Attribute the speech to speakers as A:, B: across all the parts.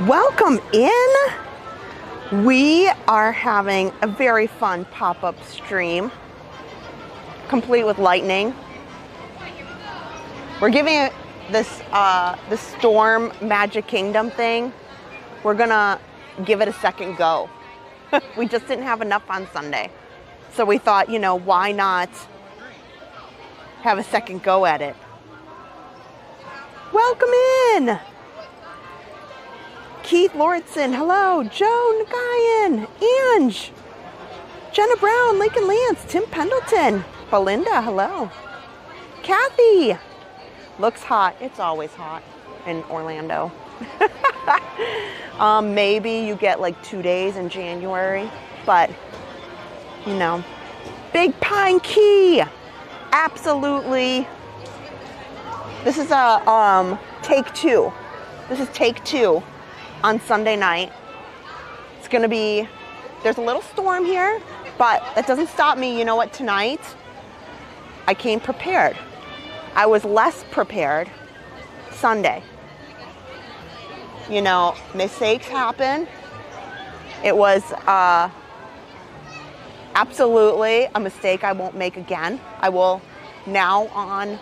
A: Welcome in. We are having a very fun pop-up stream, complete with lightning. We're giving it this the Storm Magic Kingdom thing. We're gonna give it a second go. We just didn't have enough on Sunday, so we thought, you know, why not have a second go at it? Welcome in. Keith Lauritsen, hello. Joe Nagayan, Ange, Jenna Brown, Lincoln Lance, Tim Pendleton, Belinda, hello. Kathy, looks hot. It's always hot in Orlando. Maybe you get like 2 days in January, but you know. Big Pine Key, absolutely. This is a take two. This is take two. On Sunday night. It's gonna be, there's a little storm here, but that doesn't stop me. You know what, tonight I came prepared. I was less prepared Sunday. You know, mistakes happen. It was absolutely a mistake I won't make again. I will now on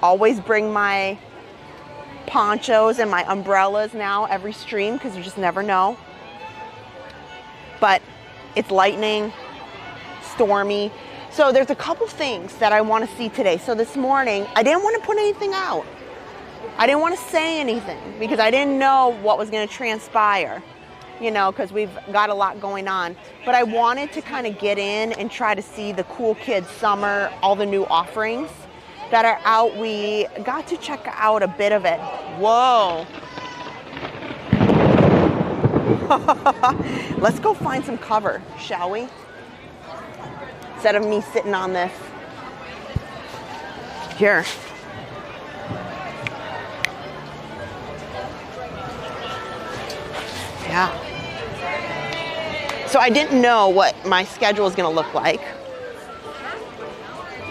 A: always bring my ponchos and my umbrellas now every stream, because you just never know. But it's lightning, stormy. So there's a couple things that I want to see today. So this morning, I didn't want to put anything out. I didn't want to say anything because I didn't know what was going to transpire, you know, because we've got a lot going on. But I wanted to kind of get in and try to see the Cool Kids Summer, all the new offerings that are out. We got to check out a bit of it. Whoa. Let's go find some cover, shall we? Instead of me sitting on this. Here. Yeah. So I didn't know what my schedule was going to look like.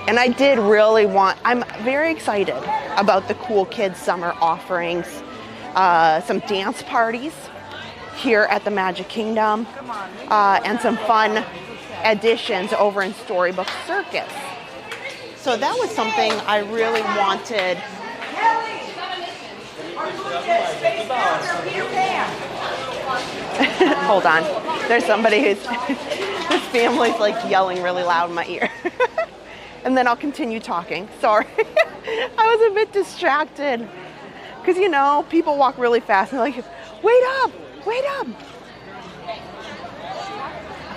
A: And I did really want, I'm very excited about the Cool Kids Summer offerings, some dance parties here at the Magic Kingdom, and some fun additions over in Storybook Circus. So that was something I really wanted. Hold on. There's somebody who's, his family's like yelling really loud in my ear. And then I'll continue talking. Sorry. I was a bit distracted. Because, you know, people walk really fast and they're like, wait up, wait up.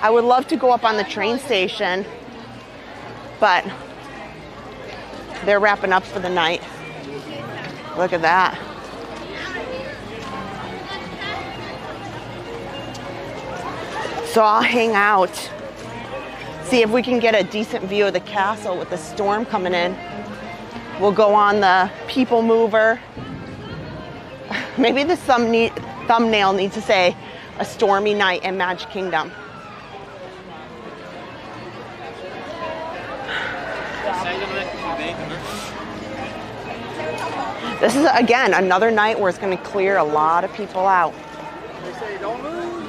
A: I would love to go up on the train station, but they're wrapping up for the night. Look at that. So I'll hang out. See if we can get a decent view of the castle with the storm coming in. We'll go on the People Mover. Maybe the thumbnail needs to say, a stormy night in Magic Kingdom. This is, again, another night where it's going to clear a lot of people out.
B: They say, don't move.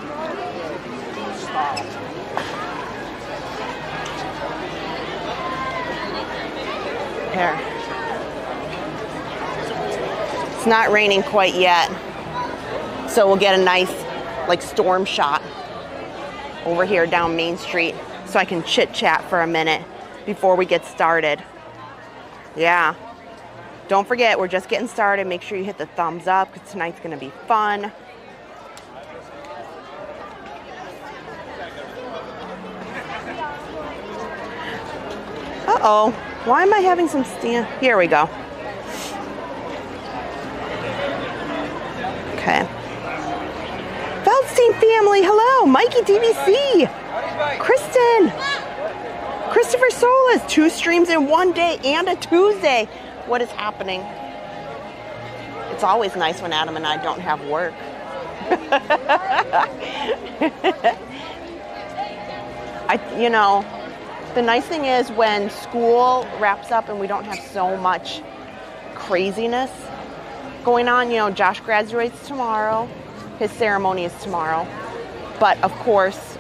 B: Stop.
A: Here. It's not raining quite yet, so we'll get a nice like storm shot over here down Main Street so I can chit chat for a minute before we get started. Yeah, don't forget, we're just getting started. Make sure you hit the thumbs up because tonight's gonna be fun. Uh-oh. Why am I having some stand? Here we go. Okay. Feldstein family, hello. Mikey DVC. Kristen. Christopher Solis. 2 streams in one day and a Tuesday. What is happening? It's always nice when Adam and I don't have work. You know, the nice thing is when school wraps up and we don't have so much craziness going on. You know, Josh graduates tomorrow. His ceremony is tomorrow. But of course,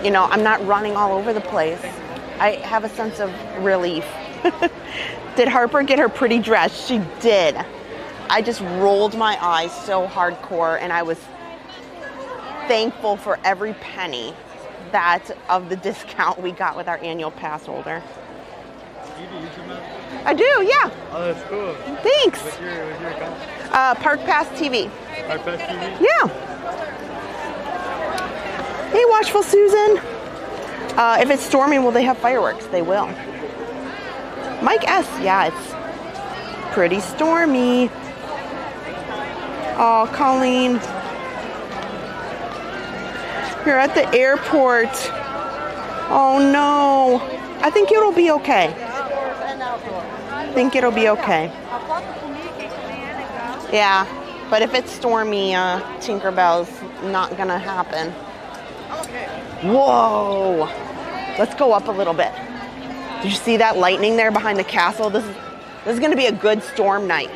A: you know, I'm not running all over the place. I have a sense of relief. Did Harper get her pretty dress? She did. I just rolled my eyes so hardcore, and I was thankful for every penny of the discount we got with our annual pass holder.
B: You do YouTube now?
A: I do, yeah.
B: Oh, that's cool.
A: Thanks.
B: What's your account?
A: Park Pass TV.
B: Park Pass TV?
A: Yeah. Hey, Watchful Susan. If it's Stormy, will they have fireworks? They will. Mike S. Yeah, it's pretty stormy. Oh, Colleen. You're at the airport. Oh, no. I think it'll be okay. I think it'll be okay. Yeah, but if it's stormy, Tinkerbell's not gonna happen. Whoa! Let's go up a little bit. Did you see that lightning there behind the castle? This is gonna be a good storm night.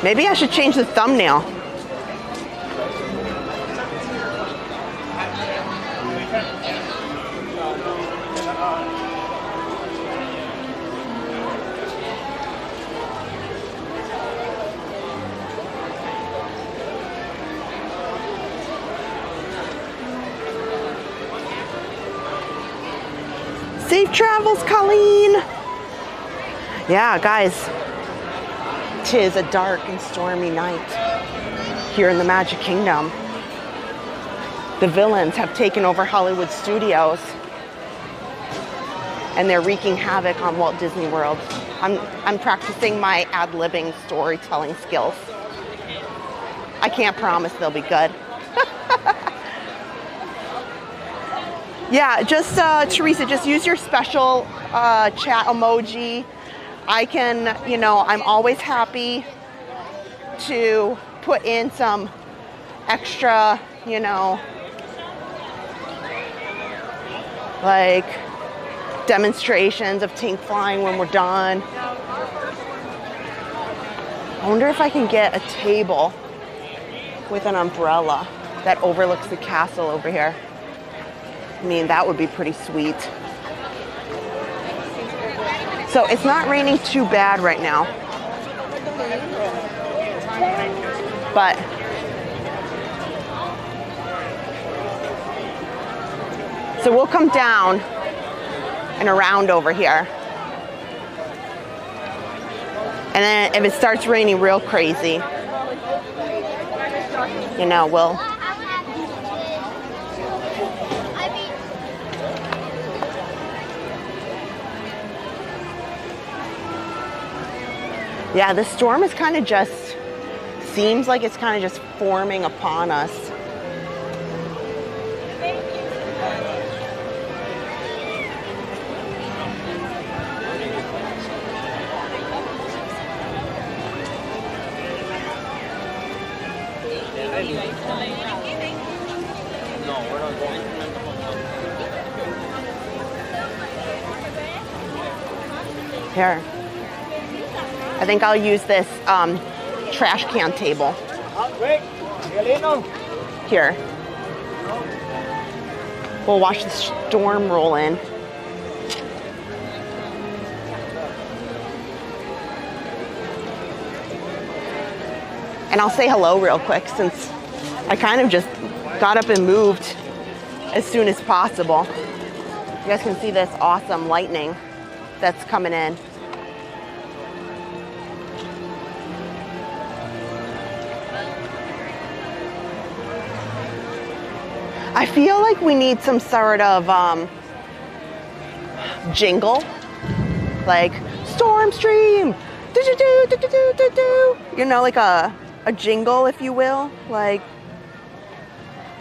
A: Maybe I should change the thumbnail. Safe travels, Colleen. Yeah, guys. 'Tis a dark and stormy night here in the Magic Kingdom. The villains have taken over Hollywood studios, and they're wreaking havoc on Walt Disney World. I'm practicing my ad-libbing storytelling skills. I can't promise they'll be good. Yeah, just Teresa, just use your special chat emoji. I can, you know, I'm always happy to put in some extra, you know, like demonstrations of Tink flying when we're done. I wonder if I can get a table with an umbrella that overlooks the castle over here. I mean, that would be pretty sweet. So it's not raining too bad right now. But so we'll come down and around over here. And then if it starts raining real crazy, you know, we'll yeah, the storm is kind of just, seems like it's kind of just forming upon us. Here. I think I'll use this trash can table. Here. We'll watch the storm roll in. And I'll say hello real quick since I kind of just got up and moved as soon as possible. You guys can see this awesome lightning that's coming in. I feel like we need some sort of jingle, like storm stream, you know, like a jingle, if you will, like,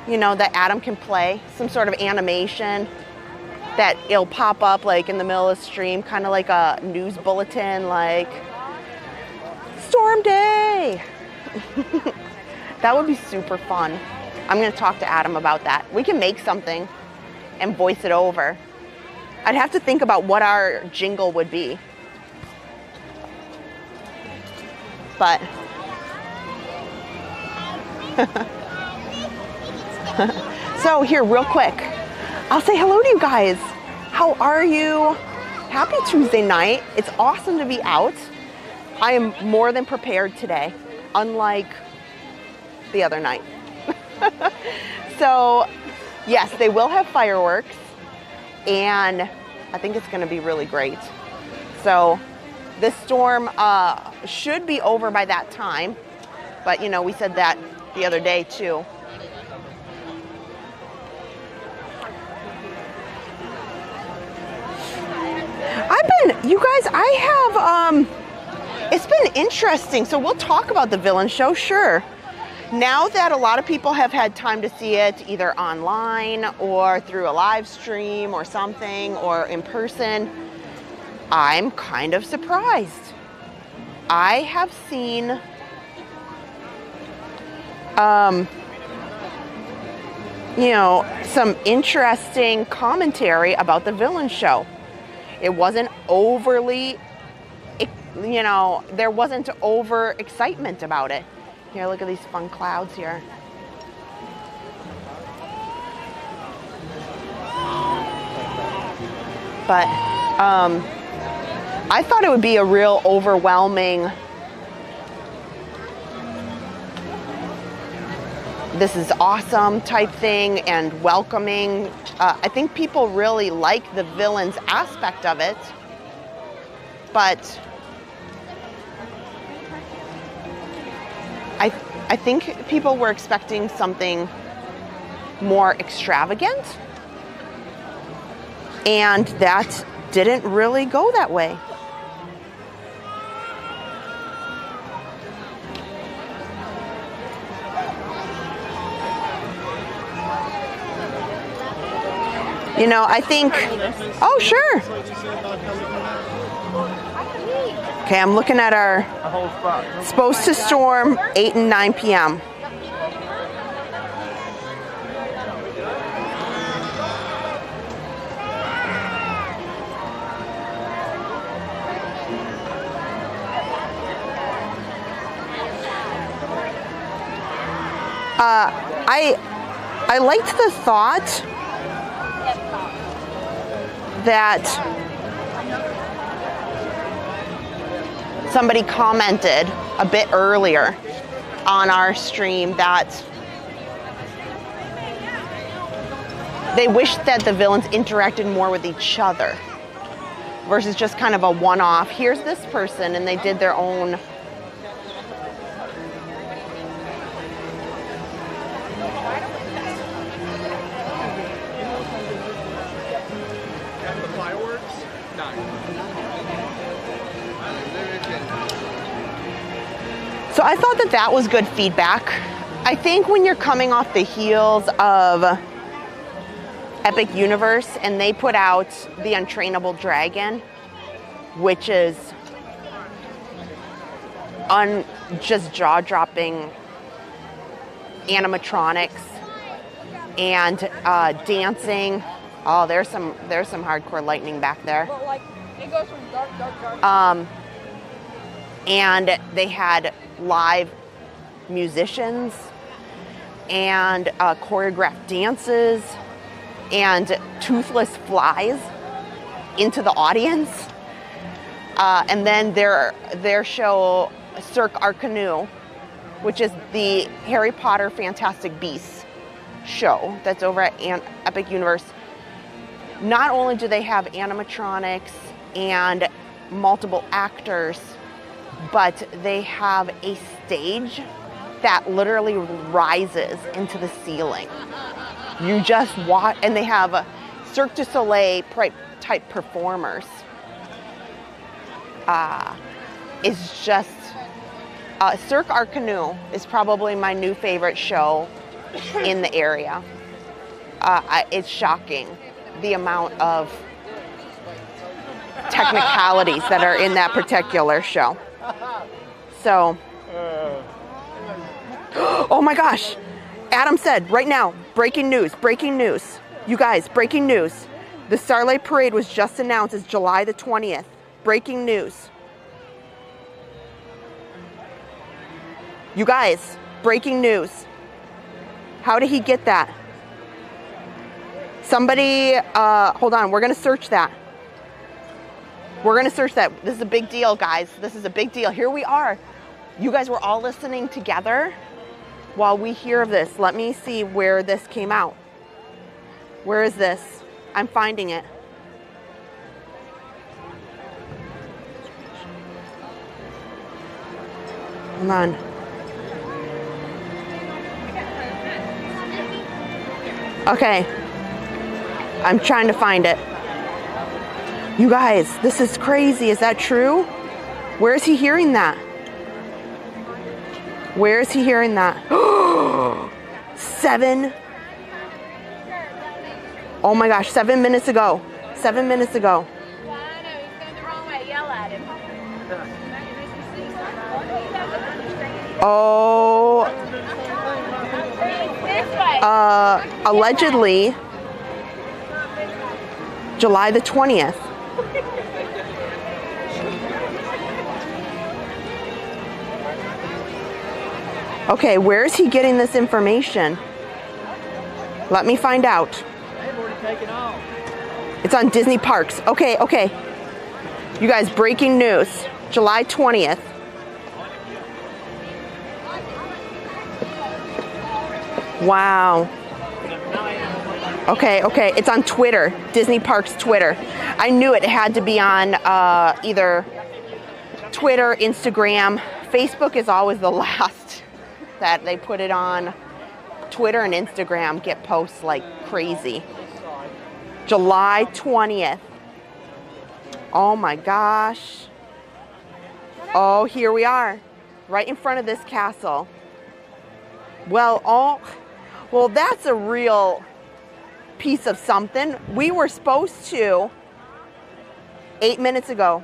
A: you know, that Adam can play, some sort of animation that it'll pop up like in the middle of the stream, kind of like a news bulletin, like storm day. That would be super fun. I'm gonna talk to Adam about that. We can make something and voice it over. I'd have to think about what our jingle would be. But so here, real quick, I'll say hello to you guys. How are you? Happy Tuesday night. It's awesome to be out. I am more than prepared today, unlike the other night. So yes, they will have fireworks, and I think it's going to be really great. So this storm should be over by that time, but you know, we said that the other day too. You guys, it's been interesting. So we'll talk about the villain show, sure. Now that a lot of people have had time to see it either online or through a live stream or something or in person, I'm kind of surprised. I have seen you know, some interesting commentary about the villain show. It wasn't overly, you know, there wasn't over excitement about it. Here, look at these fun clouds here. But I thought it would be a real overwhelming, this is awesome type thing and welcoming. I think people really like the villains aspect of it, but I think people were expecting something more extravagant, and that didn't really go that way. You know, I think, oh, sure. Okay, I'm looking at our, supposed to storm 8 and 9 p.m. I liked the thought that somebody commented a bit earlier on our stream that they wish that the villains interacted more with each other versus just kind of a one-off. Here's this person, and they did their own. So I thought that that was good feedback. I think when you're coming off the heels of Epic Universe and they put out the Untrainable Dragon, which is just jaw-dropping animatronics and dancing. Oh, there's some hardcore lightning back there.
C: But like, it goes from dark.
A: And they had live musicians and choreographed dances and toothless flies into the audience. And then their show, Cirque Arcanu, which is the Harry Potter Fantastic Beasts show that's over at Epic Universe. Not only do they have animatronics and multiple actors, but they have a stage that literally rises into the ceiling. You just watch, and they have Cirque du Soleil type performers. It's just, Cirque Arcanu is probably my new favorite show in the area. It's shocking the amount of technicalities that are in that particular show. So, Oh my gosh. Adam said right now, breaking news. You guys, breaking news. The Starlight Parade was just announced as July the 20th. Breaking news. You guys, breaking news. How did he get that? Somebody, hold on, we're gonna search that. We're gonna search that. This is a big deal, guys. This is a big deal. Here we are. You guys were all listening together while we hear of this. Let me see where this came out. Where is this? I'm finding it. Hold on. Okay. I'm trying to find it. You guys, this is crazy. Is that true? Where is he hearing that? Where is he hearing that? 7. Oh my gosh, 7 minutes ago. 7 minutes ago.
C: Well, I know he's going the wrong way. Yell at him.
A: Oh.
C: This way.
A: Allegedly, July the 20th. Okay, where is he getting this information? Let me find out.
B: They've already taken off.
A: It's on Disney Parks. Okay, okay. You guys, breaking news. July 20th. Wow. Okay, okay. It's on Twitter. Disney Parks Twitter. I knew it had to be on either Twitter, Instagram. Facebook is always the last that they put it on. Twitter and Instagram get posts like crazy. July 20th. Oh my gosh. Oh, here we are. Right in front of this castle. Well, that's a real piece of something. We were supposed to 8 minutes ago.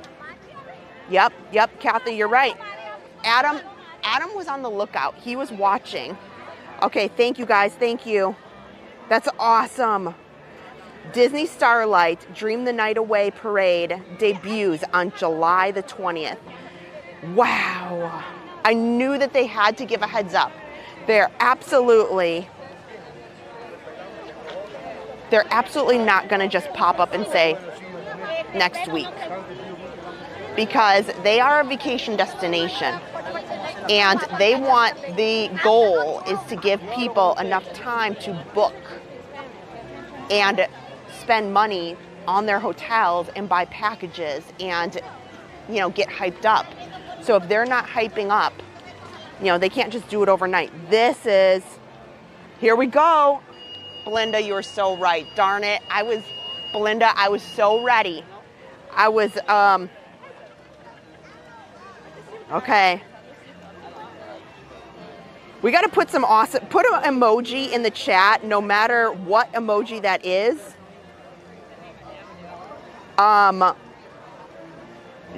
A: Yep, Kathy, you're right. Adam was on the lookout. He was watching. Okay, thank you guys, thank you. That's awesome. Disney Starlight Dream the Night Away Parade debuts on July the 20th. Wow. I knew that they had to give a heads up. They're absolutely not going to just pop up and say next week, because they are a vacation destination and the goal is to give people enough time to book and spend money on their hotels and buy packages and, get hyped up. So if they're not hyping up, they can't just do it overnight. Here we go. Belinda, you were so right. Darn it. I was so ready. Okay. We got to put an emoji in the chat, no matter what emoji that is.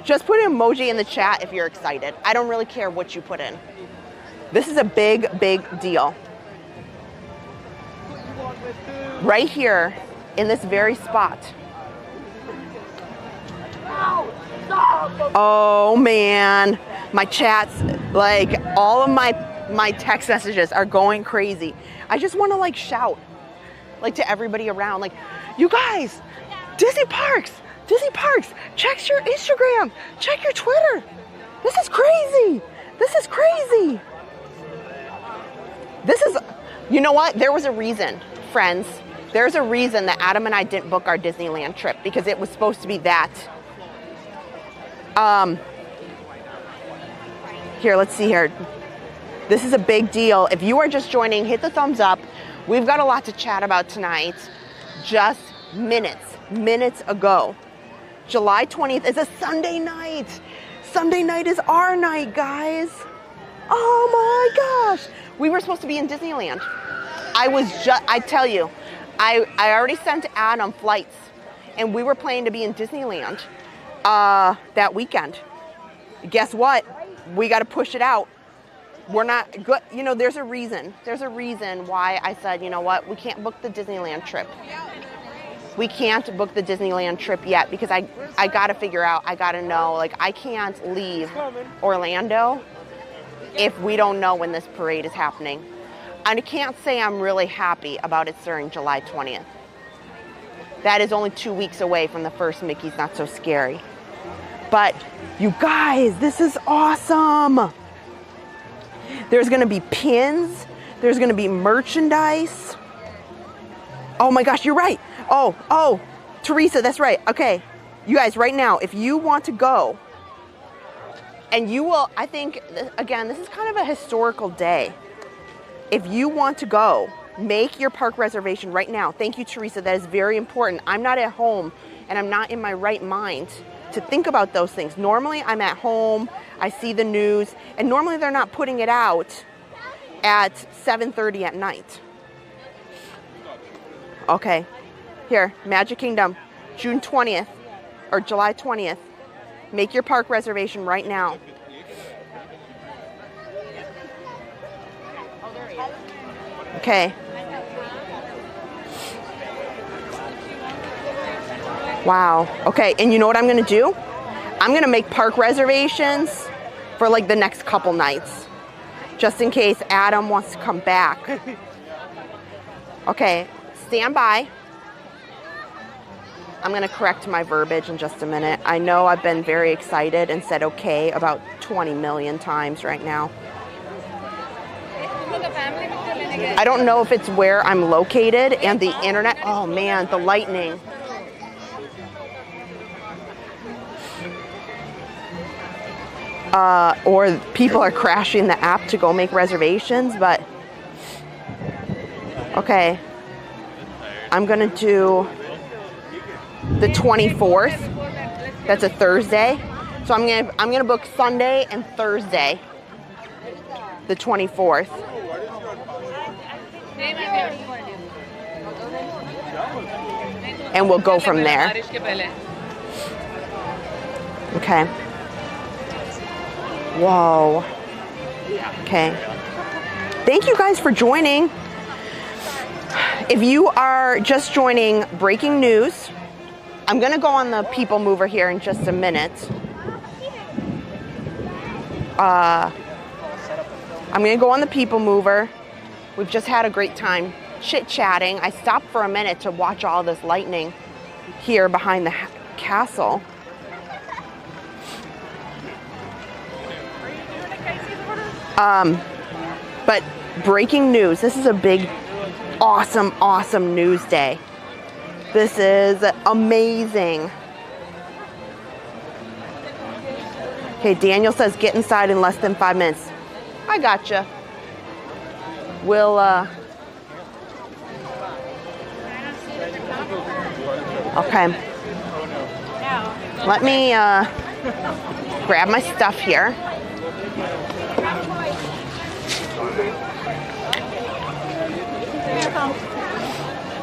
A: Just put an emoji in the chat if you're excited. I don't really care what you put in. This is a big, big deal. Right here, in this very spot. Oh man, my chats, like all of my text messages are going crazy. I just want to shout, to everybody around, you guys, Disney Parks, check your Instagram, check your Twitter. This is crazy. You know what? There was a reason, friends. There's a reason that Adam and I didn't book our Disneyland trip, because it was supposed to be that. Here, let's see here. This is a big deal. If you are just joining, hit the thumbs up. We've got a lot to chat about tonight. Just minutes ago. July 20th is a Sunday night. Sunday night is our night, guys. Oh my gosh. We were supposed to be in Disneyland. I tell you, I already sent Adam flights, and we were planning to be in Disneyland that weekend. Guess what? We got to push it out. we're not good. You know, there's a reason. There's a reason why I said, you know what, we can't book the Disneyland trip. We can't book the Disneyland trip yet because I got to figure out, I got to know, like, I can't leave Orlando if we don't know when this parade is happening. And I can't say I'm really happy about it starting July 20th. That is only 2 weeks away from the first Mickey's Not So Scary. But you guys, this is awesome. There's gonna be pins. There's gonna be merchandise. Oh my gosh, you're right. Oh, Teresa, that's right. Okay, you guys, right now, if you want to go, and you will, I think, again, this is kind of a historical day. If you want to go, make your park reservation right now. Thank you, Teresa, that is very important. I'm not at home, and I'm not in my right mind to think about those things. Normally, I'm at home, I see the news, and normally they're not putting it out at 7:30 at night. Okay, here, Magic Kingdom, June 20th, or July 20th. Make your park reservation right now. Okay. Wow. Okay, and you know what I'm gonna do? I'm gonna make park reservations for like the next couple nights, just in case Adam wants to come back. Okay, stand by. I'm gonna correct my verbiage in just a minute. I know I've been very excited and said okay about 20 million times right now. I don't know if it's where I'm located and the internet. Oh man, the lightning. Or people are crashing the app to go make reservations, but okay. I'm gonna do the 24th. That's a Thursday. So I'm gonna book Sunday and Thursday, the 24th. And we'll go from there. Okay. Whoa. Okay. Thank you guys for joining. If you are just joining, breaking news. I'm gonna go on the People Mover here in just a minute. I'm gonna go on the People Mover. We've just had a great time chit-chatting. I stopped for a minute to watch all this lightning here behind the castle. But breaking news. This is a big, awesome news day. This is amazing. Okay, Daniel says get inside in less than 5 minutes. I gotcha. We'll, okay. Let me grab my stuff here.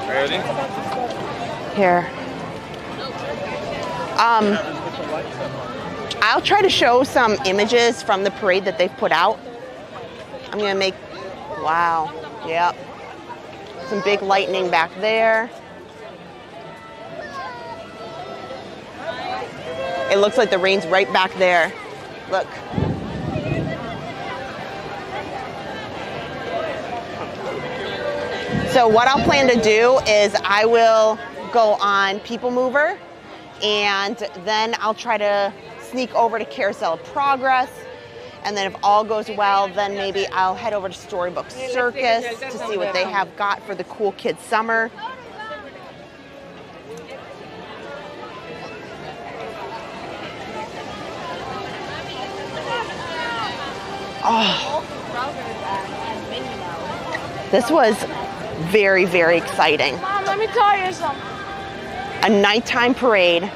B: Ready?
A: Here. I'll try to show some images from the parade that they've put out. I'm gonna make, wow, yep. Some big lightning back there. It looks like the rain's right back there. Look. So what I'll plan to do is I will go on People Mover, and then I'll try to sneak over to Carousel of Progress, and then if all goes well, then maybe I'll head over to Storybook Circus to see what they have got for the Cool Kids Summer. Oh, this was very, very exciting.
C: Mom, let me tell you something.
A: A nighttime parade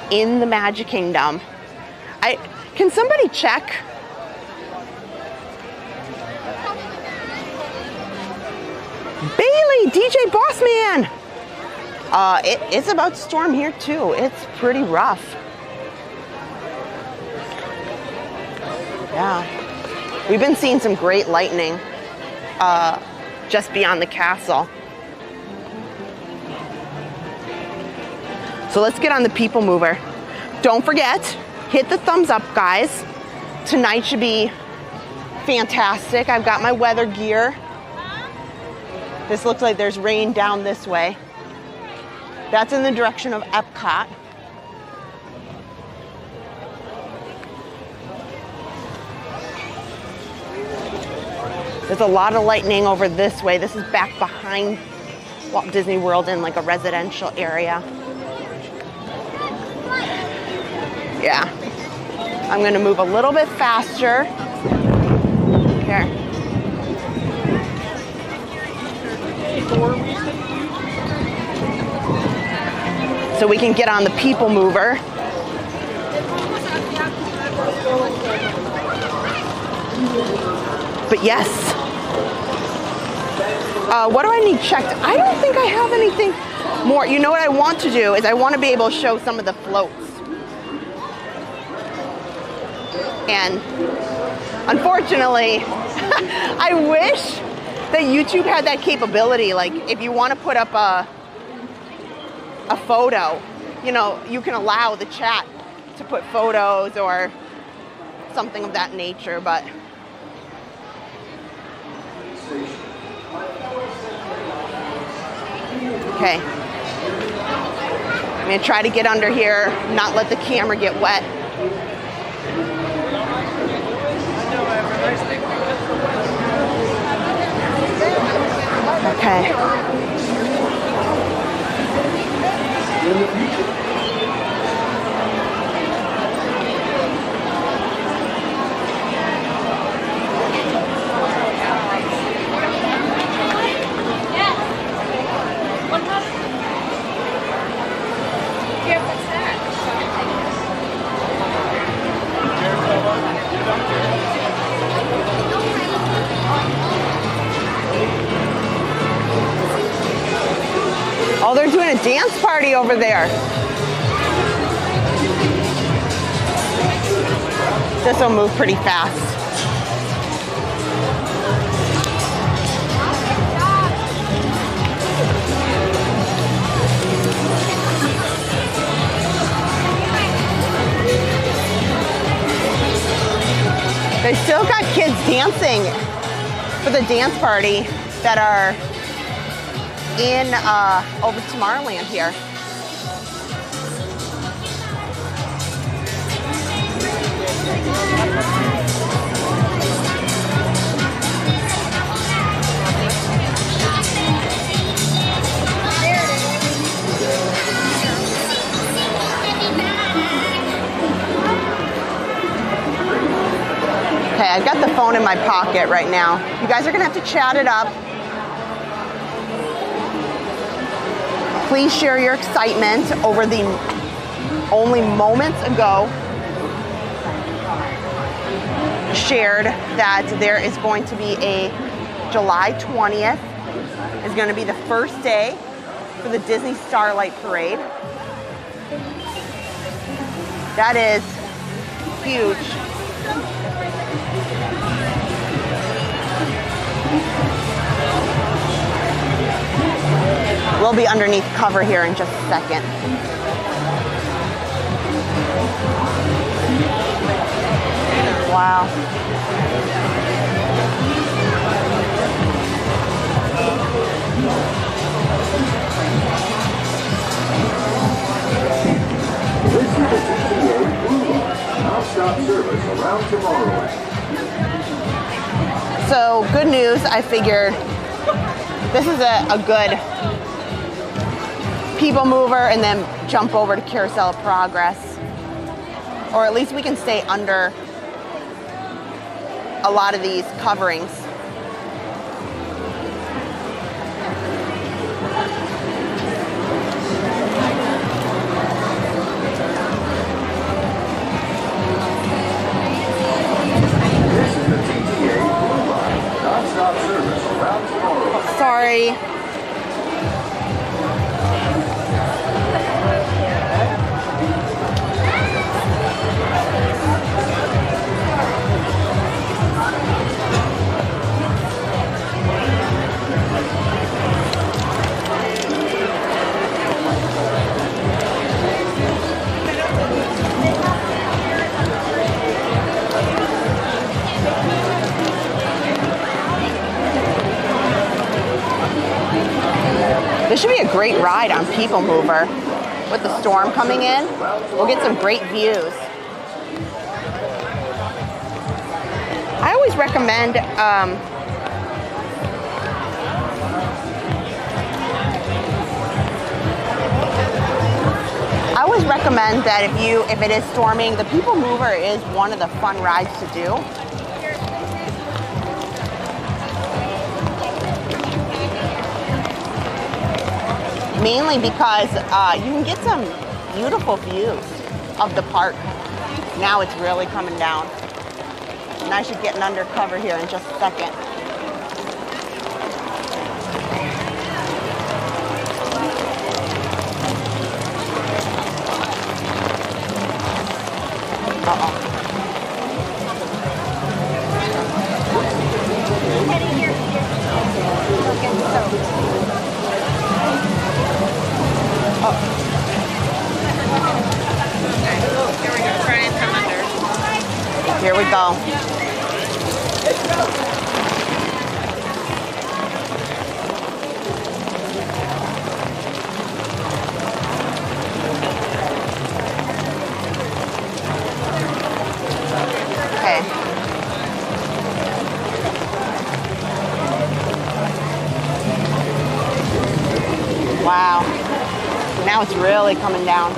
A: in the Magic Kingdom. Can somebody check? Bailey, DJ Bossman. It's about to storm here too. It's pretty rough. Yeah. We've been seeing some great lightning just beyond the castle. So let's get on the people mover. Don't forget, hit the thumbs up, guys. Tonight should be fantastic. I've got my weather gear. This looks like there's rain down this way. That's in the direction of Epcot. There's a lot of lightning over this way. This is back behind Walt Disney World in like a residential area. Yeah. I'm gonna move a little bit faster. Here. So we can get on the people mover. But yes. What do I need checked? I don't think I have anything more. You know what I want to do is I want to be able to show some of the floats. And unfortunately, I wish that YouTube had that capability. Like if you want to put up a photo, you know, you can allow the chat to put photos or something of that nature, but okay. I'm gonna try to get under here, not let the camera get wet. Okay. Oh, they're doing a dance party over there. This will move pretty fast. They still got kids dancing for the dance party that are in over Tomorrowland here. Okay, I've got the phone in my pocket right now. You guys are gonna have to chat it up. Please share your excitement over the only moments ago shared that there is going to be a July 20th is going to be the first day for the Disney Starlight Parade. That is huge. We'll be underneath cover here in just a second. Wow.
D: This is the TTA Blue Line, non-stop service around Tomorrowland.
A: So, good news, I figured this is a good people mover and then jump over to Carousel of Progress. Or at least we can stay under a lot of these coverings.
D: This is the TTA Blue Line, non-stop service around Tomorrowland.
A: Sorry. great ride on People Mover. With the storm coming in, we'll get some great views. I always recommend that if it is storming, the People Mover is one of the fun rides to do. Mainly because you can get some beautiful views of the park. Now it's really coming down. And I should get an undercover here in just a second. Here we go. Okay. Wow. Now it's really coming down.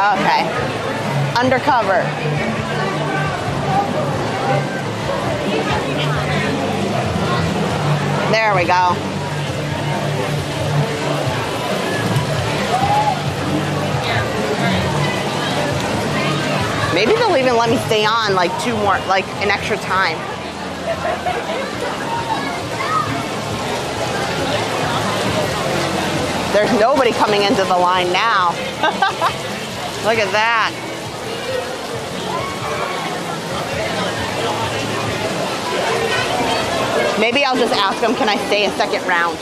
A: Okay, undercover. There we go. Maybe they'll even let me stay on like an extra time. There's nobody coming into the line now. Look at that. Maybe I'll just ask them, can I stay a second round?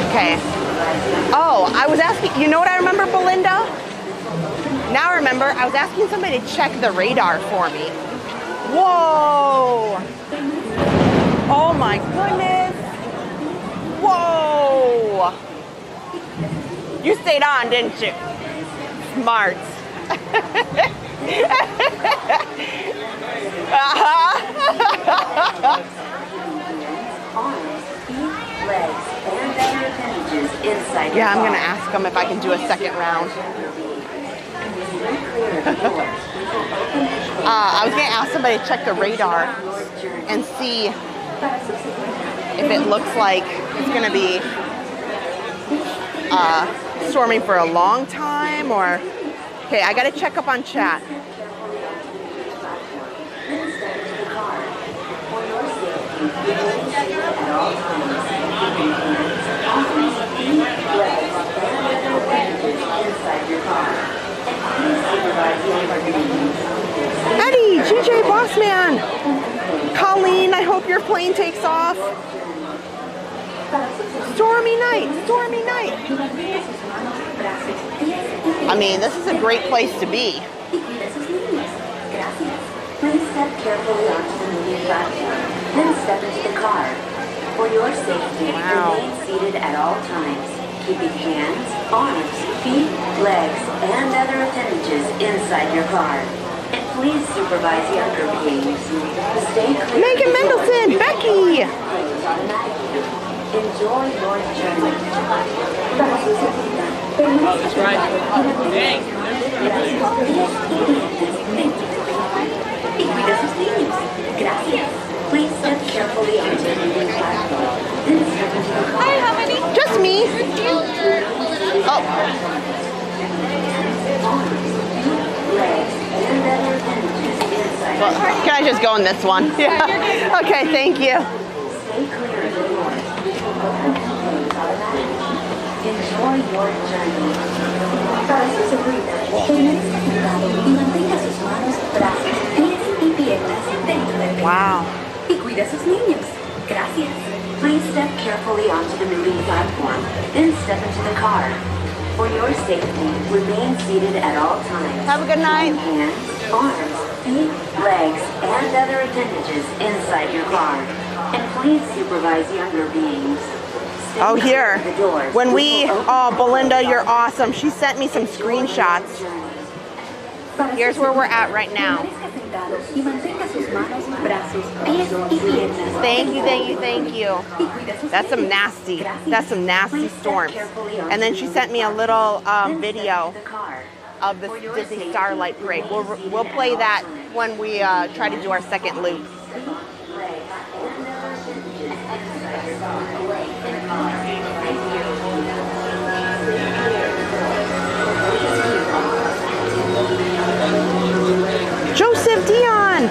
A: Okay. Oh, I was asking, you know what I remember, Belinda? Now I remember, I was asking somebody to check the radar for me. Whoa! Oh my goodness! Whoa! You stayed on, didn't you? Smart. Yeah, I'm gonna ask them if I can do a second round. I was gonna ask somebody to check the radar and see if it looks like it's gonna be storming for a long time or... Okay, I gotta check up on chat. Eddie, GJ Bossman, Colleen, I hope your plane takes off. Stormy night, stormy night. I mean, this is a great place to be. Please step carefully onto the moving platform, then step into the car. For your safety, remain seated at all times, keeping hands, arms, feet, legs, and other appendages inside your car. And please supervise younger beings. Stay clear. Megan Mendelson, Becky. Enjoy your journey.
B: That's right. Dang.
E: Gracias. Please step carefully onto the moving platform.
A: Hi, how many? Just me. Well, can I just go in this one? Yeah. Okay, thank you.
E: Stay clear of the doors. Enjoy your journey. Para su seguridad, permanezca sentado y mantenga sus manos, brazos, pies y piernas dentro del vehículo.
A: Wow.
E: Y cuida a sus niños. Gracias. Please step carefully onto the moving platform, then step into the car. For your safety, remain seated at all times.
A: Have a good night.
E: Hands, arms, feet, legs, and other appendages inside your car. And please supervise younger beings. Stay
A: Oh, here.
E: clear of the doors.
A: When we, oh, Belinda, you're awesome. She sent me some screenshots. Here's where we're at right now. Thank you, thank you, thank you. That's some nasty storms. And then she sent me a little video of the Disney Starlight Parade. We'll play that when we try to do our second loop. Joseph Dion!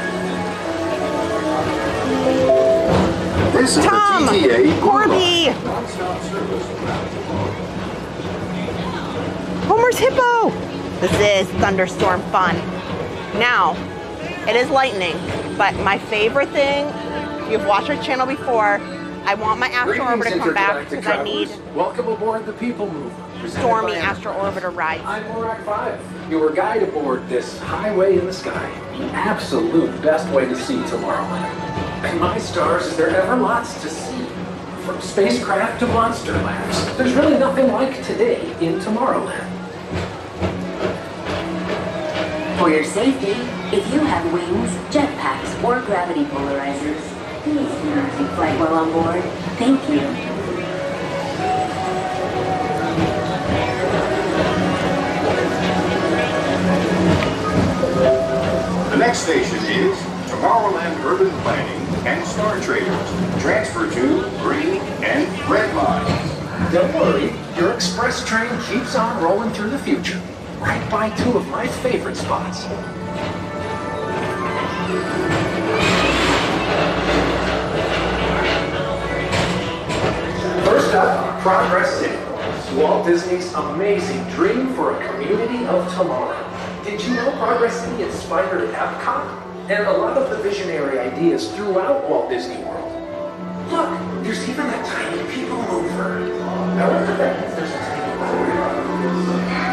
D: This is
A: Tom!
D: the TTA
A: Corby! Homer's Hippo! This is thunderstorm fun. Now, it is lightning, but my favorite thing, if you've watched our channel before, I want my Astro Orbiter to come back because I need
F: Welcome aboard the People Mover.
A: Stormy Astro Orbiter ride.
F: I'm Nawrocki 5, your guide aboard this highway in the sky. The absolute best way to see Tomorrowland. And my stars, is there ever lots to see? From spacecraft to monster labs. There's really nothing like today in Tomorrowland.
E: For your safety, if you have wings, jetpacks, or gravity polarizers, please do not take flight while on board. Thank you.
D: The next station is Tomorrowland Urban Planning and Star Traders. Transfer to green and red lines.
F: Don't worry, your express train keeps on rolling through the future. Right by two of my favorite spots. First up, Progress City. Walt Disney's amazing dream for a community of tomorrow. Did you know Progress City inspired Epcot? And a lot of the visionary ideas throughout Walt Disney World. Look, there's even a tiny people mover. Now what that means, there's a tiny mover.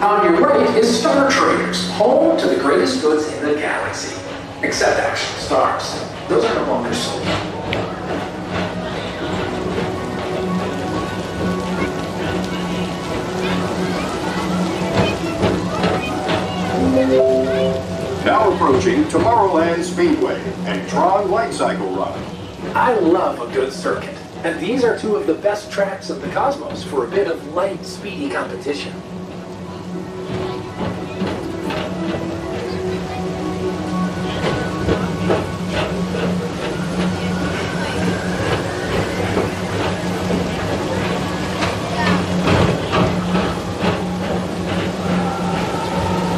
F: On your right is Star Traders, home to the greatest goods in the galaxy. Except actual stars. Those are no longer sold.
D: Now approaching Tomorrowland Speedway and Tron Light Cycle Run.
F: I love a good circuit, and these are two of the best tracks of the cosmos for a bit of light, speedy competition.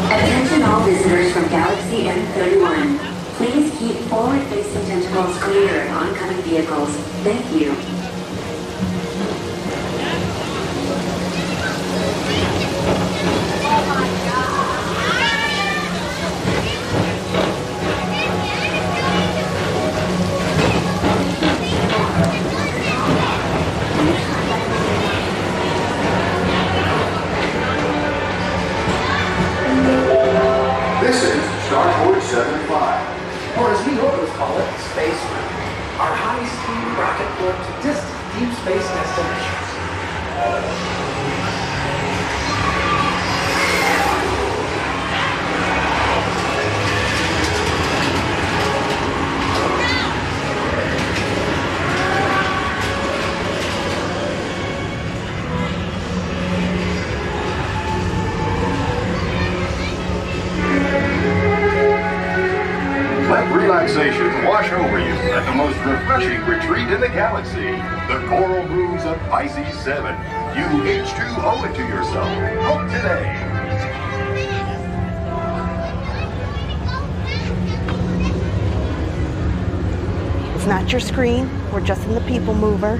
E: Attention all visitors from Galaxy M31. Please keep forward-facing tentacles clear of oncoming vehicles. Thank you.
D: This is Starport 75.
F: Or as we locals call it, Space Route. Our high-speed rocket port to distant deep space destinations.
D: Let relaxation wash over you at the most refreshing retreat in the galaxy, the Coral Grooves of Pisces 7. You H2 owe it to yourself. Book today.
A: It's not your screen. We're just in the people mover.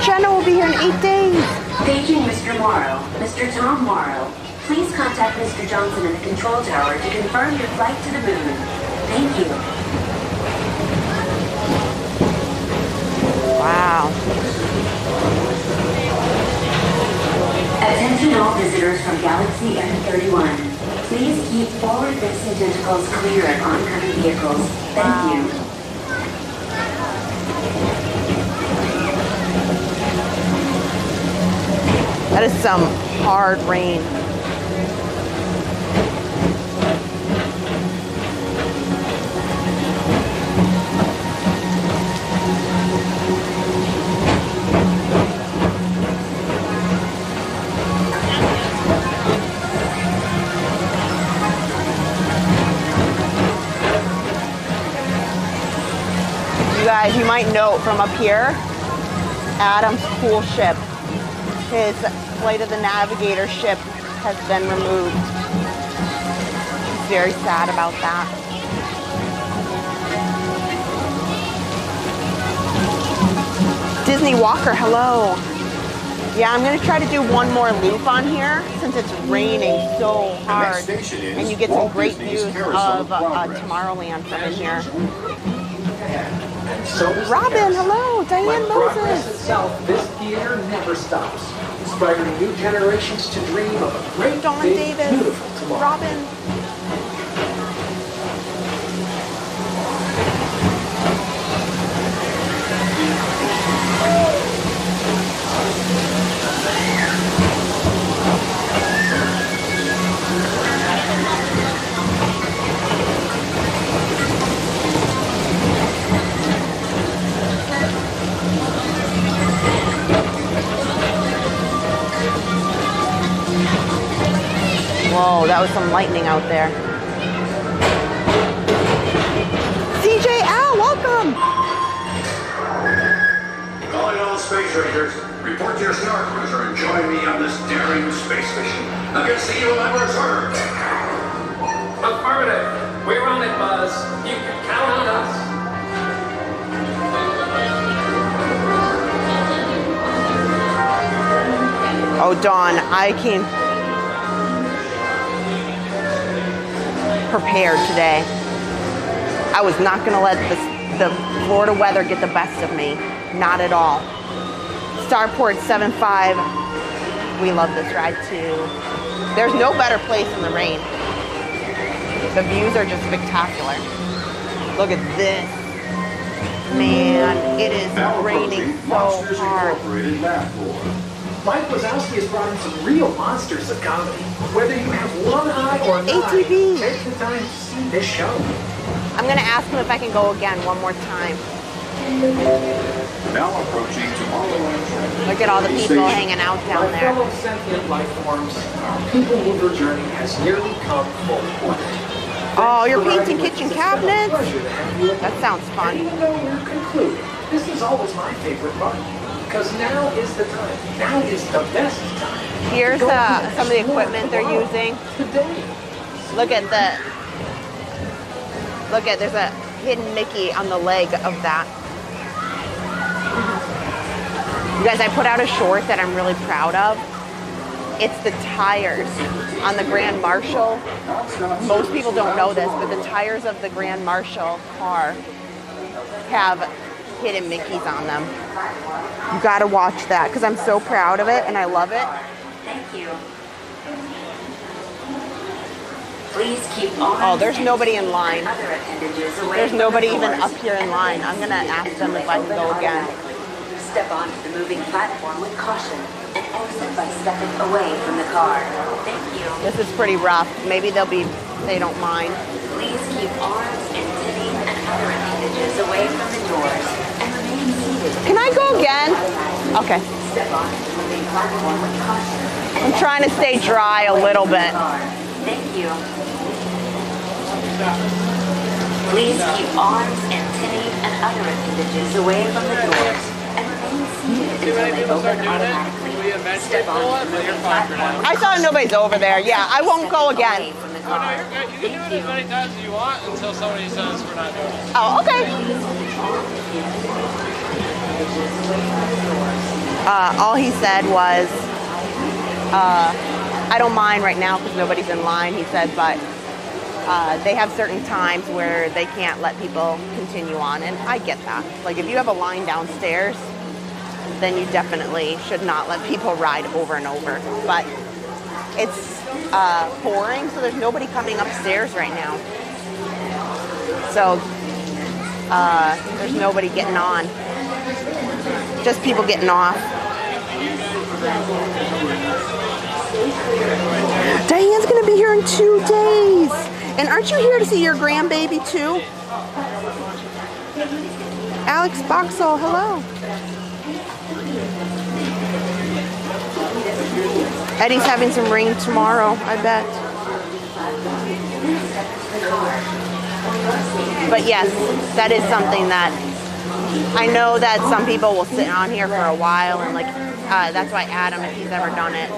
A: Jenna will be here in 8 days.
E: Paging Mr. Morrow. Mr. Tom Morrow. Please contact Mr. Johnson in the control tower to confirm your flight to the moon. Thank you.
A: Wow.
E: Attention all visitors from Galaxy M31. Please keep forward-facing tentacles clear of oncoming vehicles. Thank you.
A: That is some hard rain. You guys, you might note from up here, Adam's cool ship. His Flight of the Navigator ship has been removed. He's very sad about that. Disney Walker, hello. Yeah, I'm gonna try to do one more loop on here since it's raining so hard. And you get some great views of Tomorrowland from in here. Robin, hello. Diane Moses.
F: Itself, this theater never stops, inspiring new generations to dream of a great,
A: Dawn
F: big,
A: Davis,
F: beautiful tomorrow.
A: Robin. Whoa, that was some lightning out there. CJ Al, welcome!
D: Calling all space rangers. Report to your star cruiser and join me on this daring space mission against the evil Emperor's order.
F: Affirmative. We're on it, Buzz. You can count on us.
A: Oh, Dawn, I came prepared today. I was not going to let the Florida weather get the best of me. Not at all. Starport 7.5. We love this ride too. There's no better place in the rain. The views are just spectacular. Look at this. Man, it is raining so hard.
F: Mike Wazowski has brought in some real monsters of comedy. Whether you have one eye or not,
A: ATV.
F: take the time to see this show.
A: I'm going to ask him if I can go again one more time.
D: Now approaching Tomorrowland.
A: Look at all the people hanging out down
F: My
A: there.
F: fellow sentient life forms, our people mover journey has nearly come full point.
A: Oh, you're painting kitchen cabinets?
F: Pleasure to have you.
A: That sounds fun.
F: And even though we're concluding, this is always my favorite part. Because now is the time. Now is the best time
A: Here's some of the equipment they're using. Look at there's a hidden Mickey on the leg of that. You guys, I put out a short that I'm really proud of. It's the tires on the Grand Marshal. Most people don't know this, but the tires of the Grand Marshal car have hidden Mickeys on them. You gotta watch that because I'm so proud of it and I love it.
E: Thank you. Please keep on.
A: Oh, there's nobody in line.
E: Other appendages away
A: There's
E: from
A: nobody
E: the
A: even
E: doors.
A: up here in line. I'm gonna ask them if I can go again.
E: Step onto the moving platform with caution and exit by stepping away from the car. Thank you.
A: This is pretty rough. Maybe they don't mind.
E: Please keep arms and titties and other appendages away from the doors and remain seated.
A: Can I go again? Okay.
E: Step onto the moving platform with caution.
A: I'm trying to stay dry a little bit.
E: Thank you. Please keep arms and titties and other appendages away from the doors and remain seated until they open automatically. Step onto the moving platform.
A: I saw nobody's over there. Yeah, I won't go again.
E: From the
B: Oh, no,
E: car.
B: you're good. You can do it as many times as you want until somebody says we're not doing it.
A: Oh, okay. All he said was, I don't mind right now because nobody's in line, he said, but they have certain times where they can't let people continue on, and I get that. Like, if you have a line downstairs, then you definitely should not let people ride over and over. But it's pouring, so there's nobody coming upstairs right now. So there's nobody getting on. Just people getting off. Diane's gonna be here in 2 days. And aren't you here to see your grandbaby too? Alex Boxall, hello. Eddie's having some rain tomorrow, I bet. But yes, that is something that I know that some people will sit on here for a while, and like that's why Adam, if he's ever done it,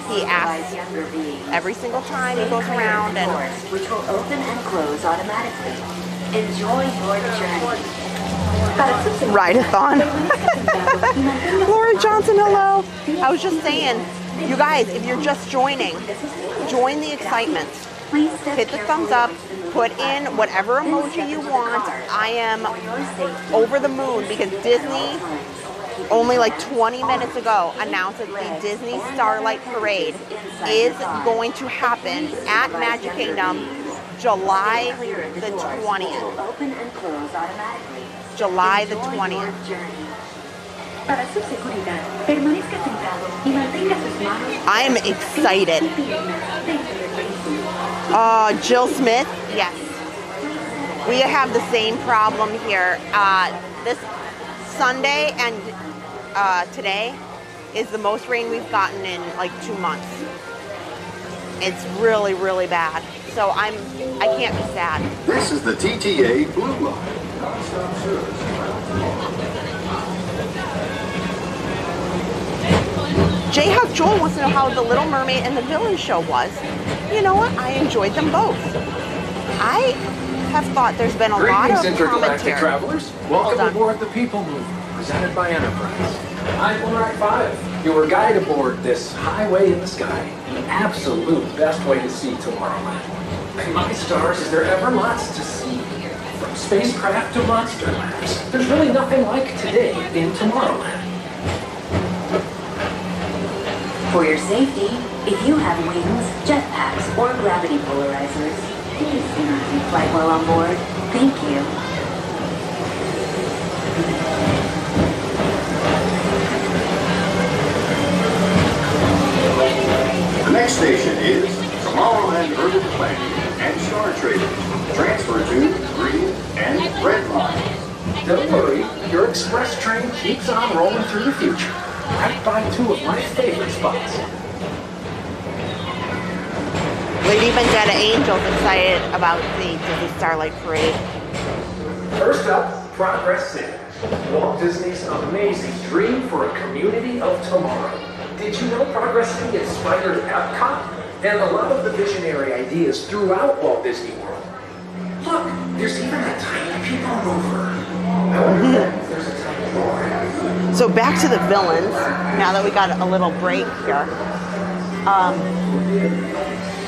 A: he asks every single time he goes around, and
E: which will open and close automatically. Enjoy your journey.
A: ride-a-thon. Laura Johnson, hello. I was just saying, you guys, if you're just joining, join the excitement. Hit the thumbs up, put in whatever emoji you want. I am over the moon because Disney, only like 20 minutes ago, announced that the Disney Starlight Parade is going to happen at Magic Kingdom July the 20th. July the 20th. I am excited. Jill Smith, yes. We have the same problem here. This Sunday and today is the most rain we've gotten in like 2 months. It's really, really bad. So I can't be sad.
D: This is the TTA Blue Line.
A: Jayhawk Joel wants to know how The Little Mermaid and The Villain Show was. You know what? I enjoyed them both. I have thought there's been a lot of
F: intergalactic
A: commentary.
F: travelers. Welcome aboard the People Mover, presented by Enterprise. I'm Monarch 5, your guide aboard this highway in the sky. The absolute best way to see Tomorrowland. And my stars, is there ever lots to see? From spacecraft to monster labs, there's really nothing like today in Tomorrowland.
E: For your safety, if you have wings, jetpacks, or gravity polarizers, please do not take flight while on board. Thank you.
D: The next station is Tomorrowland Urban Planning and Star Traders. Transfer to green and red line.
F: Don't worry, your express train keeps on rolling through the future, right by two of my favorite spots.
A: Lady Vendetta Angel's excited about the Disney Starlight Parade.
F: First up, Progress City. Walt Disney's amazing dream for a community of tomorrow. Did you know progress can get inspired at Epcot? And a lot of the visionary ideas throughout Walt Disney World. Look, there's even a tiny people mover. I wonder if there's a tiny more.
A: So back to the villains, now that we got a little break here.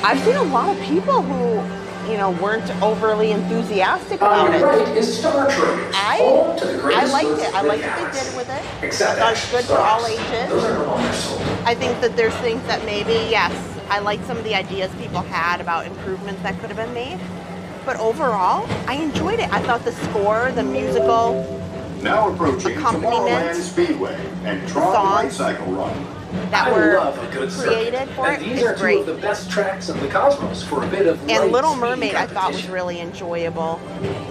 A: I've seen a lot of people who, you know, weren't overly enthusiastic about it.
F: Right is Star Traders. Home to the
A: I
F: greatest
A: liked
F: goods
A: it. I
F: in
A: liked
F: the
A: what they
F: galaxy.
A: did with it.
F: Except
A: I thought it's good for all ages.
F: Those are no longer sold.
A: I think that there's things that maybe, yes, I liked some of the ideas people had about improvements that could have been made. But overall, I enjoyed it. I thought the score, the musical,
D: Now approaching
A: accompaniment,
D: Tomorrowland Speedway and Tron
A: songs.
D: Light Cycle Run.
A: that
F: I
A: were
F: love a good
A: created
F: circuit.
A: for it
F: And these
A: is
F: are two
A: great.
F: of the best tracks of the cosmos for a bit of
A: And
F: light
A: Little
F: speed
A: Mermaid I thought was
F: competition.
A: really enjoyable.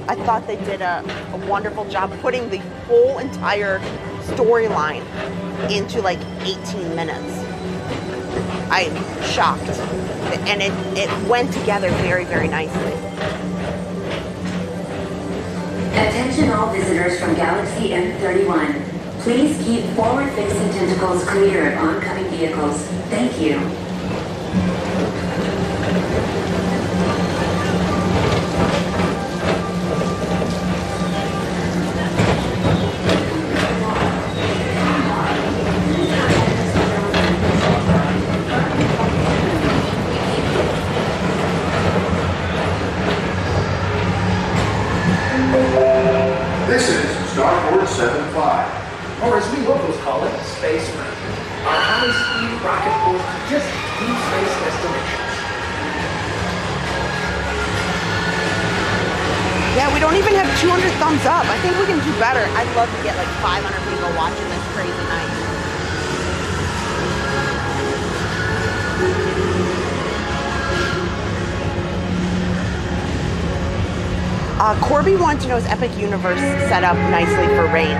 A: I thought they did a wonderful job putting the whole entire storyline into like 18 minutes. I'm shocked. And it went together very, very nicely.
E: Attention all visitors from Galaxy M31. Please keep forward-facing tentacles clear of oncoming vehicles. Thank you.
D: This is Starboard 75.
F: Or as we locals call it, Space Mountain. Our high-speed rocket port to just deep space destinations.
A: Yeah, we don't even have 200 thumbs up. I think we can do better. I'd love to get like 500 people watching this crazy night. Corby wanted to know is Epic Universe set up nicely for rain?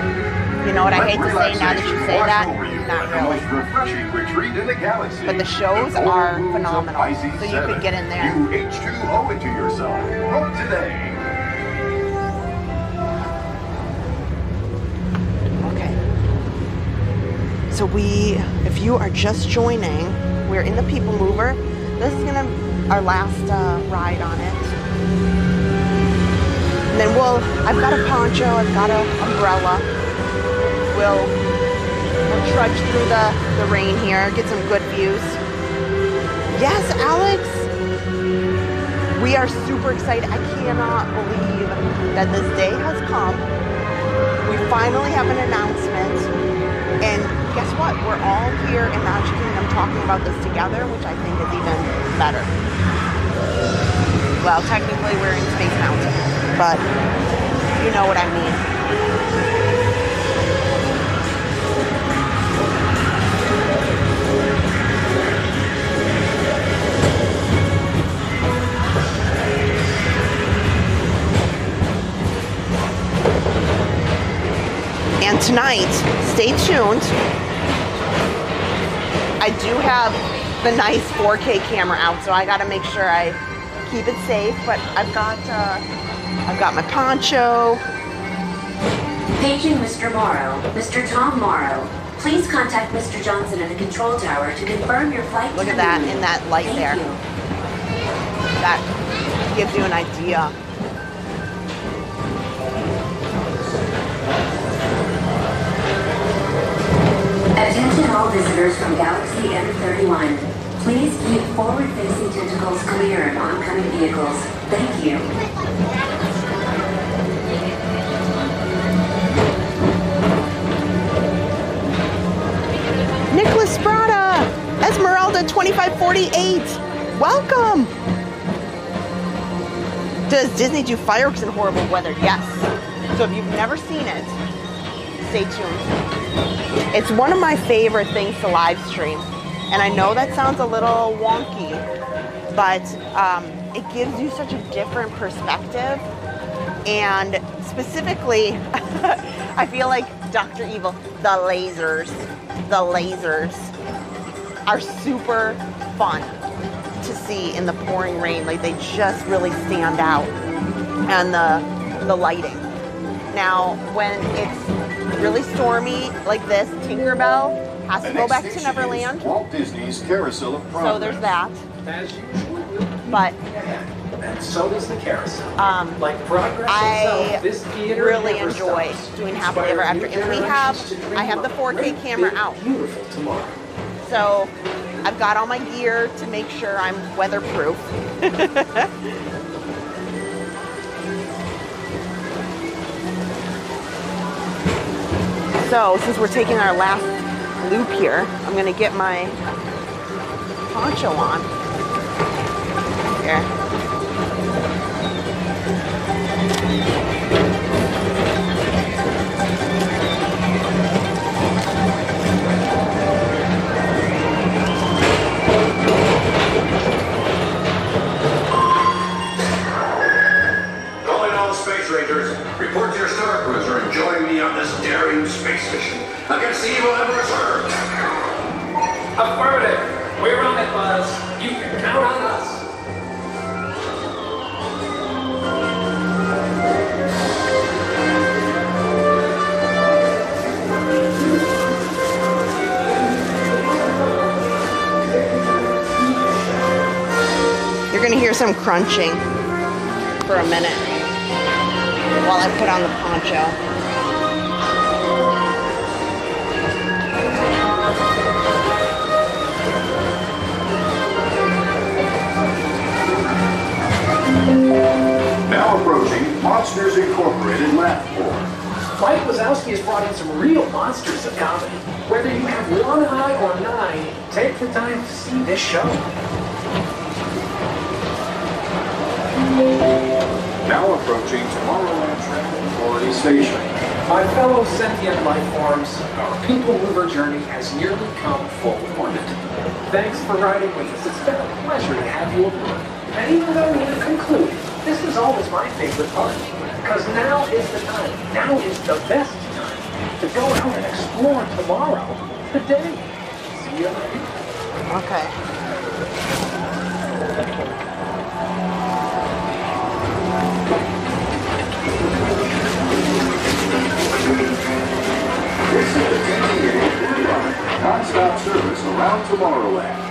A: You know what I hate to say now that you say that? Not
D: The
A: really.
D: most refreshing retreat in the galaxy.
A: But the shows
D: Total
A: are
D: moves of
A: phenomenal,
D: Pisces
A: so you could
D: 7.
A: get in there.
D: You H2O it to yourself. Vote today.
A: Okay. So if you are just joining, we're in the People Mover. This is our last ride on it. And then I've got a poncho, I've got an umbrella. We'll trudge through the rain here, get some good views. Yes, Alex, we are super excited. I cannot believe that this day has come. We finally have an announcement. And guess what? We're all here in Magic Kingdom talking about this together, which I think is even better. Well, technically we're in Space Mountain, but you know what I mean. And tonight, stay tuned. I do have the nice 4K camera out, so I gotta make sure I keep it safe. But I've got my poncho.
E: Paging Mr. Morrow. Mr. Tom Morrow. Please contact Mr. Johnson at the control tower to confirm your flight.
A: Look
E: to
A: at
E: the
A: that
E: moon.
A: in that light
E: Thank
A: there.
E: you.
A: That gives you an idea.
E: Attention all visitors from Galaxy M31. Please keep forward-facing tentacles clear of oncoming vehicles. Thank you.
A: Nicholas Sprada, Esmeralda 2548. Welcome. Does Disney do fireworks in horrible weather? Yes. So if you've never seen it, stay tuned. It's one of my favorite things to live stream. And I know that sounds a little wonky, but it gives you such a different perspective. And specifically, I feel like Dr. Evil, the lasers are super fun to see in the pouring rain. Like, they just really stand out. And the lighting. Now, when it's really stormy like this, Tinkerbell Has
D: The
A: to go
D: next
A: back to
D: station
A: Neverland.
D: is Walt Disney's Carousel of Progress.
A: So there's that.
F: As usual,
A: But
F: and so does the carousel. Like progress
A: I
F: itself, this theater
A: really
F: never
A: enjoy
F: stops.
A: doing Happily Ever After. And I have the 4K camera out.
F: Beautiful tomorrow.
A: So I've got all my gear to make sure I'm weatherproof. So since we're taking our last loop here, I'm gonna get my poncho on. Here.
D: Calling all space rangers, report to your star cruiser and join me on this daring space mission against the evil Emperor's herd.
F: Affirmative. We're on it, Buzz. You can count on us.
A: You're gonna hear some crunching for a minute while I put on the poncho.
D: Now approaching Monsters Incorporated Laughport.
F: Mike Wazowski has brought in some real monsters of comedy. Whether you have one eye or 9, take the time to see this show.
D: Now approaching Tomorrowland Transportation Station.
F: My fellow sentient life forms, our people mover journey has nearly come full orbit. Thanks for riding with us. It's been a pleasure to have you aboard. And even though we have concluded, this was always my favorite part. Because now is the time, now is the best time to go out and explore tomorrow, today. See you later.
A: Okay.
D: This is the 10 line, non-stop service around Tomorrowland.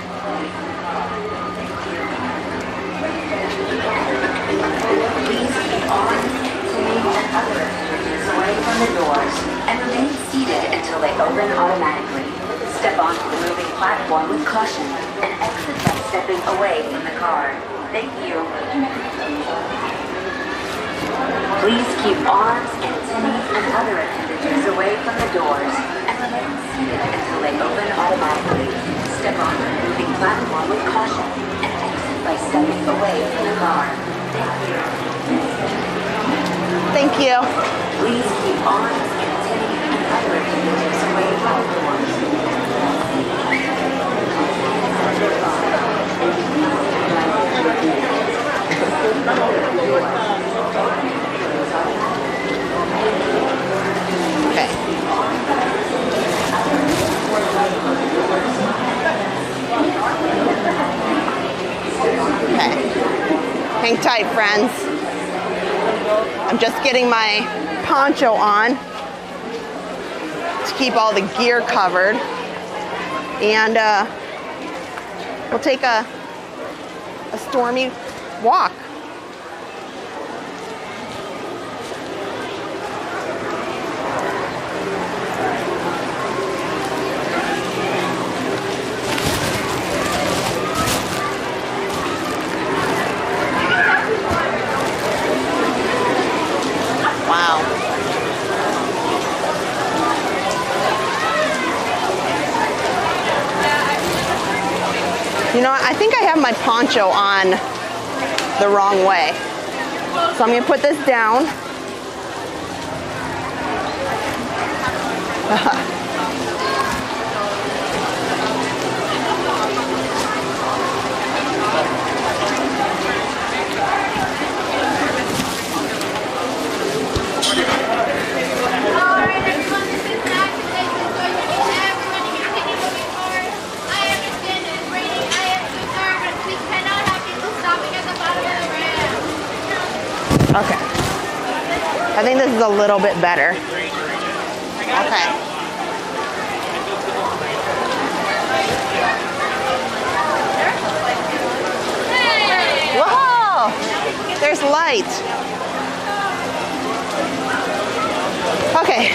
E: Please keep on, continuing and other activities away from the doors and remain seated until they open automatically. Step onto the moving platform with caution and exit by stepping away from the car. Thank you. Please keep arms, antennae, and other appendages away from the doors and remain seated until they open automatically. Step onto the moving platform with caution and exit by stepping away from the car.
A: Thank you.
E: Please keep arms, antennae, and other appendages away from the doors.
A: Okay. Okay. Hang tight, friends. I'm just getting my poncho on to keep all the gear covered. And we'll take a stormy walk. Wow. You know what? I think I have my poncho on the wrong way. So I'm going to put this down. Okay. I think this is a little bit better. Okay. There's light. Okay.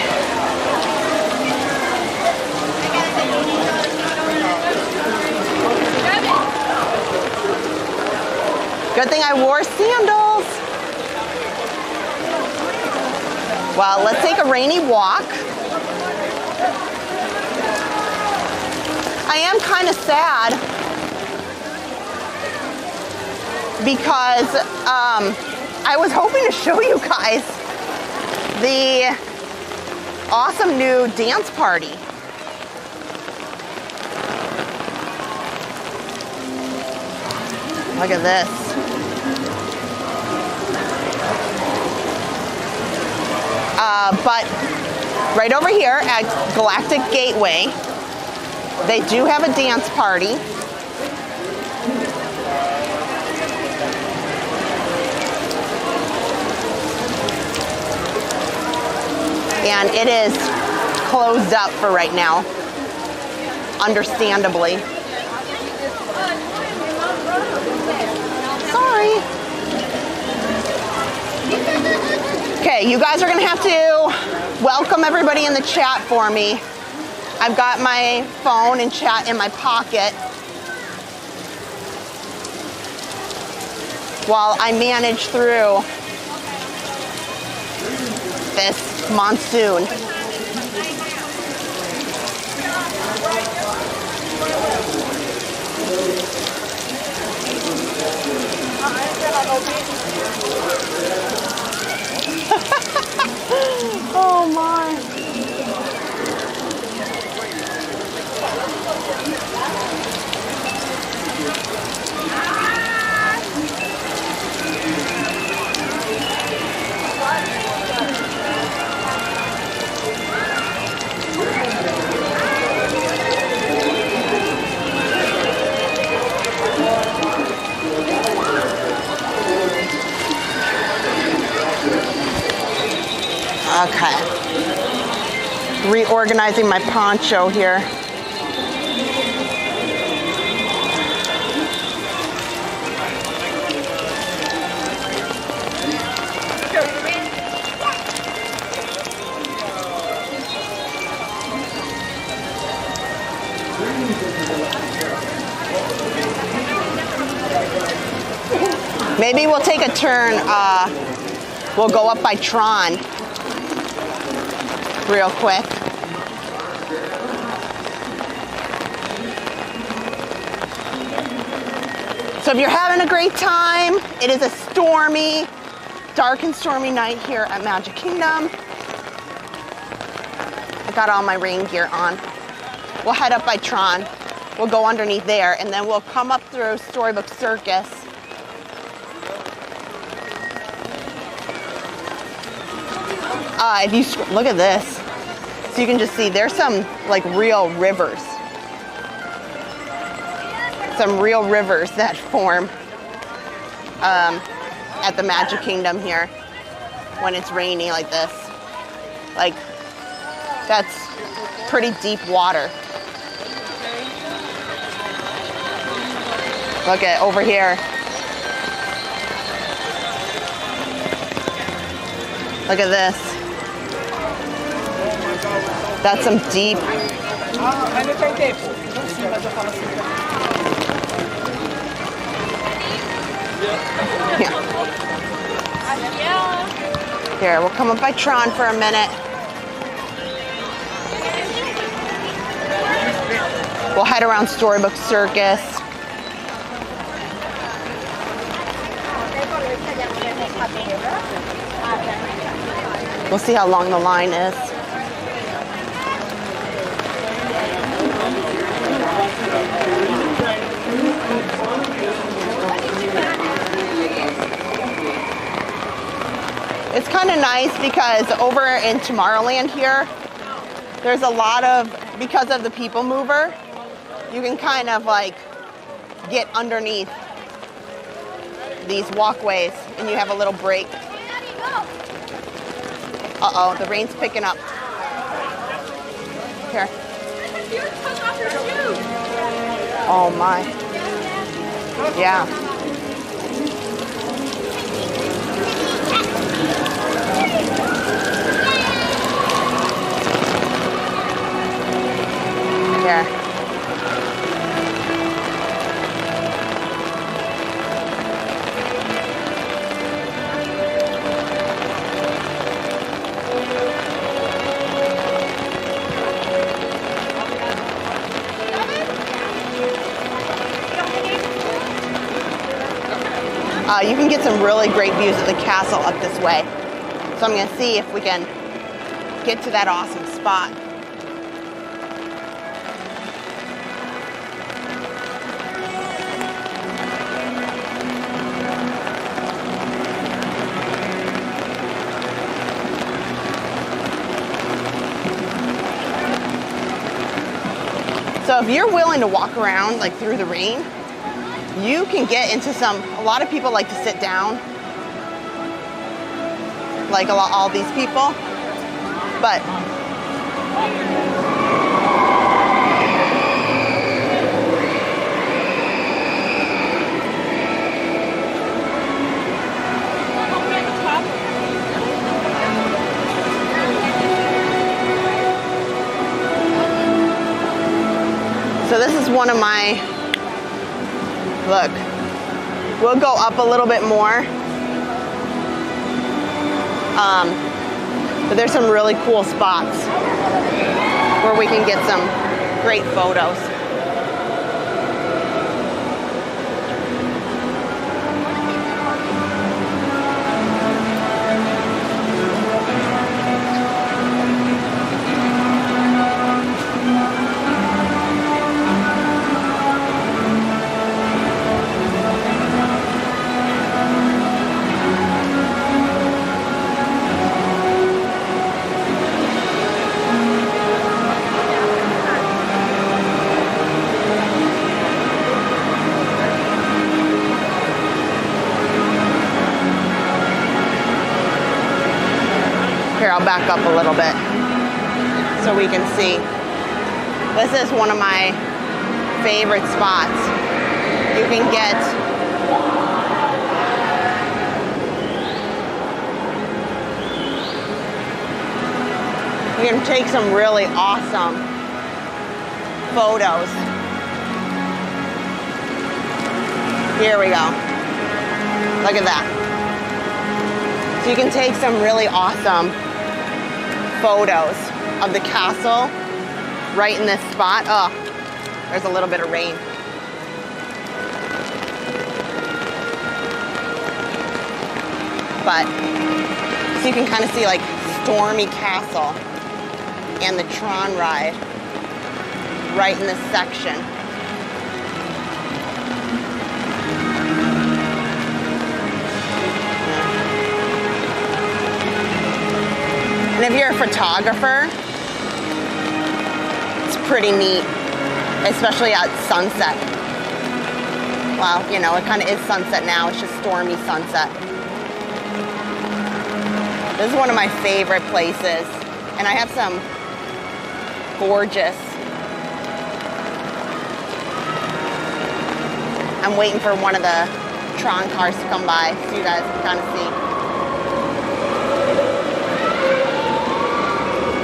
A: Good thing I wore sandals. Well, let's take a rainy walk. I am kind of sad because I was hoping to show you guys the awesome new dance party. Look at this. But right over here at Galactic Gateway, they do have a dance party. And it is closed up for right now, understandably. Sorry. Okay, you guys are gonna have to welcome everybody in the chat for me. I've got my phone and chat in my pocket while I manage through this monsoon. Oh my. Okay. Reorganizing my poncho here. Maybe we'll take a turn. We'll go up by Tron real quick. So if you're having a great time, it is a stormy, dark and stormy night here at Magic Kingdom. I got all my rain gear on. We'll head up by Tron. We'll go underneath there, and then we'll come up through Storybook Circus. If you look at this, so you can just see there's some like real rivers. Some real rivers that form at the Magic Kingdom here when it's rainy like this. Like, that's pretty deep water. Look at over here. Look at this. That's some deep. Yeah. Here, we'll come up by Tron for a minute. We'll head around Storybook Circus. We'll see how long the line is. It's kind of nice because over in Tomorrowland here, there's a lot of, because of the People Mover, you can kind of like get underneath these walkways and you have a little break. Uh-oh, the rain's picking up. Here. Oh my. Yeah. you can get some really great views of the castle up this way. So I'm gonna see if we can get to that awesome spot. So if you're willing to walk around like through the rain, you can get into a lot of people like to sit down, like all these people, but so this is one of my, look, we'll go up a little bit more. But there's some really cool spots where we can get some great photos. Here, I'll back up a little bit so we can see. This is one of my favorite spots. You can get take some really awesome photos. Here we go. Look at that. So you can take some really awesome photos of the castle right in this spot. Oh, there's a little bit of rain. But so you can kind of see like Stormy Castle and the Tron ride right in this section. And if you're a photographer, it's pretty neat, especially at sunset. Well, you know, it kind of is sunset now. It's just stormy sunset. This is one of my favorite places. And I have some gorgeous. I'm waiting for one of the Tron cars to come by so you guys can kind of see.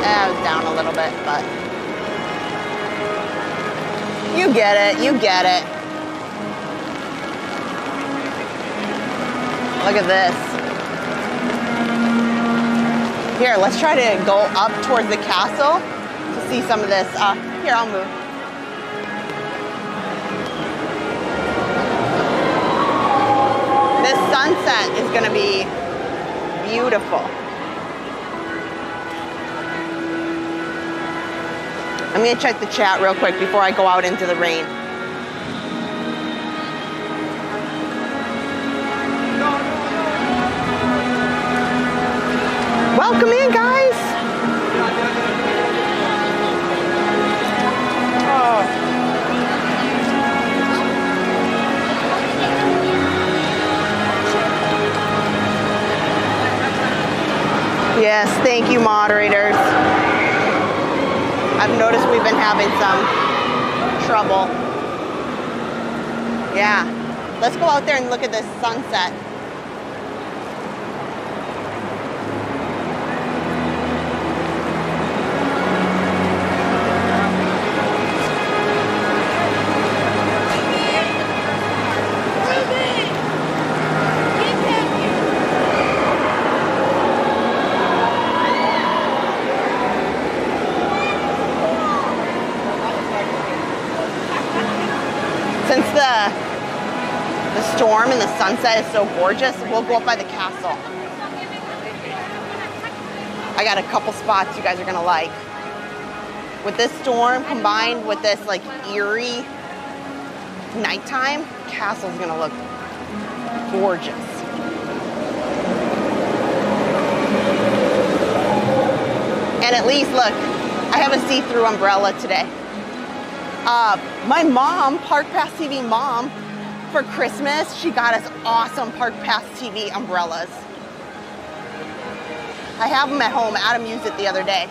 A: I was down a little bit, but you get it, you get it. Look at this. Here, let's try to go up towards the castle to see some of this. Here, I'll move. This sunset is going to be beautiful. I'm going to check the chat real quick before I go out into the rain. Welcome in, guys. Oh. Yes, thank you, moderators. I've noticed we've been having some trouble. Yeah, let's go out there and look at this sunset. Storm storm and the sunset is so gorgeous, we'll go up by the castle. I got a couple spots you guys are gonna like. With this storm combined with this like eerie nighttime, castle's gonna look gorgeous. And at least, look, I have a see-through umbrella today. My mom, Park Pass TV mom, for Christmas, she got us awesome Park Pass TV umbrellas. I have them at home. Adam used it the other day.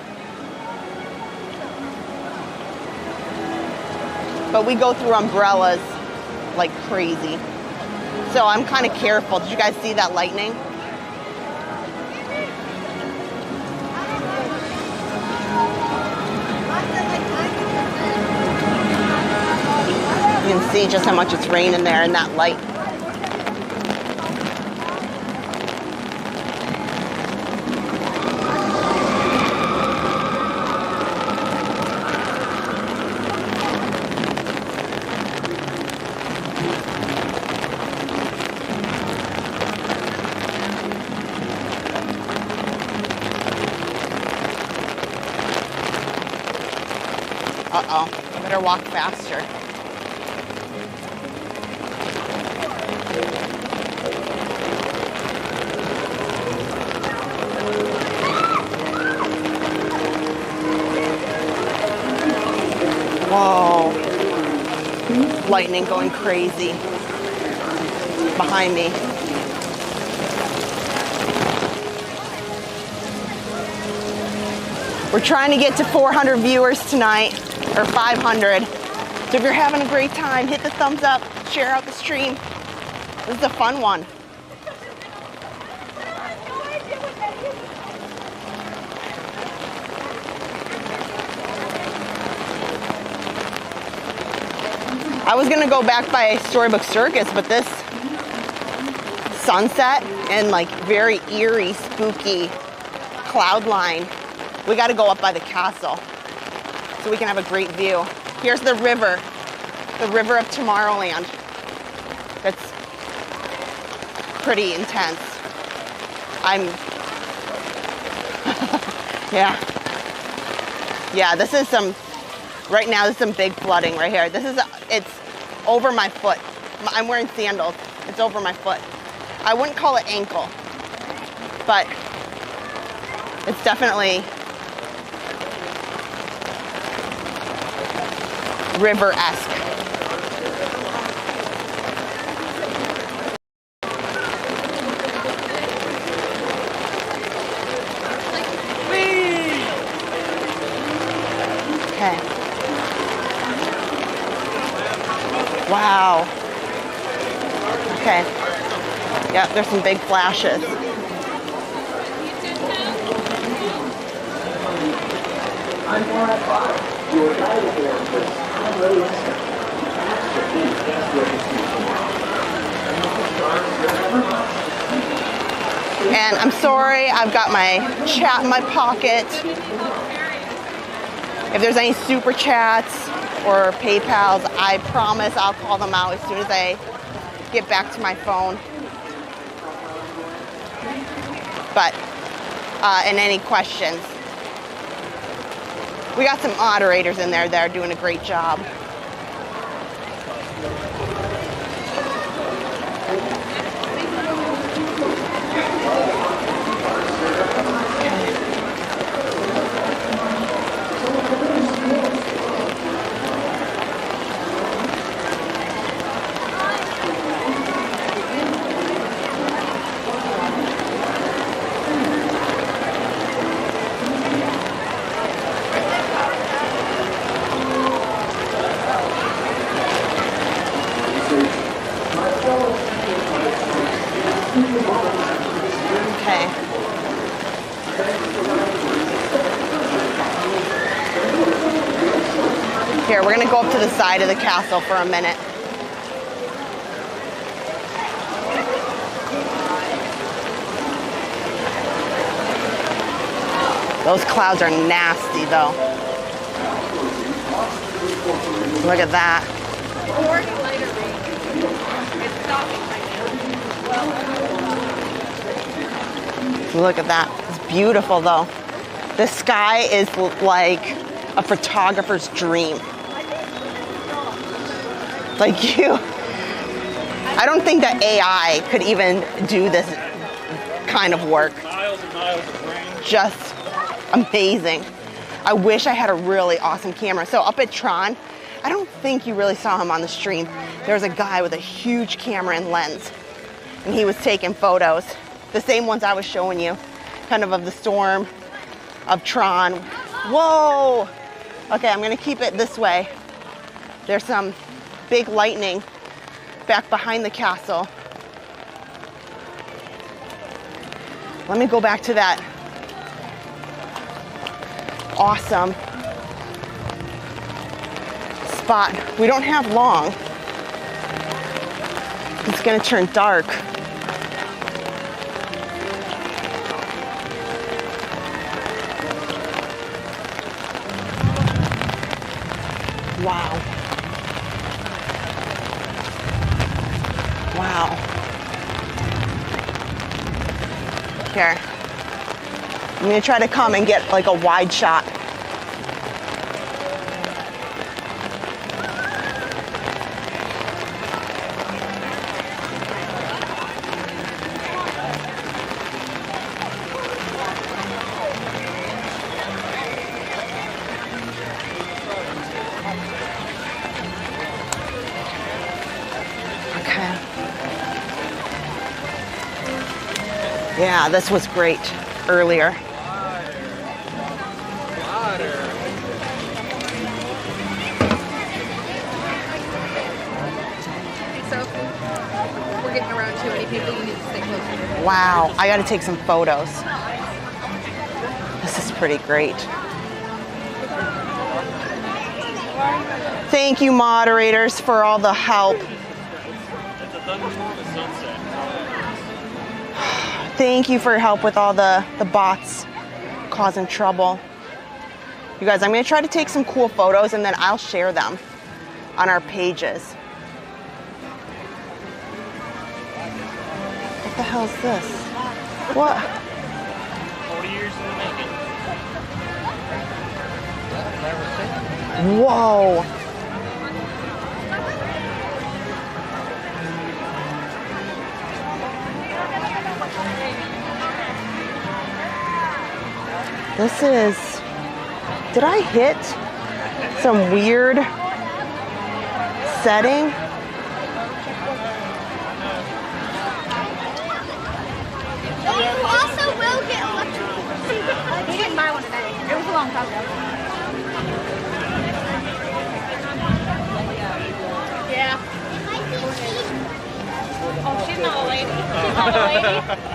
A: But we go through umbrellas like crazy. So I'm kind of careful. Did you guys see that lightning? You can see just how much it's raining there in that light. Uh-oh, better walk faster. Whoa. Lightning going crazy behind me. We're trying to get to 400 viewers tonight, or 500. So if you're having a great time, hit the thumbs up, share out the stream. This is a fun one. I was gonna go back by Storybook Circus, but this sunset and like very eerie, spooky cloud line, we gotta go up by the castle so we can have a great view. Here's the river of Tomorrowland. That's pretty intense. Yeah, this is some, right now there's some big flooding right here. It's over my foot. I'm wearing sandals. It's over my foot. I wouldn't call it ankle, but it's definitely river-esque. Okay. Wow. Okay. Yeah, there's some big flashes. And I'm sorry, I've got my chat in my pocket. If there's any super chats or PayPals, I promise I'll call them out as soon as I get back to my phone. But, and any questions. We got some moderators in there that are doing a great job. Here, we're gonna go up to the side of the castle for a minute. Those clouds are nasty though. Look at that.
C: It's stopping right now.
A: Look at that. It's beautiful though. The sky is like a photographer's dream. Like you, I don't think that AI could even do this kind of work.
B: Miles and miles of range.
A: Just amazing. I wish I had a really awesome camera. So up at Tron, I don't think you really saw him on the stream. There was a guy with a huge camera and lens, and he was taking photos. The same ones I was showing you, kind of the storm, of Tron. Whoa! Okay, I'm gonna keep it this way. There's some big lightning back behind the castle. Let me go back to that awesome spot. We don't have long. It's gonna turn dark. Wow. Wow. Here. I'm gonna try to come and get like a wide shot. Yeah, this was great earlier.
C: So, we're getting around too many people. You need to stay closer.
A: Wow, I gotta take some photos. This is pretty great. Thank you, moderators, for all the help. Thank you for your help with all the bots causing trouble. You guys, I'm gonna try to take some cool photos and then I'll share them on our pages. What the hell is this? What?
B: 40 years in the making.
A: Whoa. This is, did I hit some weird setting?
C: You also will get electrical. We didn't buy one today. It was a long time ago. Yeah. Oh, she's not a lady. She's not a lady.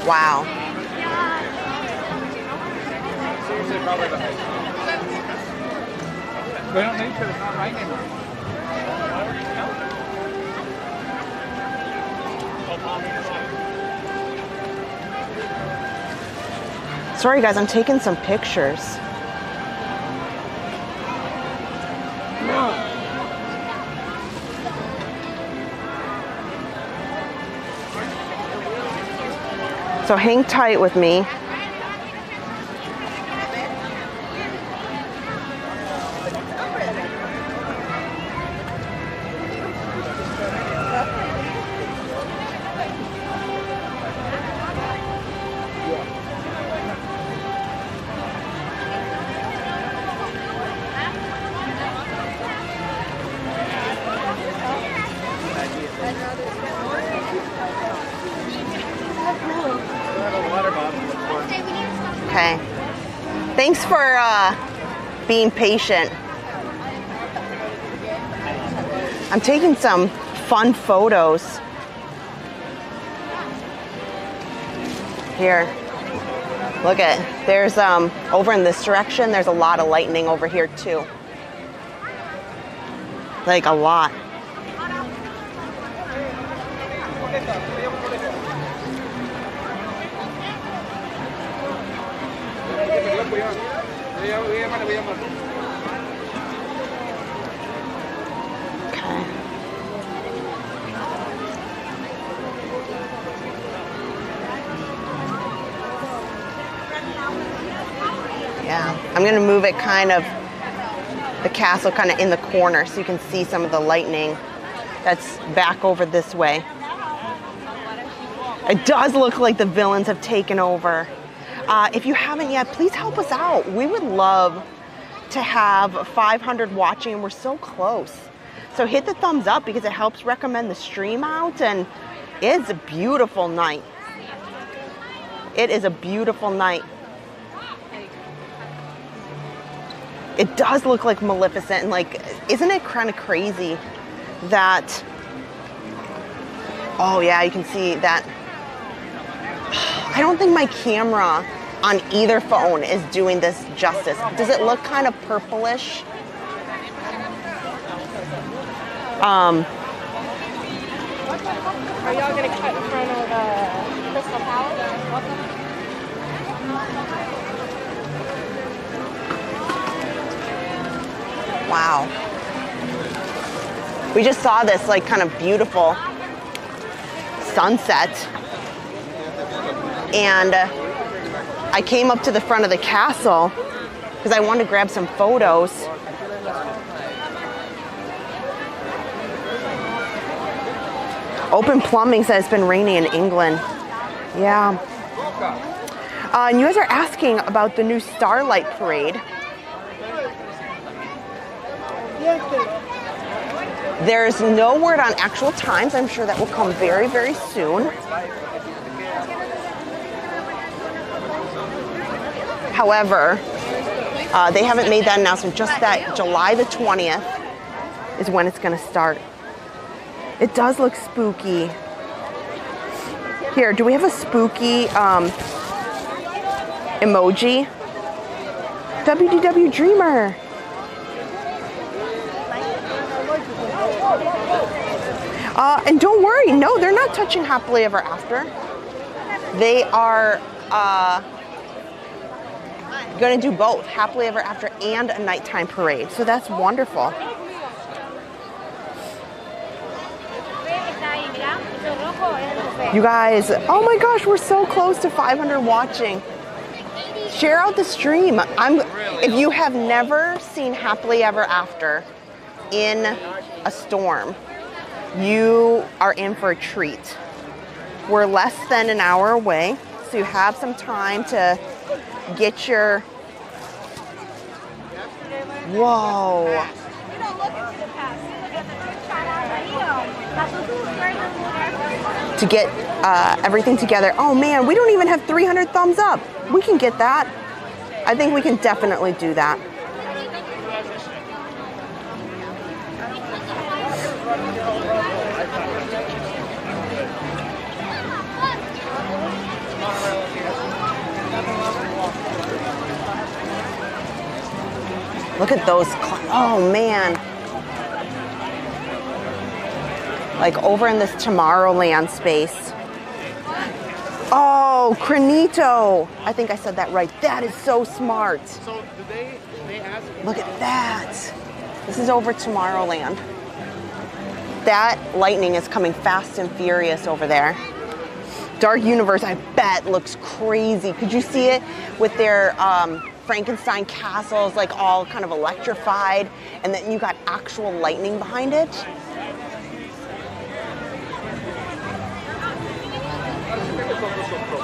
A: Wow.
B: Seriously, probably the high school. We don't need to, it's not right anymore.
A: Sorry guys, I'm taking some pictures. So hang tight with me. Okay. Thanks for being patient. I'm taking some fun photos. Here. Look at, there's over in this direction, there's a lot of lightning over here too. Like a lot. Okay. Yeah, I'm gonna move it kind of, the castle kind of in the corner so you can see some of the lightning that's back over this way. It does look like the villains have taken over. If you haven't yet, please help us out. We would love to have 500 watching, and we're so close. So hit the thumbs up because it helps recommend the stream out, and it's a beautiful night. It is a beautiful night. It does look like Maleficent, and like, isn't it kind of crazy that, oh yeah, you can see that. I don't think my camera on either phone is doing this justice. Does it look kind of purplish?
C: Are y'all gonna cut in front of Crystal Palace?
A: Wow. We just saw this like kind of beautiful sunset, and I came up to the front of the castle because I wanted to grab some photos. Open Plumbing says it's been raining in England. Yeah. And you guys are asking about the new Starlight Parade. There's no word on actual times. I'm sure that will come very, very soon. However, they haven't made that announcement, just that July the 20th is when it's going to start. It does look spooky. Here, do we have a spooky emoji? WDW Dreamer. And don't worry, no, they're not touching Happily Ever After. They are going to do both, Happily Ever After and a nighttime parade. So that's wonderful. You guys, oh my gosh, we're so close to 500 watching. Share out the stream. If you have never seen Happily Ever After in a storm, you are in for a treat. We're less than an hour away, so you have some time to get your, whoa. To get everything together. Oh man, we don't even have 300 thumbs up. We can get that. I think we can definitely do that. Look at those, oh man. Like over in this Tomorrowland space. Oh, Cranito. I think I said that right. That is so smart.
B: So did they ask?
A: Look at that. This is over Tomorrowland. That lightning is coming fast and furious over there. Dark Universe, I bet, looks crazy. Could you see it with their Frankenstein castles, like all kind of electrified, and then you got actual lightning behind it?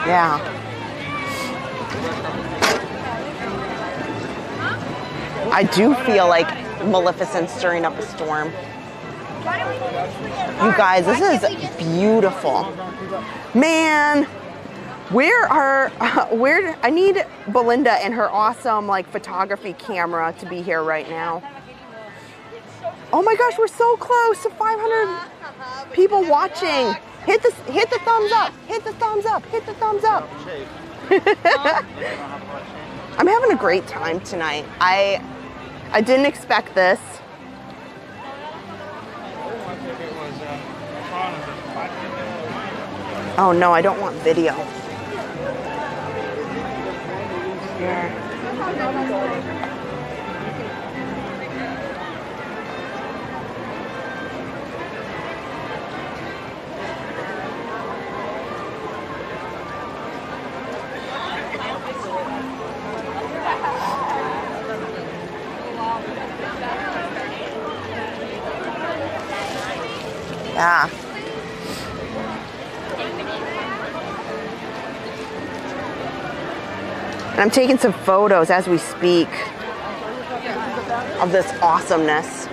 A: Yeah. I do feel like Maleficent's stirring up a storm. You guys, this is beautiful. Man, I need Belinda and her awesome like photography camera to be here right now. Oh my gosh, we're so close to 500 people watching. Hit the thumbs up. Hit the thumbs up. Hit the thumbs up. I'm having a great time tonight. I didn't expect this. Oh no, I don't want video. Here. Yeah. And I'm taking some photos as we speak of this awesomeness.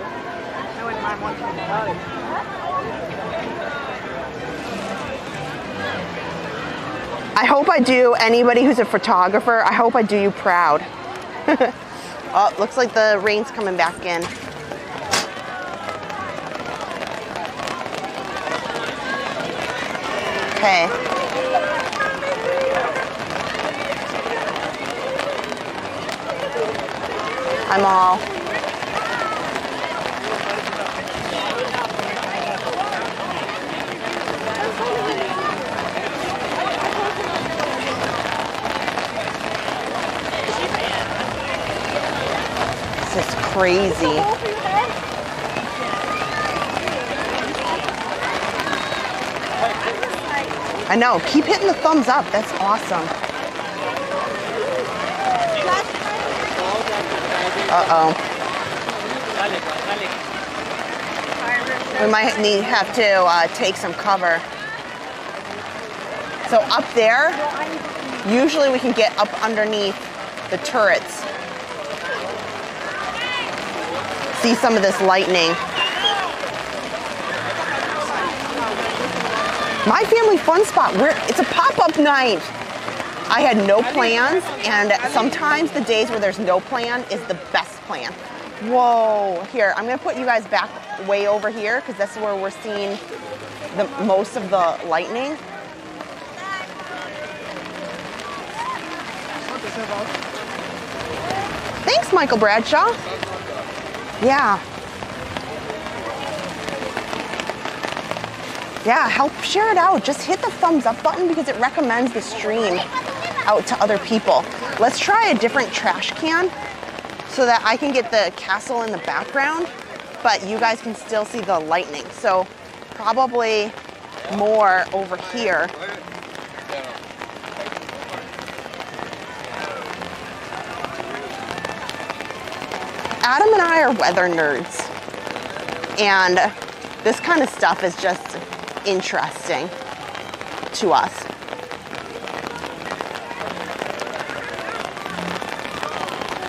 A: I hope I do anybody who's a photographer, I hope I do you proud. Oh, looks like the rain's coming back in. Okay. I'm all. This is crazy. I know, keep hitting the thumbs up, that's awesome. Uh-oh. We might have to take some cover. So up there, usually we can get up underneath the turrets. See some of this lightning. My family fun spot, it's a pop-up night. I had no plans, and sometimes the days where there's no plan is the best plan. Whoa, here, I'm gonna put you guys back way over here because that's where we're seeing the most of the lightning. Thanks, Michael Bradshaw. Yeah. Yeah, help share it out. Just hit the thumbs up button because it recommends the stream out to other people. Let's try a different trash can so that I can get the castle in the background, but you guys can still see the lightning. So probably more over here. Adam and I are weather nerds, and this kind of stuff is just interesting to us.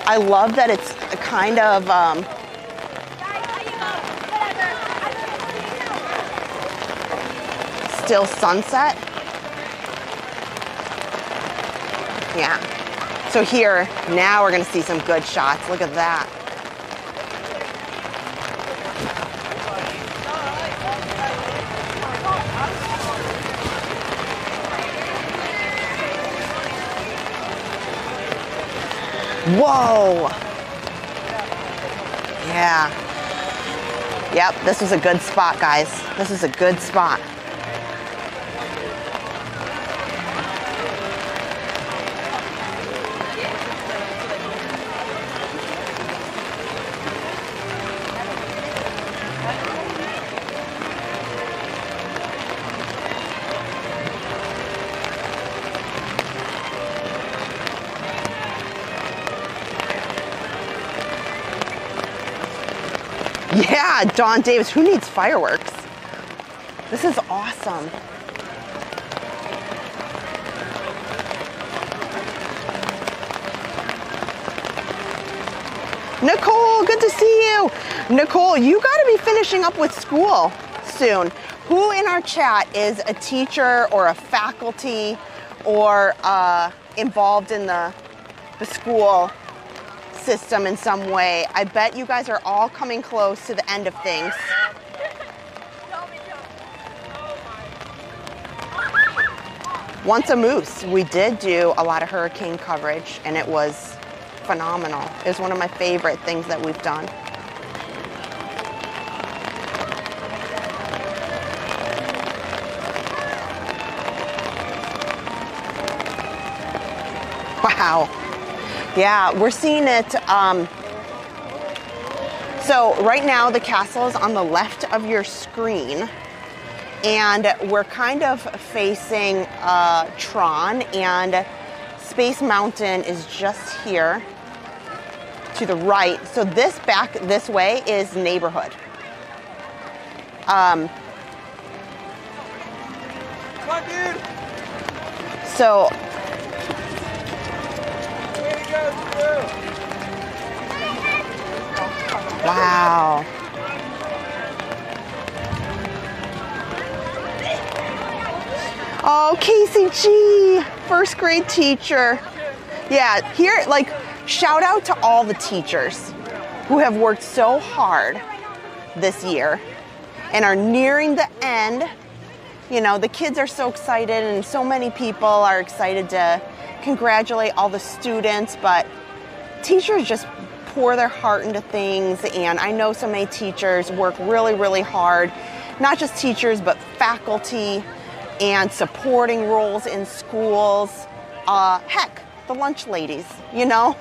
A: I love that it's a kind of still sunset. Yeah. So here, now we're gonna see some good shots. Look at that. Whoa. Yeah. Yep, this is a good spot, guys. This is a good spot. Yeah, Dawn Davis, who needs fireworks? This is awesome. Nicole, good to see you. Nicole, you gotta be finishing up with school soon. Who in our chat is a teacher or a faculty or involved in the school system in some way? I bet you guys are all coming close to the end of things. Once a Moose, we did do a lot of hurricane coverage and it was phenomenal. It was one of my favorite things that we've done. Wow. Yeah, we're seeing it. So right now the castle is on the left of your screen, and we're kind of facing Tron, and Space Mountain is just here to the right. So this back this way is neighborhood. So wow. Oh, Casey G, first grade teacher. Yeah, here, like, shout out to all the teachers who have worked so hard this year and are nearing the end. You know, the kids are so excited, and so many people are excited to congratulate all the students, but teachers just pour their heart into things, and I know so many teachers work really, really hard. Not just teachers, but faculty and supporting roles in schools. Heck, the lunch ladies, you know,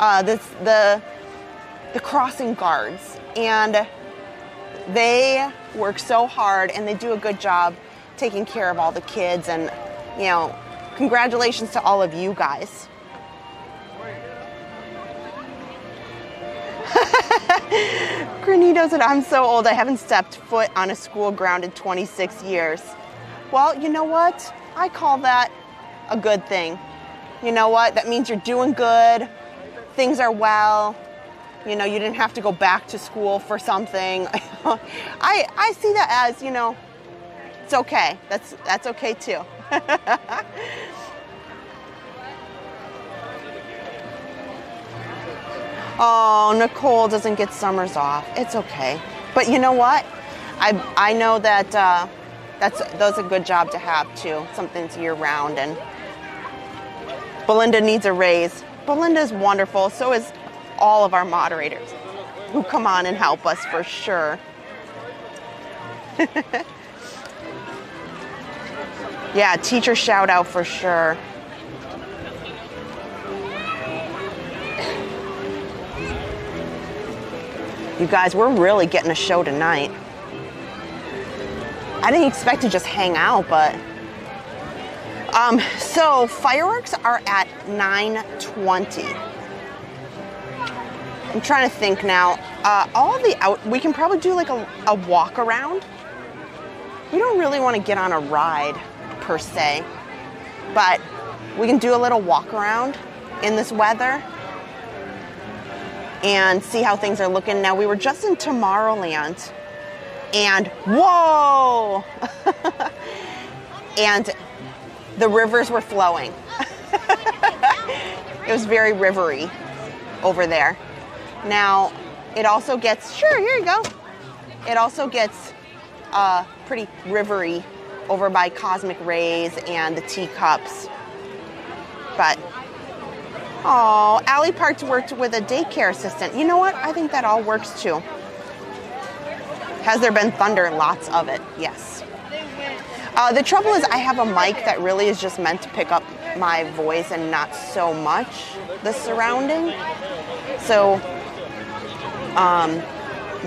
A: the crossing guards, and they work so hard, and they do a good job taking care of all the kids, and, you know, congratulations to all of you guys. Granito said, I'm so old, I haven't stepped foot on a school ground in 26 years. Well, you know what? I call that a good thing. You know what? That means you're doing good, things are well, you know, you didn't have to go back to school for something. I see that as, you know, it's okay. That's okay too. Oh, Nicole doesn't get summers off. It's okay. But you know what? I know that that's a good job to have too. Something's year round. And Belinda needs a raise. Belinda's wonderful. So is all of our moderators who come on and help us for sure. Yeah, teacher shout out for sure. You guys, we're really getting a show tonight. I didn't expect to just hang out, but so fireworks are at 9:20. I'm trying to think now. We can probably do like a walk around. We don't really want to get on a ride per se, but we can do a little walk around in this weather and see how things are looking. Now, we were just in Tomorrowland, and whoa! And the rivers were flowing. It was very rivery over there. Now, it also gets, sure, here you go. It also gets pretty rivery over by Cosmic Rays and the teacups. But, oh, Allie Parks worked with a daycare assistant. You know what? I think that all works too. Has there been thunder? Lots of it, yes. The trouble is I have a mic that really is just meant to pick up my voice and not so much the surrounding. So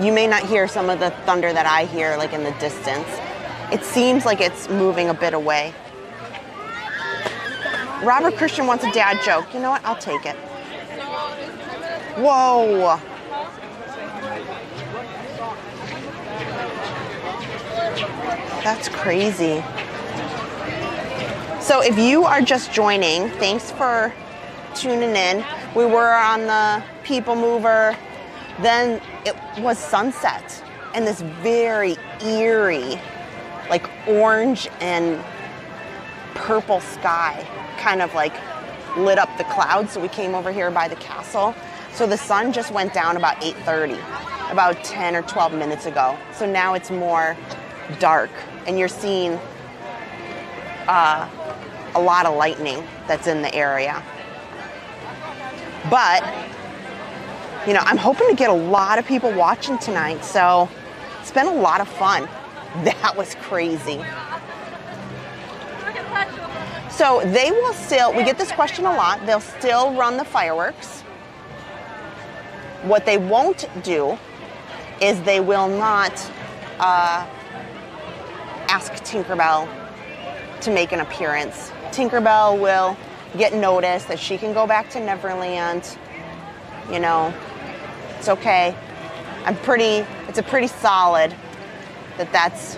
A: you may not hear some of the thunder that I hear like in the distance. It seems like it's moving a bit away. Robert Christian wants a dad joke. You know what? I'll take it. Whoa. That's crazy. So if you are just joining, thanks for tuning in. We were on the People Mover. Then it was sunset and this very eerie, like orange and purple sky kind of like lit up the clouds. So we came over here by the castle. So the sun just went down about 8:30, about 10 or 12 minutes ago. So now it's more dark and you're seeing a lot of lightning that's in the area. But, you know, I'm hoping to get a lot of people watching tonight. So it's been a lot of fun. That was crazy. So they will still, we get this question a lot, they'll still run the fireworks. What they won't do is they will not ask Tinkerbell to make an appearance. Tinkerbell will get notice that she can go back to Neverland. You know, it's okay. It's a pretty solid that's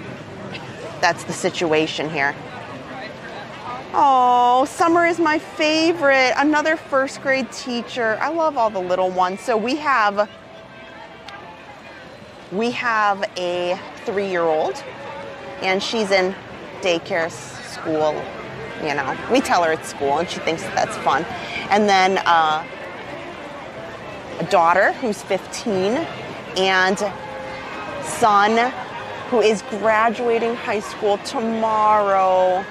A: the situation here. Oh, Summer is my favorite. Another first grade teacher. I love all the little ones. So we have a 3-year-old, and she's in daycare school. You know, we tell her it's school, and she thinks that's fun. And then a daughter who's 15, and son who is graduating high school tomorrow.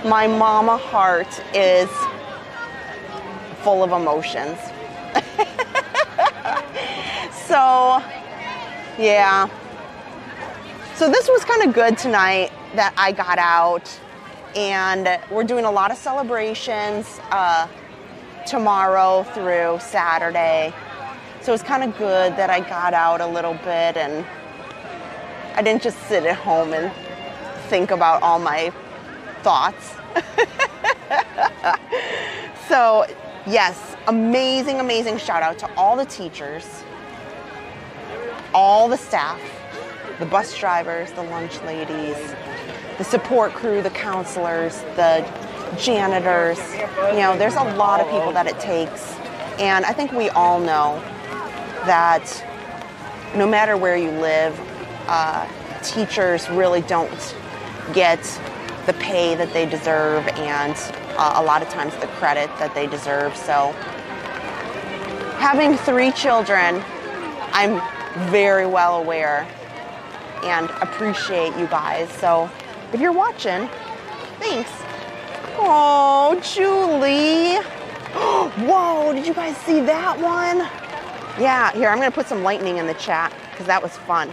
A: My mama heart is full of emotions. So, yeah. So this was kind of good tonight that I got out, and we're doing a lot of celebrations tomorrow through Saturday. So it's kind of good that I got out a little bit and I didn't just sit at home and think about all my thoughts. So yes, amazing shout out to all the teachers, all the staff, the bus drivers, the lunch ladies, the support crew, the counselors, the janitors. You know, there's a lot of people that it takes. And I think we all know that no matter where you live, teachers really don't get the pay that they deserve, and a lot of times the credit that they deserve. So having 3 children, I'm very well aware and appreciate you guys. So if you're watching, thanks. Oh, Julie. Whoa, did you guys see that one? Yeah, here, I'm gonna put some lightning in the chat because that was fun.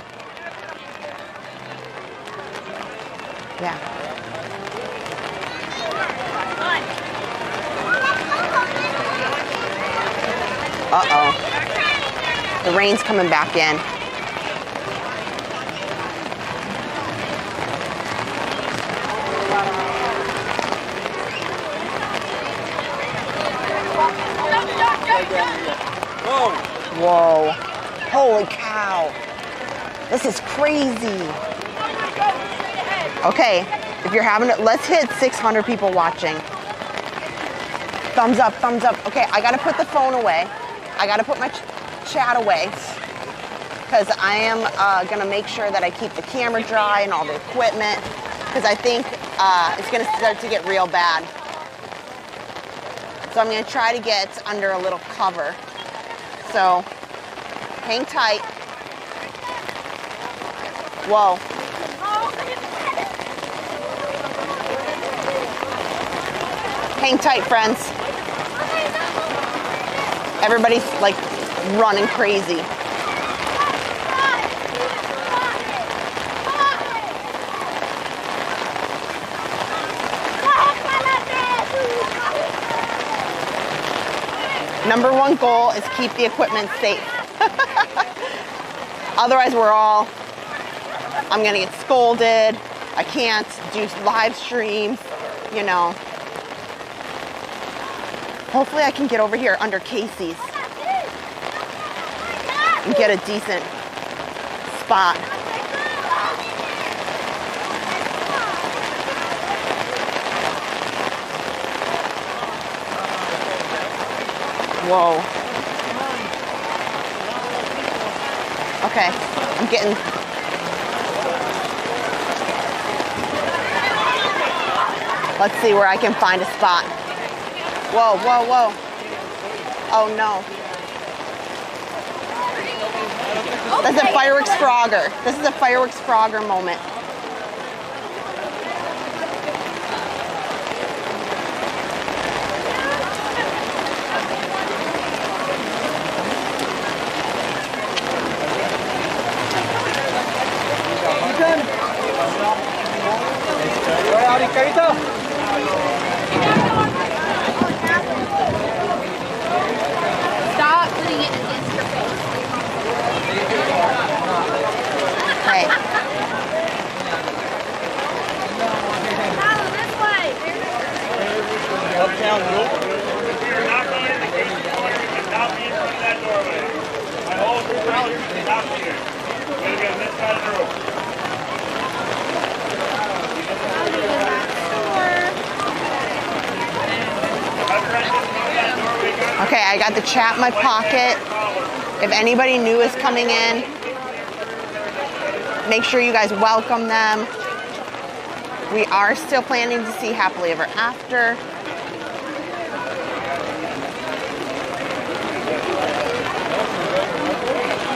A: Yeah. Uh-oh. The rain's coming back in. Whoa. Holy cow. This is crazy. Okay, if you're having it, let's hit 600 people watching. Thumbs up, thumbs up. Okay, I gotta put the phone away. I gotta put my chat away because I am gonna make sure that I keep the camera dry and all the equipment, because I think it's gonna start to get real bad. So I'm gonna try to get under a little cover. So hang tight. Whoa. Hang tight, friends. Everybody's like running crazy. Number one goal is keep the equipment safe. Otherwise I'm gonna get scolded. I can't do live streams, you know. Hopefully I can get over here under Casey's and get a decent spot. Whoa. Okay, I'm getting... Let's see where I can find a spot. Whoa, whoa, whoa. Oh no. That's a fireworks Frogger. This is a fireworks Frogger moment.
G: Carita.
A: Okay, I got the chat in my pocket. If anybody new is coming in, make sure you guys welcome them. We are still planning to see Happily Ever After.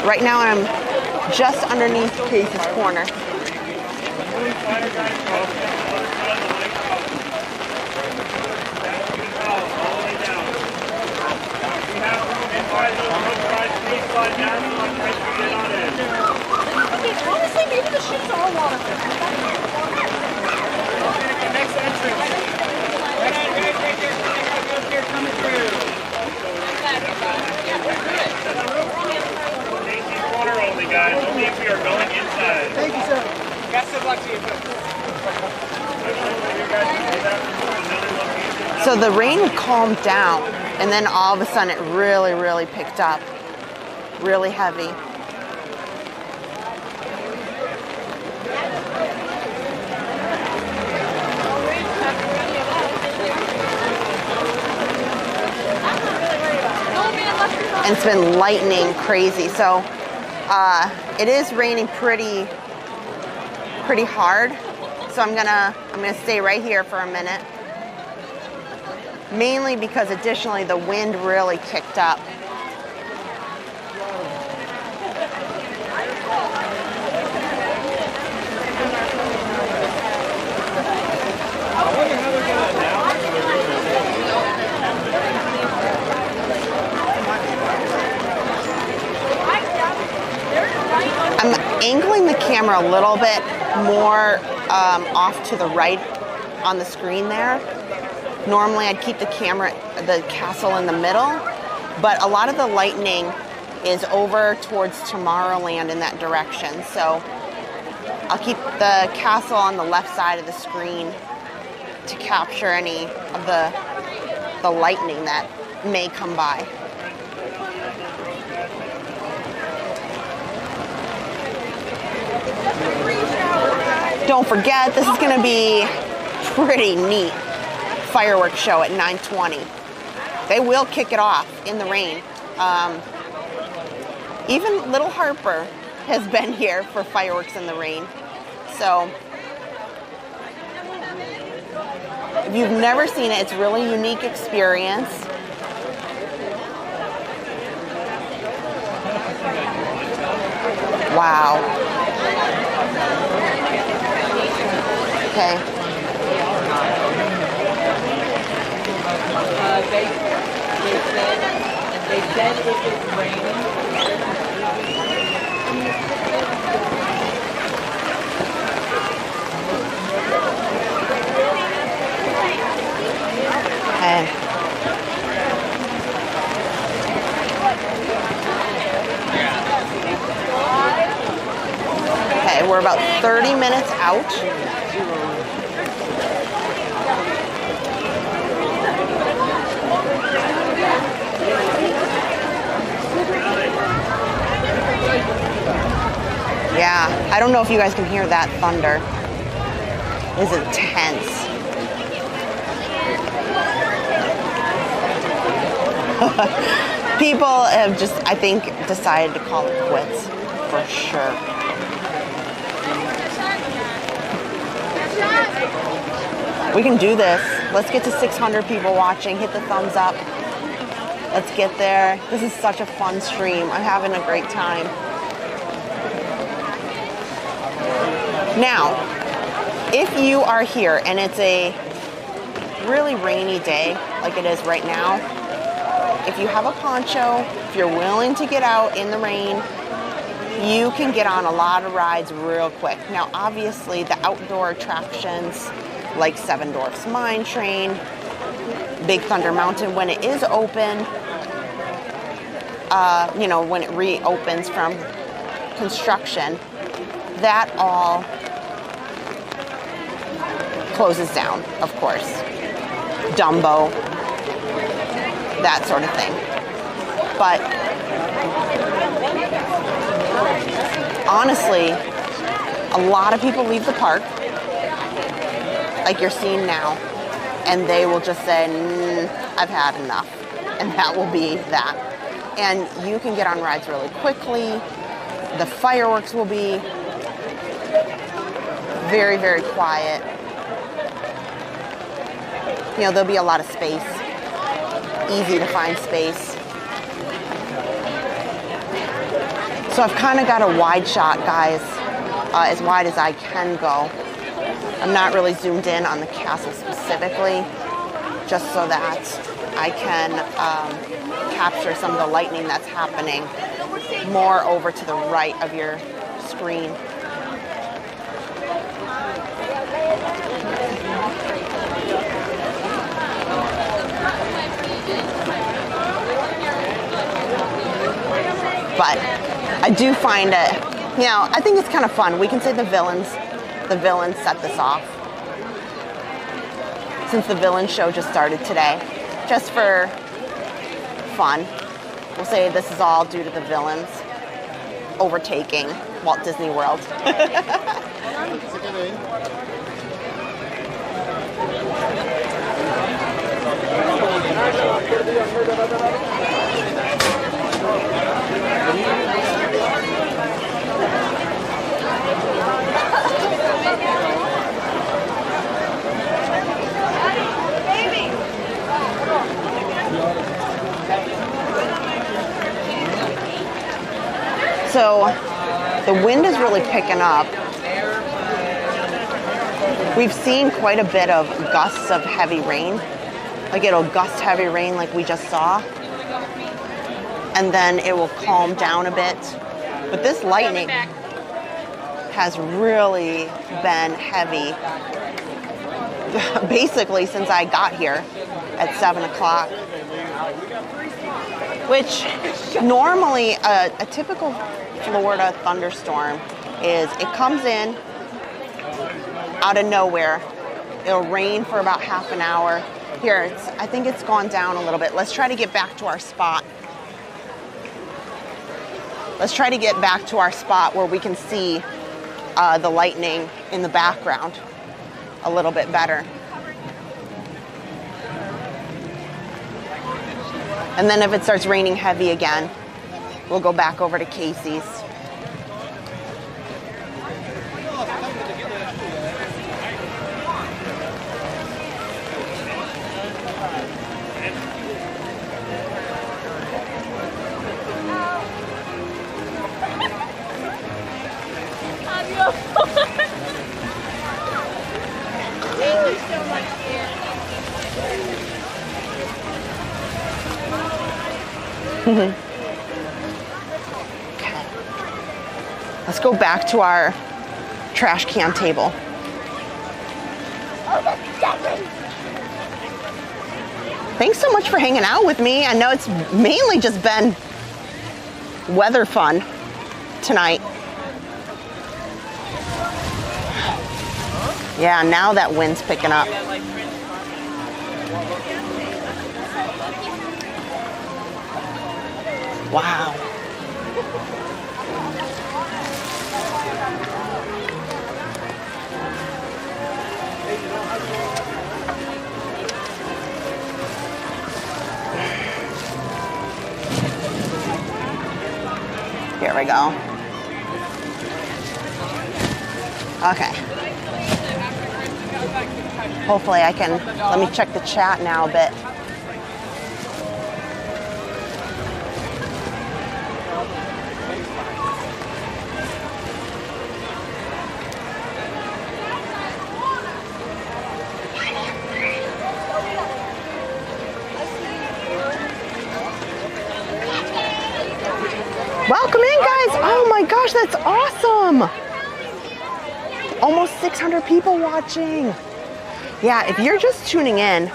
A: Right now I'm just underneath Casey's corner.
C: Okay, honestly, maybe the ships are waterproof.
B: Next entrance. Right coming through. Corner only, guys. Only if we are going inside.
C: Thank you, sir.
B: Best of luck to you, folks.
A: So the rain calmed down, and then all of a sudden it really, really picked up. Really heavy. And it's been lightning crazy. So it is raining pretty hard. So I'm gonna stay right here for a minute. Mainly because additionally the wind really kicked up. I'm angling the camera a little bit more off to the right on the screen there. Normally I'd keep the castle in the middle, but a lot of the lightning is over towards Tomorrowland in that direction. So I'll keep the castle on the left side of the screen to capture any of the lightning that may come by. Don't forget, this is going to be pretty neat fireworks show at 9:20. They will kick it off in the rain. Even Little Harper has been here for fireworks in the rain. So if you've never seen it, it's a really unique experience. Wow. Okay.
G: They said if it's raining.
A: Okay. Okay, we're about 30 minutes out. Yeah, I don't know if you guys can hear that thunder. It's intense. People have just, I think, decided to call it quits for sure. We can do this. Let's get to 600 people watching. Hit the thumbs up. Let's get there. This is such a fun stream. I'm having a great time. Now, if you are here and it's a really rainy day like it is right now, if you have a poncho, if you're willing to get out in the rain, you can get on a lot of rides real quick. Now, obviously, the outdoor attractions like Seven Dwarfs Mine Train, Big Thunder Mountain, when it is open, when it reopens from construction, that all closes down, of course. Dumbo, that sort of thing. But honestly, a lot of people leave the park, like you're seeing now, and they will just say, I've had enough, and that will be that. And you can get on rides really quickly. The fireworks will be very, very quiet. You know, there'll be a lot of space, easy to find space. So I've kind of got a wide shot, guys, as wide as I can go. I'm not really zoomed in on the castle specifically, just so that I can capture some of the lightning that's happening more over to the right of your screen. But I do find it, you know, I think it's kind of fun. We can say the villains set this off. Since the villain show just started today, just for fun, we'll say this is all due to the villains overtaking Walt Disney World. So the wind is really picking up. We've seen quite a bit of gusts of heavy rain. Like it'll gust heavy rain like we just saw. And then it will calm down a bit. But this lightning has really been heavy. Basically since I got here at 7 o'clock. Which normally a typical Florida thunderstorm is it comes in out of nowhere. It'll rain for about half an hour. Here, I think it's gone down a little bit. Let's try to get back to our spot. Let's try to get back to our spot where we can see the lightning in the background a little bit better. And then if it starts raining heavy again, we'll go back over to Casey's.
C: Thank you so much,
A: Okay. Let's go back to our trash can table. Thanks so much for hanging out with me. I know it's mainly just been weather fun tonight. Yeah, now that wind's picking up. Wow. Here we go. Okay. Hopefully I can, let me check the chat now a bit. Welcome in, guys. Oh my gosh, that's awesome. Almost 600 people watching. Yeah, if you're just tuning in,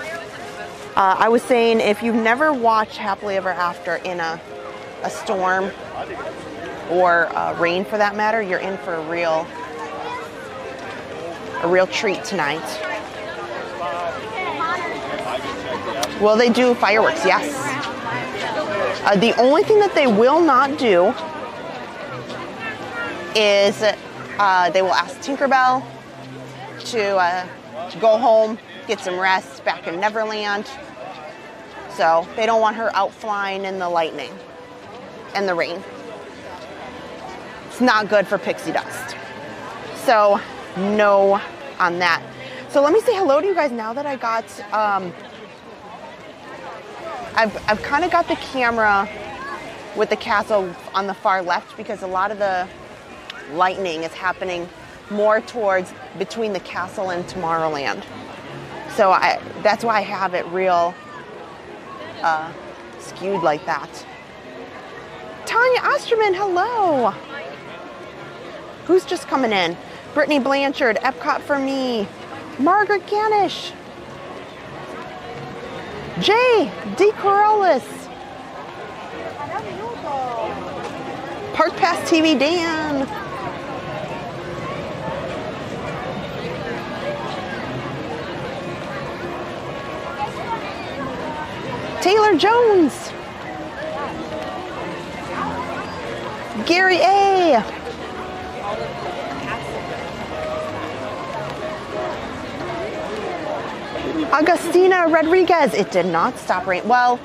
A: I was saying if you've never watched Happily Ever After in a storm or rain for that matter, you're in for a real treat tonight. Will they do fireworks? Yes. The only thing that they will not do is they will ask Tinkerbell to go home, get some rest back in Neverland. So they don't want her out flying in the lightning and the rain. It's not good for pixie dust. So no on that. So let me say hello to you guys now that I got, I've kind of got the camera with the castle on the far left because a lot of the lightning is happening more towards between the castle and Tomorrowland. So that's why I have it real skewed like that. Tanya Osterman, hello. Who's just coming in? Brittany Blanchard, Epcot for me. Margaret Ganish. Jay D. Corollis. Park Pass TV Dan. Taylor Jones. Gary A. Agustina Rodriguez. It did not stop raining. Well,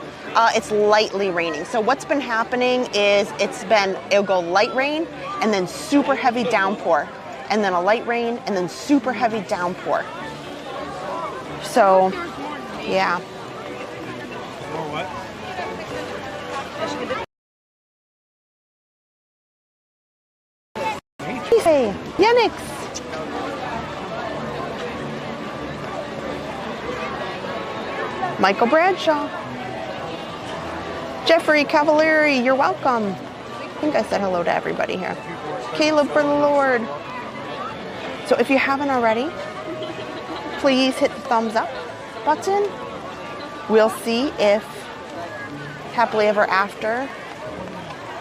A: it's lightly raining. So what's been happening is it'll go light rain and then super heavy downpour. And then a light rain and then super heavy downpour. So, yeah. Hey, Yenix. Michael Bradshaw. Jeffrey Cavalieri, you're welcome. I think I said hello to everybody here. Caleb for the Lord. So if you haven't already, please hit the thumbs up button. We'll see if Happily Ever After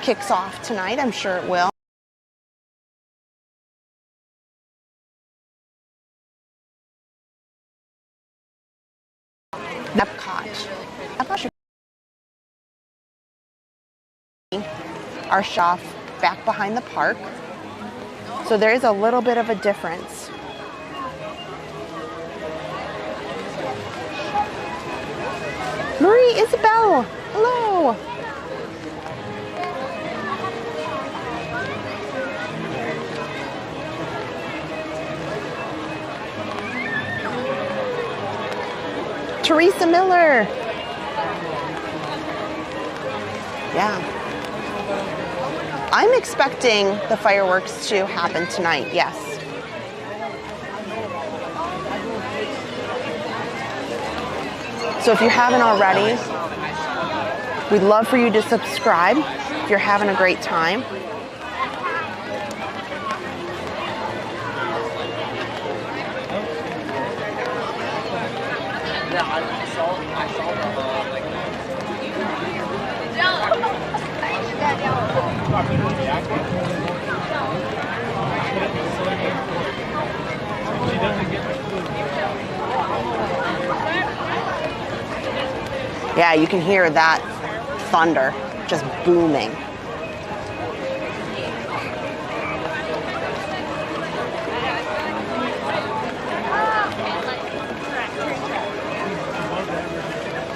A: kicks off tonight. I'm sure it will. Epcot. Our shop back behind the park. So there is a little bit of a difference. Marie Isabel, hello. Teresa Miller. Yeah. I'm expecting the fireworks to happen tonight, yes. So if you haven't already, we'd love for you to subscribe if you're having a great time. Yeah, you can hear that thunder just booming.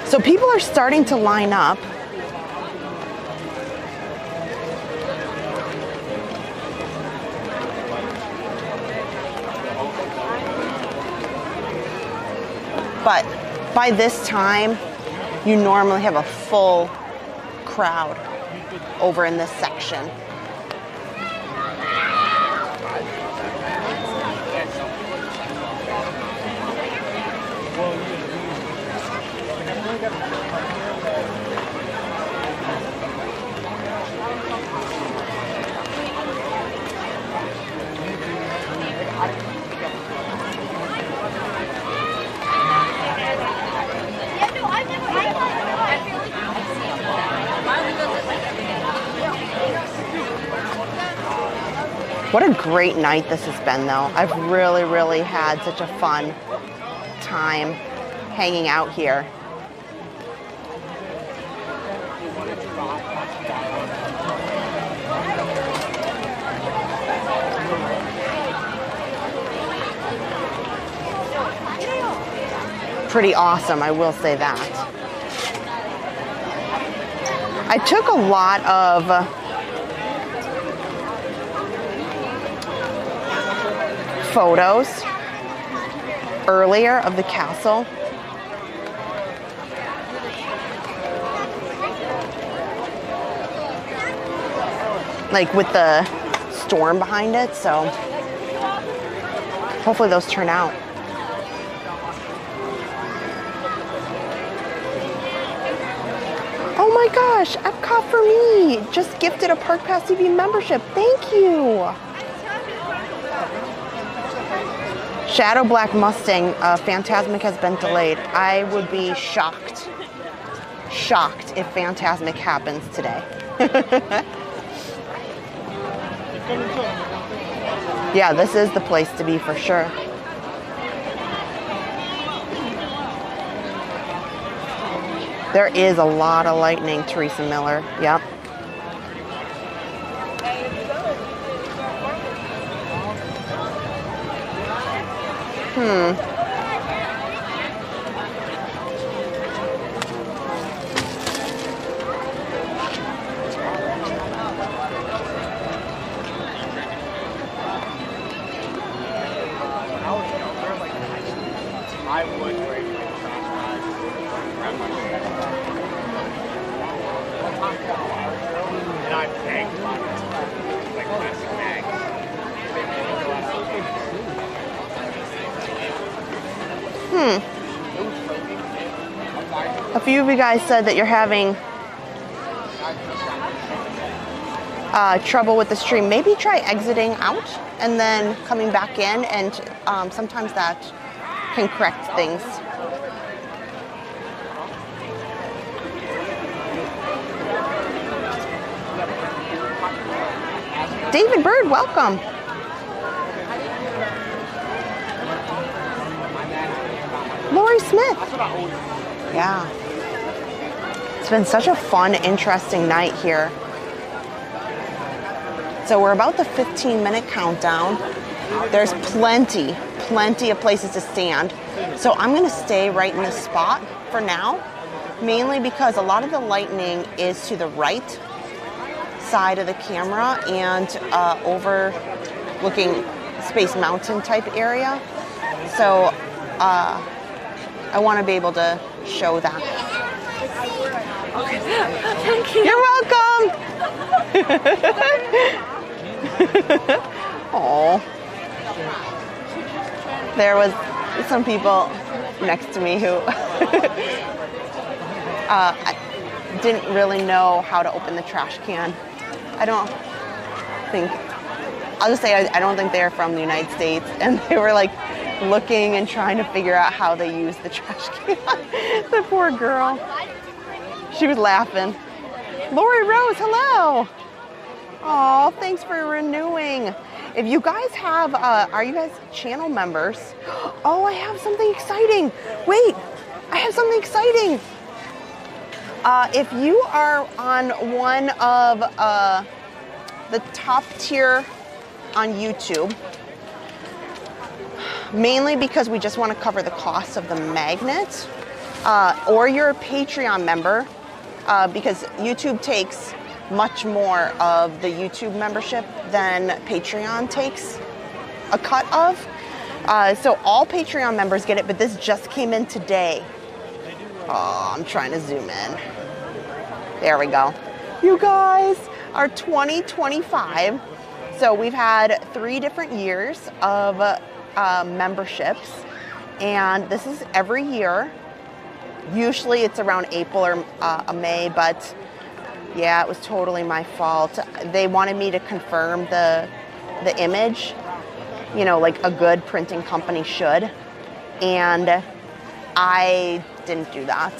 A: So people are starting to line up. But by this time, you normally have a full crowd over in this section. What a great night this has been, though. I've really, really had such a fun time hanging out here. pretty awesome, I will say that. I took a lot of photos earlier of the castle. Like with the storm behind it, so hopefully those turn out. Oh my gosh, Epcot for me just gifted a Park Pass TV membership. Thank you. Shadow Black Mustang, Phantasmic has been delayed. I would be shocked if Phantasmic happens today. Yeah, this is the place to be for sure. There is a lot of lightning, Teresa Miller. Yep. A few of you guys said that you're having trouble with the stream. Maybe try exiting out and then coming back in, and sometimes that can correct things. David Bird, welcome. Lori Smith. Yeah. It's been such a fun, interesting night here. So we're about the 15-minute countdown. There's plenty of places to stand. So I'm going to stay right in this spot for now, mainly because a lot of the lighting is to the right side of the camera and overlooking Space Mountain type area. So I want to be able to show that.
C: Thank you.
A: You're welcome. Oh, there was some people next to me who I didn't really know how to open the trash can. I'll just say I don't think they're from the United States, and they were like looking and trying to figure out how they use the trash can. The poor girl. She was laughing. Lori Rose, hello. Oh, thanks for renewing. If you guys have, are you guys channel members? Oh, I have something exciting. Wait, I have something exciting. If you are on one of the top tier on YouTube, mainly because we just want to cover the cost of the magnet, or you're a Patreon member, because YouTube takes much more of the YouTube membership than Patreon takes a cut of. So all Patreon members get it, but this just came in today. Oh, I'm trying to zoom in. There we go. You guys are 2025. So we've had 3 different years of memberships, and this is every year. Usually it's around April or May, but yeah, it was totally my fault. They wanted me to confirm the image, you know, like a good printing company should, and I didn't do that.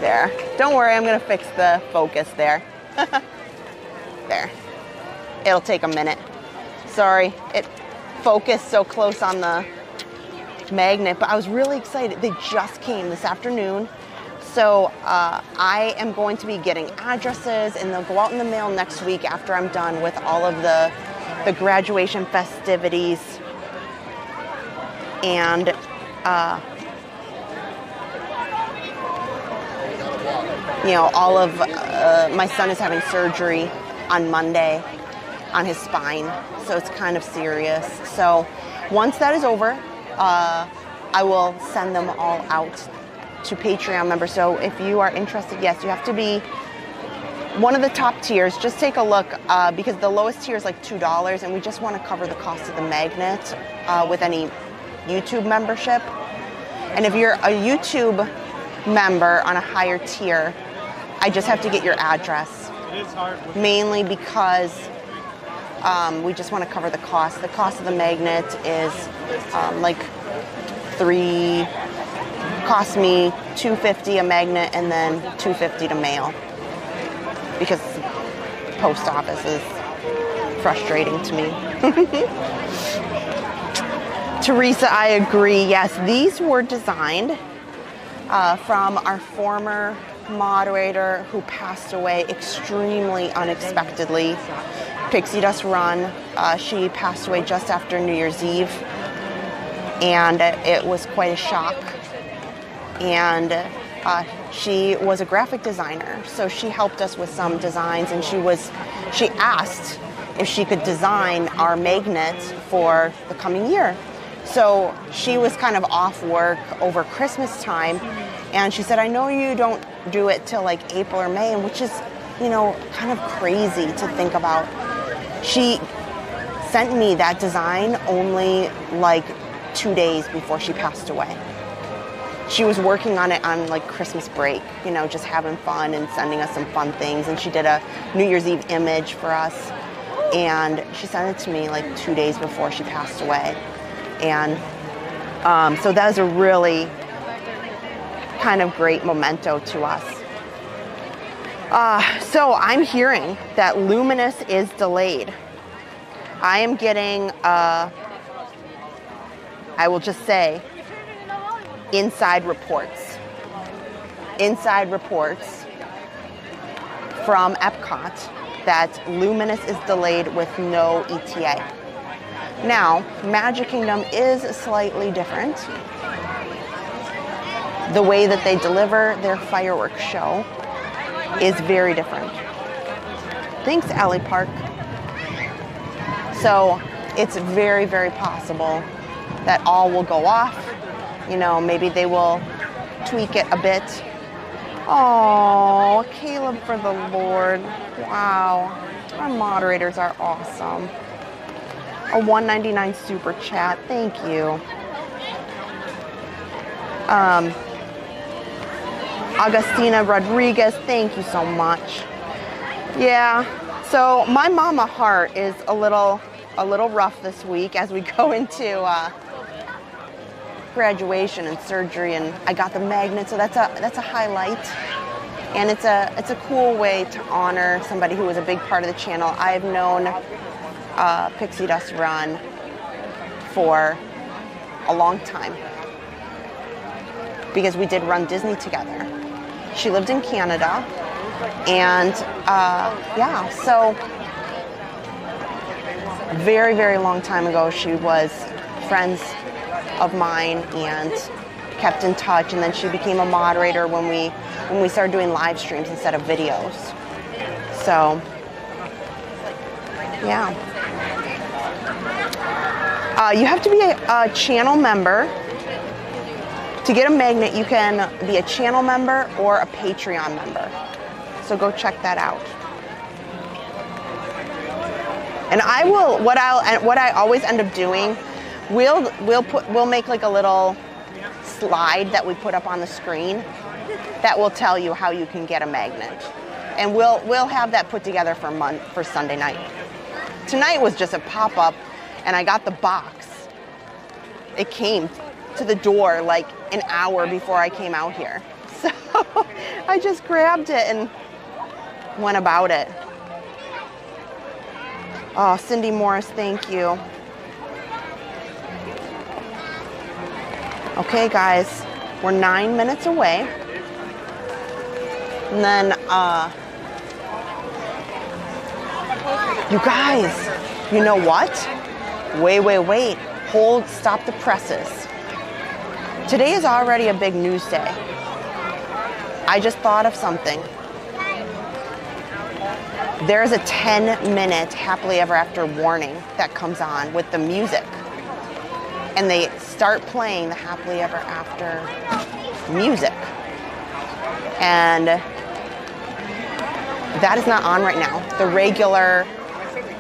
A: There. Don't worry, I'm gonna fix the focus there. There. It'll take a minute. Sorry, it focused so close on the magnet, but I was really excited. They just came this afternoon. So I am going to be getting addresses, and they'll go out in the mail next week after I'm done with all of the graduation festivities. And you know, all of my son is having surgery on Monday on his spine, so it's kind of serious. So once that is over, I will send them all out to Patreon members. So if you are interested, yes, you have to be one of the top tiers. Just take a look because the lowest tier is like $2, and we just want to cover the cost of the magnet with any YouTube membership. And if you're a YouTube member on a higher tier, I just have to get your address. Mainly because we just want to cover the cost. The cost of the magnet is like cost me $250 a magnet and then $250 to mail, because post office is frustrating to me. Teresa, I agree. Yes, these were designed from our former moderator who passed away extremely unexpectedly. Pixie Dust Run. She passed away just after New Year's Eve, and it was quite a shock. And she was a graphic designer, so she helped us with some designs, and she asked if she could design our magnet for the coming year. So she was kind of off work over Christmas time, and she said, I know you don't do it till like April or May, which is, you know, kind of crazy to think about. She sent me that design only like 2 days before she passed away. She was working on it on like Christmas break, you know, just having fun and sending us some fun things. And she did a New Year's Eve image for us, and she sent it to me like 2 days before she passed away. And so that was a really kind of great memento to us. So I'm hearing that Luminous is delayed. I am getting, I will just say, inside reports from Epcot that Luminous is delayed with no ETA. Now, Magic Kingdom is slightly different. The way that they deliver their fireworks show is very different. Thanks, Alley Park. So it's very, very possible that all will go off. You know, maybe they will tweak it a bit. Oh, Caleb for the Lord. Wow. Our moderators are awesome. A $1.99 super chat. Thank you. Augustina Rodriguez, thank you so much. Yeah, so my mama heart is a little rough this week as we go into graduation and surgery, and I got the magnet, so that's a highlight, and it's a cool way to honor somebody who was a big part of the channel. I've known Pixie Dust Run for a long time because we did run Disney together. She lived in Canada, and yeah, so very, very long time ago she was friends of mine and kept in touch, and then she became a moderator when we started doing live streams instead of videos. So yeah, you have to be a channel member. To get a magnet, you can be a channel member or a Patreon member. So go check that out. And I will, what I always end up doing, we'll make like a little slide that we put up on the screen that will tell you how you can get a magnet. And we'll have that put together for Sunday night. Tonight was just a pop-up, and I got the box. It came to the door like an hour before I came out here. So I just grabbed it and went about it. Oh, Cindy Morris, thank you. Okay, guys, we're 9 minutes away. And then, you guys, you know what? Wait. Hold, stop the presses. Today is already a big news day. I just thought of something. There's a 10-minute happily ever after warning that comes on with the music. And they start playing the happily ever after music. And that is not on right now. The regular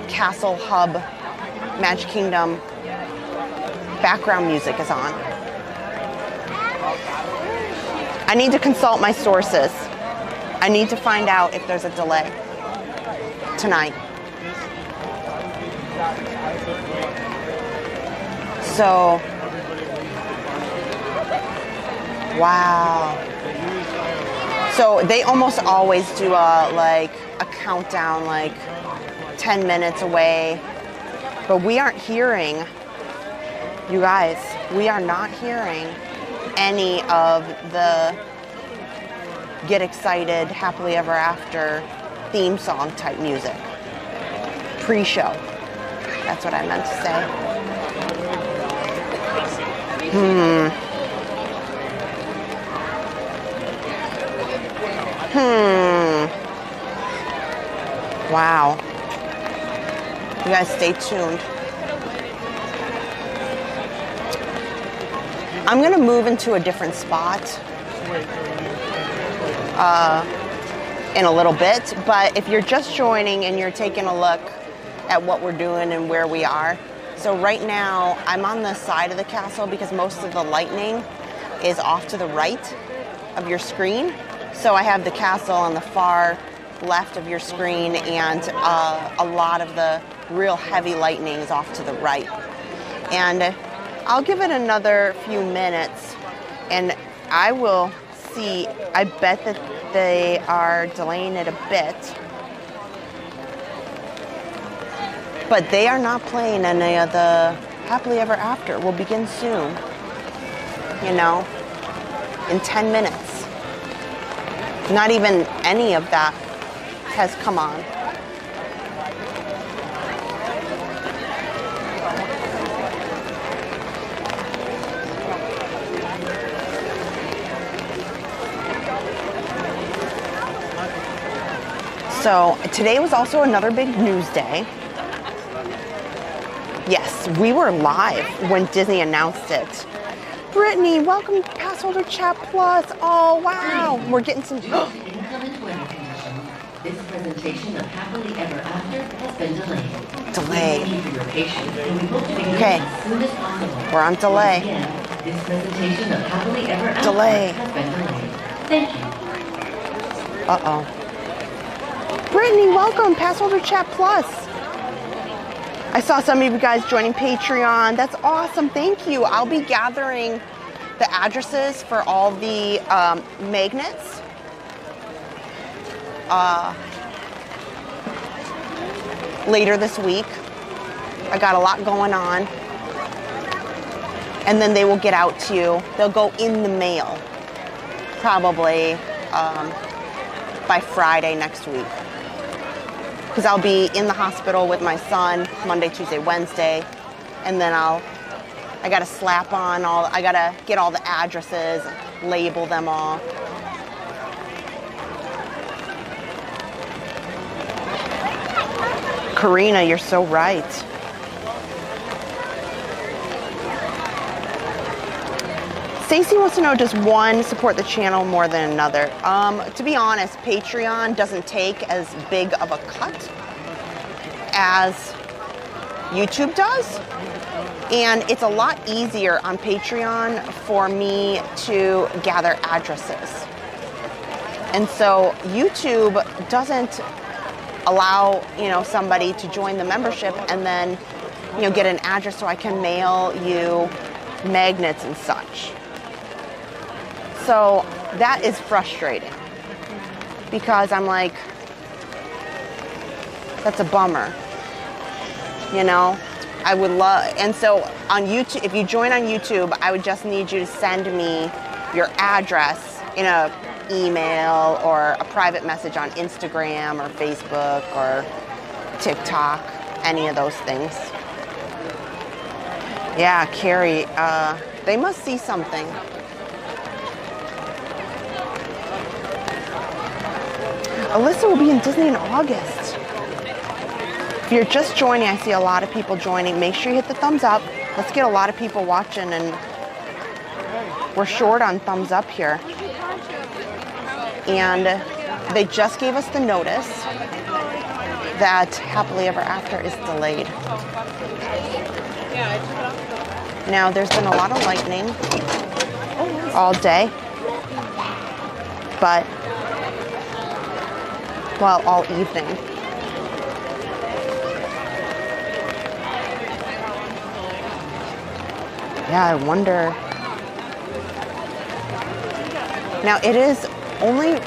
A: Castle Hub Magic Kingdom background music is on. I need to consult my sources. I need to find out if there's a delay tonight. So, wow. So they almost always do a countdown, like 10 minutes away. But we aren't hearing, you guys, we are not hearing any of the get excited, happily ever after theme song type music. Pre-show. That's what I meant to say. Wow. You guys stay tuned. I'm gonna move into a different spot in a little bit, but if you're just joining and you're taking a look at what we're doing and where we are, so right now I'm on the side of the castle because most of the lighting is off to the right of your screen. So I have the castle on the far left of your screen and a lot of the real heavy lighting is off to the right. And I'll give it another few minutes and I will see. I bet that they are delaying it a bit, but they are not playing any of the happily ever after. We'll begin soon, you know, in 10 minutes. Not even any of that has come on. So today was also another big news day. Yes, we were live when Disney announced it. Brittany, welcome to Passholder Chat Plus. Oh, wow. We're getting some...
E: This presentation of Happily Ever After has been delayed.
A: Delayed.
E: Thank you for your patience, and we hope to begin
A: Okay.
E: as soon as possible.
A: We're on delay.
E: Once again, this presentation of Happily Ever After
A: Delay.
E: has been delayed. Thank you.
A: Uh-oh. Brittany, welcome, Passholder Chat Plus. I saw some of you guys joining Patreon. That's awesome, thank you. I'll be gathering the addresses for all the magnets. Later this week. I got a lot going on. And then they will get out to you. They'll go in the mail, probably by Friday next week. Because I'll be in the hospital with my son Monday, Tuesday, Wednesday, and then I gotta slap on I gotta get all the addresses, label them all. Karina, you're so right. Stacy wants to know, does one support the channel more than another? To be honest, Patreon doesn't take as big of a cut as YouTube does. And it's a lot easier on Patreon for me to gather addresses. And so YouTube doesn't allow, somebody to join the membership and then, get an address so I can mail you magnets and such. So that is frustrating because I'm like, that's a bummer, I would love, and so on YouTube, if you join on YouTube, I would just need you to send me your address in a email or a private message on Instagram or Facebook or TikTok, any of those things. Yeah, Carrie, they must see something. Alyssa will be in Disney in August. If you're just joining, I see a lot of people joining. Make sure you hit the thumbs up. Let's get a lot of people watching, and we're short on thumbs up here. And they just gave us the notice that Happily Ever After is delayed. Now, there's been a lot of lightning all day, but, well, all evening. Yeah, I wonder. Now, it is only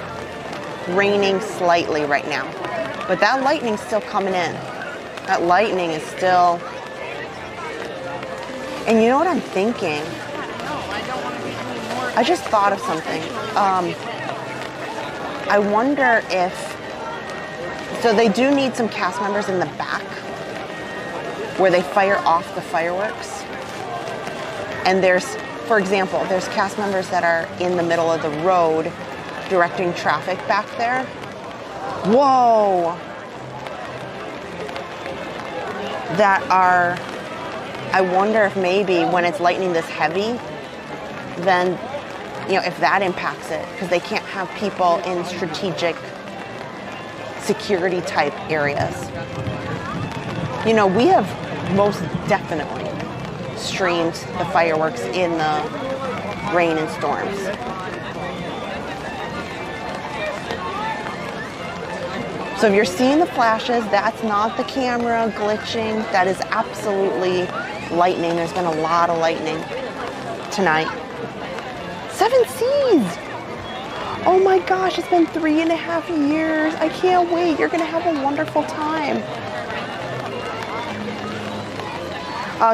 A: raining slightly right now, but that lightning's still coming in. That lightning is still... And you know what I'm thinking? I just thought of something. I wonder if... So they do need some cast members in the back where they fire off the fireworks. And there's, for example, there's cast members that are in the middle of the road directing traffic back there. Whoa! That are... I wonder if maybe when it's lightning this heavy, then, you know, if that impacts it, because they can't have people in strategic security type areas. You know, we have most definitely streamed the fireworks in the rain and storms. So if you're seeing the flashes, that's not the camera glitching. That is absolutely lightning. There's been a lot of lightning tonight. 7 Seas! Oh my gosh, it's been 3.5 years. I can't wait. You're gonna have a wonderful time.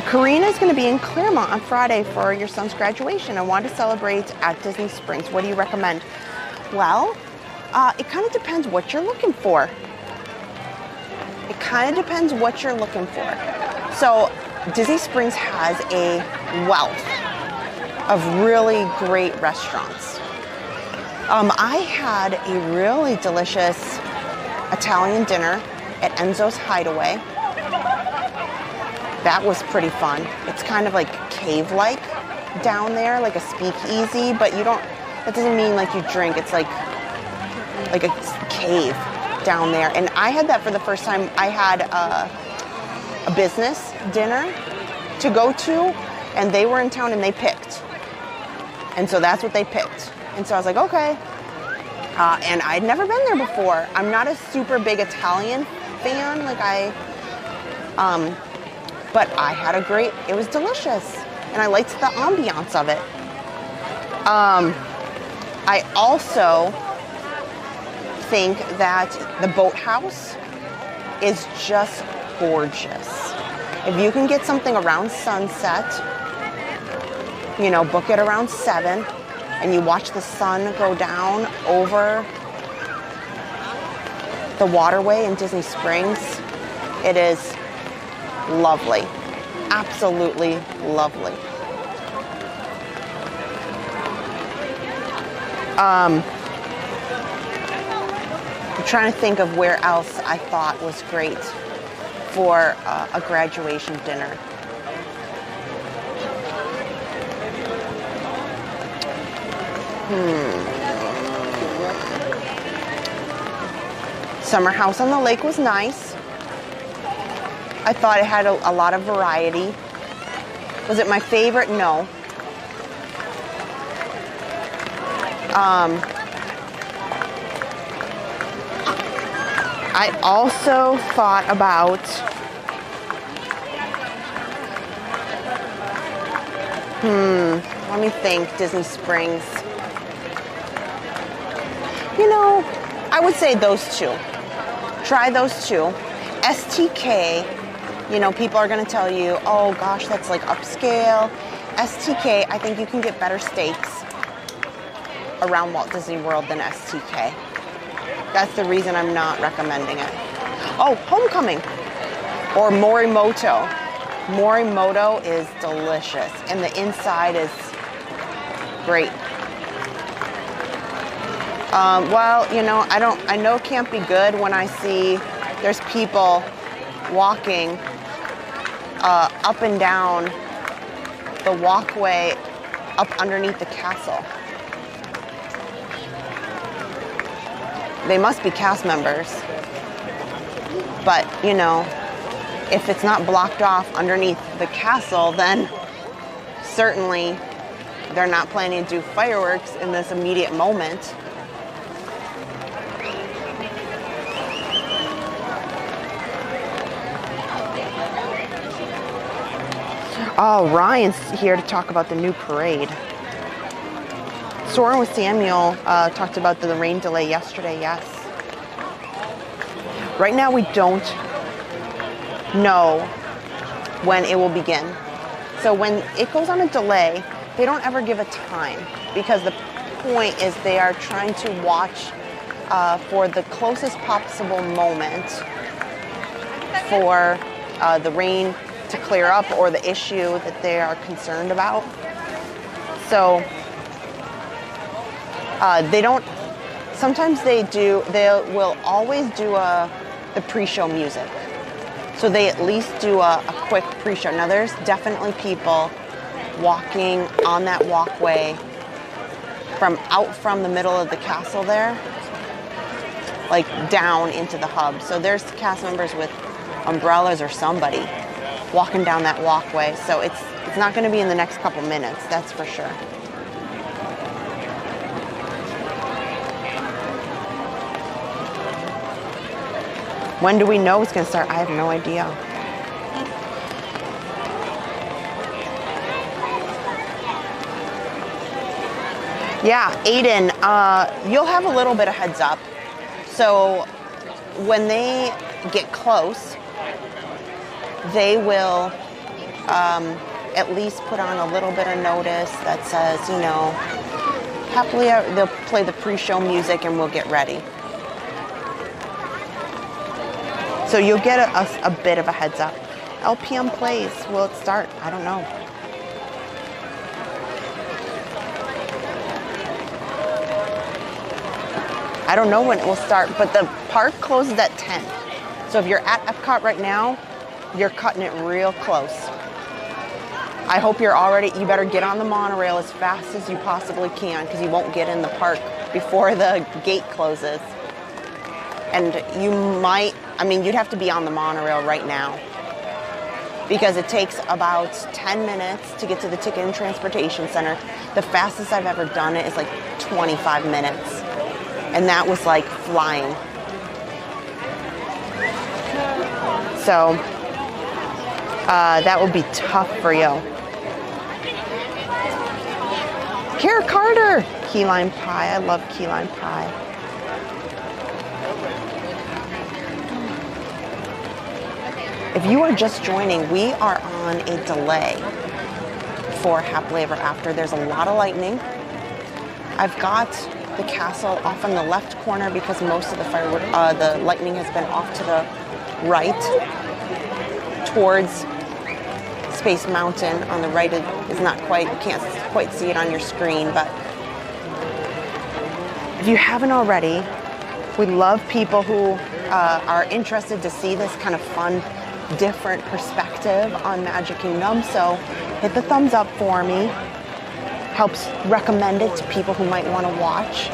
A: Karina's gonna be in Claremont on Friday for your son's graduation. I want to celebrate at Disney Springs. What do you recommend? Well, it kind of depends what you're looking for. It kind of depends what you're looking for. So Disney Springs has a wealth of really great restaurants. I had a really delicious Italian dinner at Enzo's Hideaway. That was pretty fun. It's kind of like cave-like down there, like a speakeasy, but you don't, that doesn't mean like you drink. It's like a cave down there. And I had that for the first time. I had a business dinner to go to, and they were in town and they picked. And so that's what they picked. And so I was like, okay. And I'd never been there before. I'm not a super big Italian fan. But I had a great, it was delicious. And I liked the ambiance of it. I also think that the boathouse is just gorgeous. If you can get something around sunset, you know, book it around 7, and you watch the sun go down over the waterway in Disney Springs, it is lovely. Absolutely lovely. I'm trying to think of where else I thought was great for a graduation dinner. Summer House on the Lake was nice. I thought it had a lot of variety. Was it my favorite? No. I also thought about let me think, Disney Springs. You know, I would say those two. Try those two. STK, you know, people are going to tell you, oh gosh, that's like upscale. STK, I think you can get better steaks around Walt Disney World than STK. That's the reason I'm not recommending it. Oh, Homecoming or Morimoto. Morimoto is delicious, and the inside is great. Well, you know, I know it can't be good when I see there's people walking up and down the walkway up underneath the castle. They must be cast members. But, you know, if it's not blocked off underneath the castle, then certainly they're not planning to do fireworks in this immediate moment. Oh, Ryan's here to talk about the new parade. Soaring with Samuel talked about the rain delay yesterday, yes. Right now we don't know when it will begin. So when it goes on a delay, they don't ever give a time because the point is they are trying to watch for the closest possible moment for the rain to clear up or the issue that they are concerned about. So they don't, sometimes they will always do the pre-show music. So they at least do a quick pre-show. Now there's definitely people walking on that walkway from the middle of the castle there, like down into the hub. So there's cast members with umbrellas or somebody walking down that walkway. So it's not going to be in the next couple minutes, that's for sure. When do we know it's going to start? I have no idea. Yeah, Aiden, you'll have a little bit of heads up. So when they get close, they will at least put on a little bit of notice that says, you know, happily they'll play the pre-show music and we'll get ready. So you'll get a bit of a heads up. LPM plays, will it start? I don't know. I don't know when it will start, but the park closes at 10. So if you're at Epcot right now, you're cutting it real close. I hope you better get on the monorail as fast as you possibly can because you won't get in the park before the gate closes. And you'd have to be on the monorail right now because it takes about 10 minutes to get to the Ticket and Transportation Center. The fastest I've ever done it is like 25 minutes. And that was like flying. So that would be tough for you. Kara Carter, key lime pie. I love key lime pie. If you are just joining, we are on a delay for Happily Ever After. There's a lot of lightning. I've got the castle off in the left corner because most of the lightning has been off to the right towards Space Mountain. On the right is not quite, you can't quite see it on your screen, but if you haven't already, we love people who are interested to see this kind of fun, different perspective on Magic Kingdom. So hit the thumbs up for me. Helps recommend it to people who might want to watch.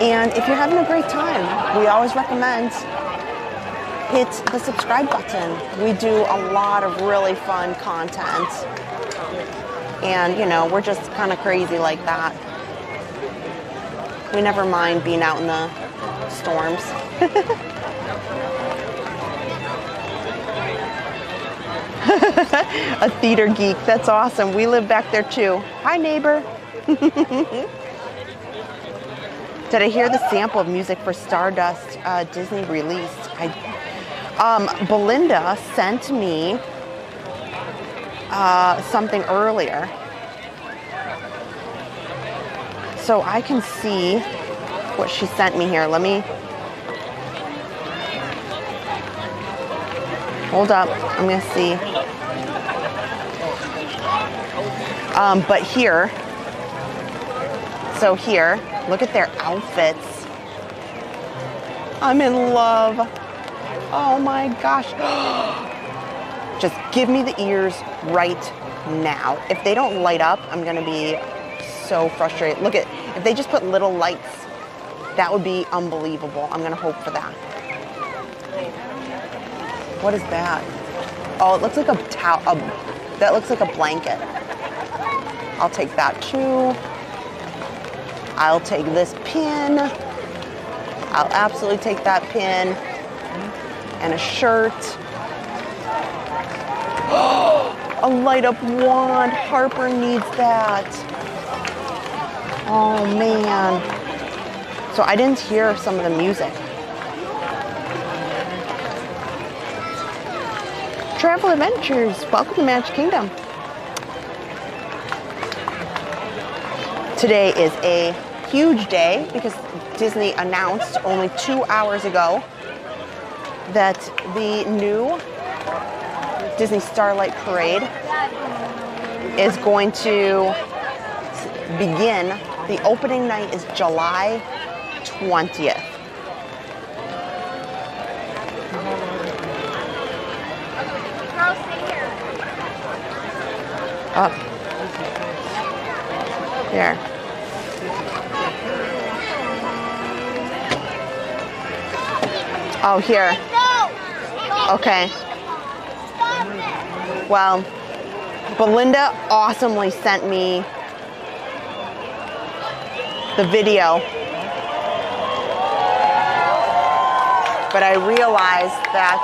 A: And if you're having a great time, we always recommend hit the subscribe button. We do a lot of really fun content. And, you know, we're just kind of crazy like that. We never mind being out in the storms. A theater geek, that's awesome. We live back there too. Hi, neighbor. Did I hear the sample of music for Stardust Disney released? Belinda sent me something earlier. So I can see what she sent me here. Let me, hold up, I'm gonna see. But here, So here, look at their outfits. I'm in love. Oh my gosh. Just give me the ears right now. If they don't light up, I'm gonna be so frustrated. Look at, if they just put little lights, that would be unbelievable. I'm gonna hope for that. What is that? Oh, it looks like a towel. That looks like a blanket. I'll take that too. I'll take this pin. I'll absolutely take that pin. And a shirt. A light up wand. Harper needs that. Oh man. So I didn't hear some of the music. Travel Adventures, welcome to Magic Kingdom. Today is a huge day because Disney announced only 2 hours ago that the new Disney Starlight Parade is going to begin. The opening night is July 20th. Up. Here. Oh, here. Okay. Well, Belinda awesomely sent me the video, but I realized that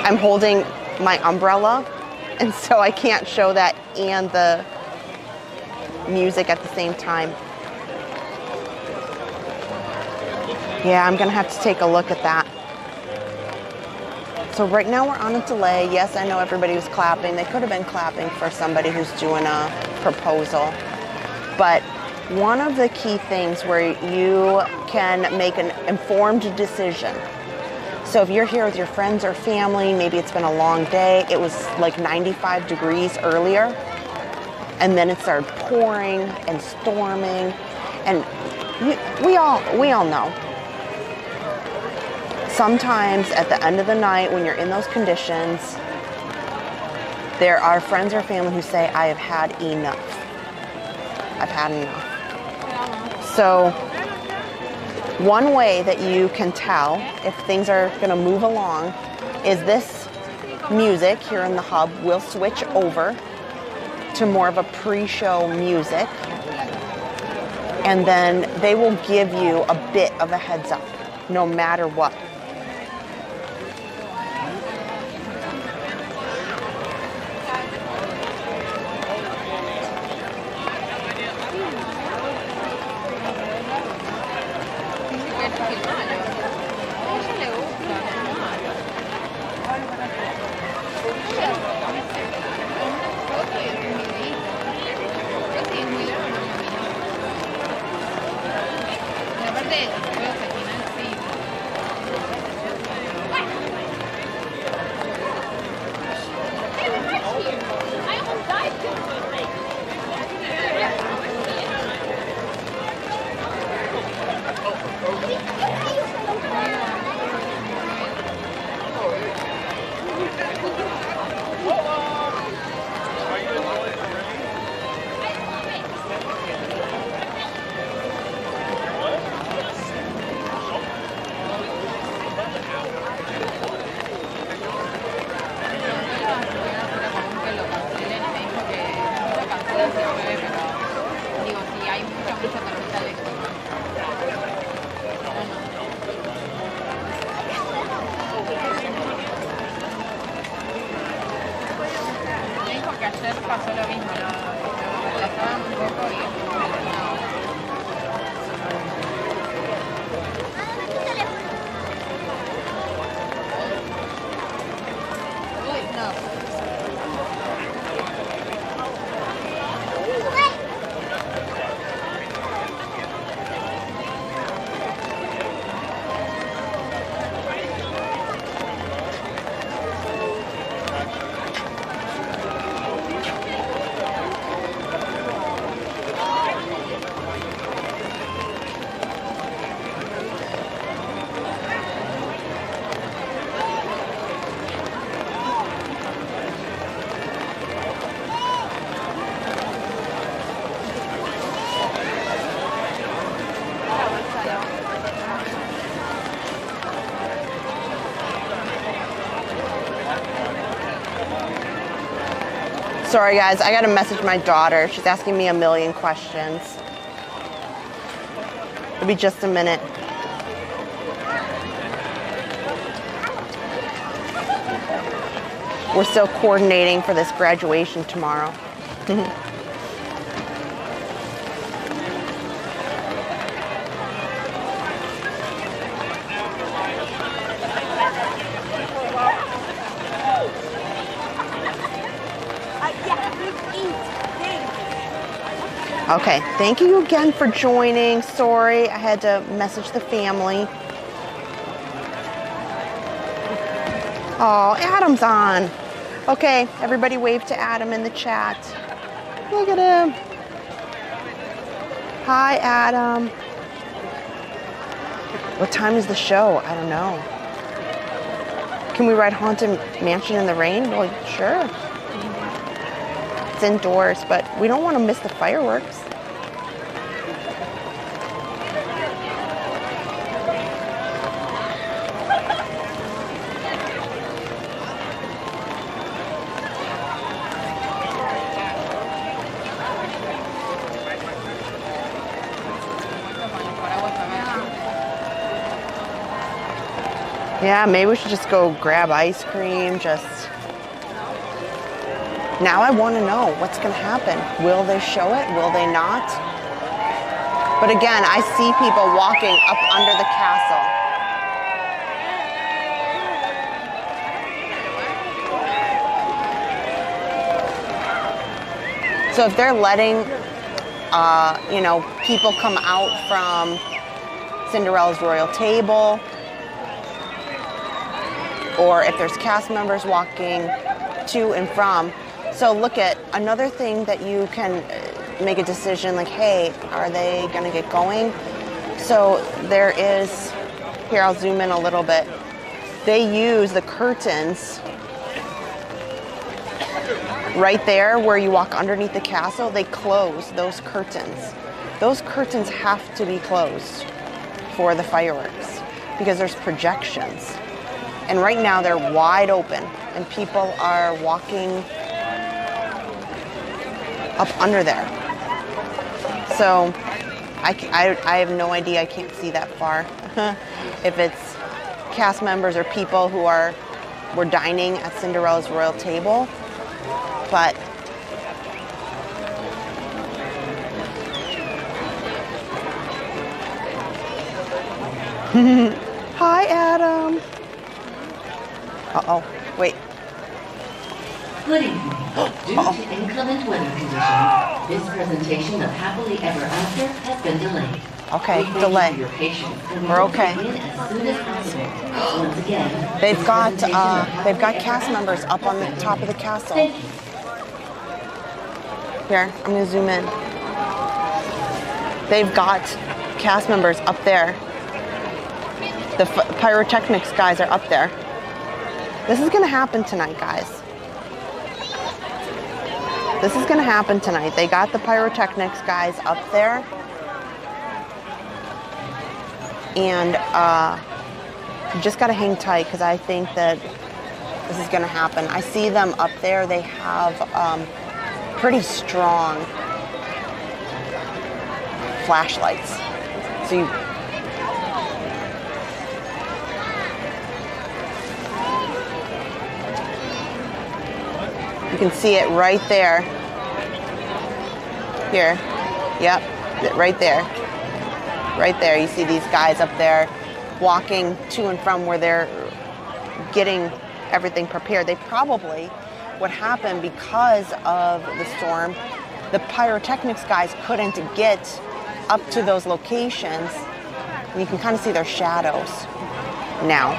A: I'm holding my umbrella, and so I can't show that and the music at the same time. Yeah, I'm gonna have to take a look at that. So right now we're on a delay. Yes, I know everybody was clapping. They could have been clapping for somebody who's doing a proposal. But one of the key things where you can make an informed decision. So if you're here with your friends or family, maybe it's been a long day. It was like 95 degrees earlier, and then it started pouring and storming, and we all know. Sometimes at the end of the night, when you're in those conditions, there are friends or family who say, I have had enough. I've had enough. So one way that you can tell if things are going to move along is this music here in the hub will switch over to more of a pre-show music, and then they will give you a bit of a heads up no matter what. Sorry guys, I gotta message my daughter. She's asking me a million questions. It'll be just a minute. We're still coordinating for this graduation tomorrow. Okay, thank you again for joining. Sorry, I had to message the family. Oh, Adam's on. Okay, everybody wave to Adam in the chat. Look at him. Hi, Adam. What time is the show? I don't know. Can we ride Haunted Mansion in the rain? Well, sure. It's indoors, but we don't want to miss the fireworks. Yeah, maybe we should just go grab ice cream, Now I want to know what's going to happen. Will they show it? Will they not? But again, I see people walking up under the castle. So if they're letting, you know, people come out from Cinderella's royal table, or if there's cast members walking to and from. So look at another thing that you can make a decision like, hey, are they going to get going? So there is, here I'll zoom in a little bit. They use the curtains right there where you walk underneath the castle. They close those curtains. Those curtains have to be closed for the fireworks because there's projections. And right now they're wide open and people are walking up under there. So I have no idea. I can't see that far. If it's cast members or people who were dining at Cinderella's royal table. But hi, Adam. Uh-oh, wait.
H: Good evening. Due to inclement weather conditions, this presentation of Happily Ever After has been delayed.
A: Okay, delay. We're okay.
H: Once again,
A: they've got cast members up on the top of the castle. Here, I'm gonna zoom in. They've got cast members up there. The pyrotechnics guys are up there. This is gonna happen tonight, guys. This is gonna happen tonight. They got the pyrotechnics guys up there. And you just gotta hang tight because I think that this is gonna happen. I see them up there. They have pretty strong flashlights. So you can see it right there. Here. Yep, right there. Right there. You see these guys up there walking to and from where they're getting everything prepared. They probably, what happened because of the storm, the pyrotechnics guys couldn't get up to those locations. And you can kind of see their shadows now.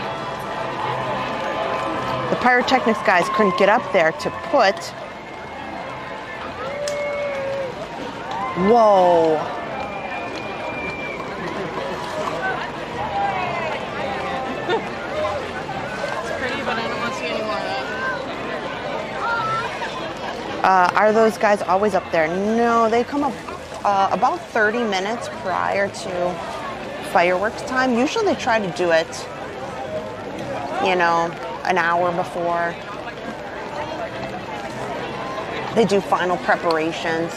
A: The pyrotechnics guys couldn't get up there to put, whoa.
I: It's pretty, but I don't want to see any more of
A: that. Are those guys always up there? No, they come up about 30 minutes prior to fireworks time. Usually they try to do it, you know, an hour before. They do final preparations.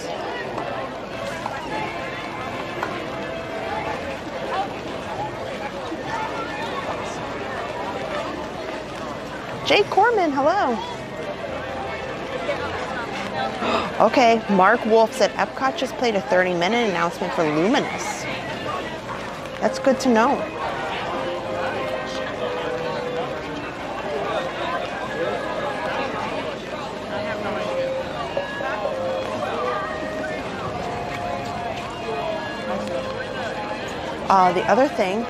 A: Jay Corman, hello. Okay, Mark Wolf said Epcot just played a 30-minute announcement for Luminous. That's good to know. The other thing,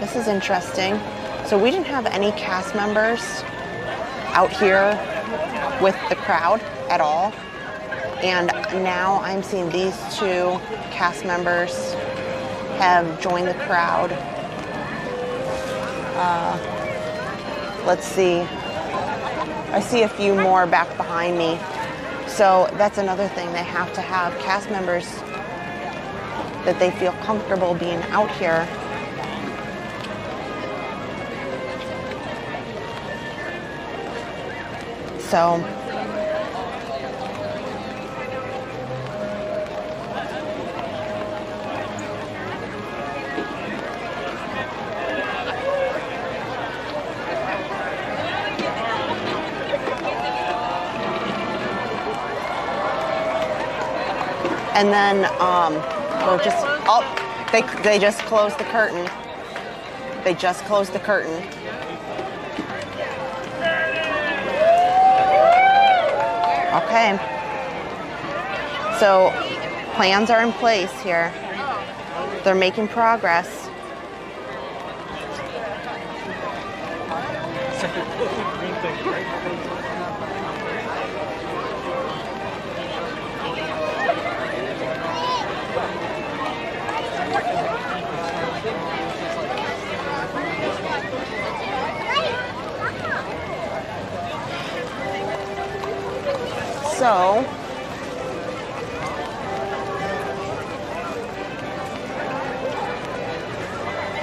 A: this is interesting. So we didn't have any cast members out here with the crowd at all. And now I'm seeing these two cast members have joined the crowd. Let's see. I see a few more back behind me. So that's another thing. They have to have cast members that they feel comfortable being out here. So and then we're just, oh, they just closed the curtain. They just closed the curtain. Okay. So plans are in place here. They're making progress. So,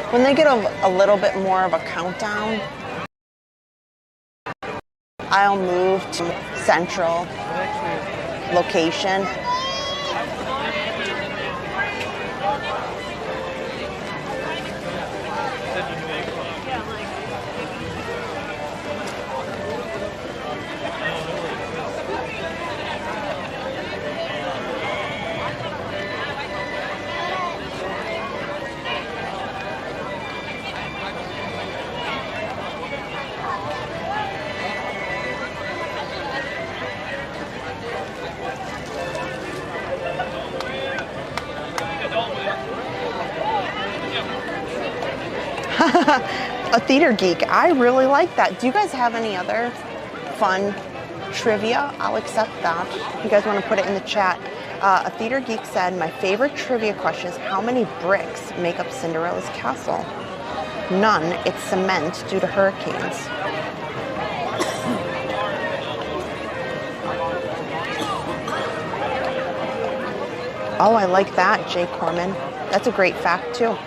A: when they get a little bit more of a countdown, I'll move to central location. A theater geek. I really like that. Do you guys have any other fun trivia? I'll accept that. If you guys want to put it in the chat. A theater geek said, my favorite trivia question is how many bricks make up Cinderella's castle? None. It's cement due to hurricanes. Oh, I like that, Jay Corman. That's a great fact too.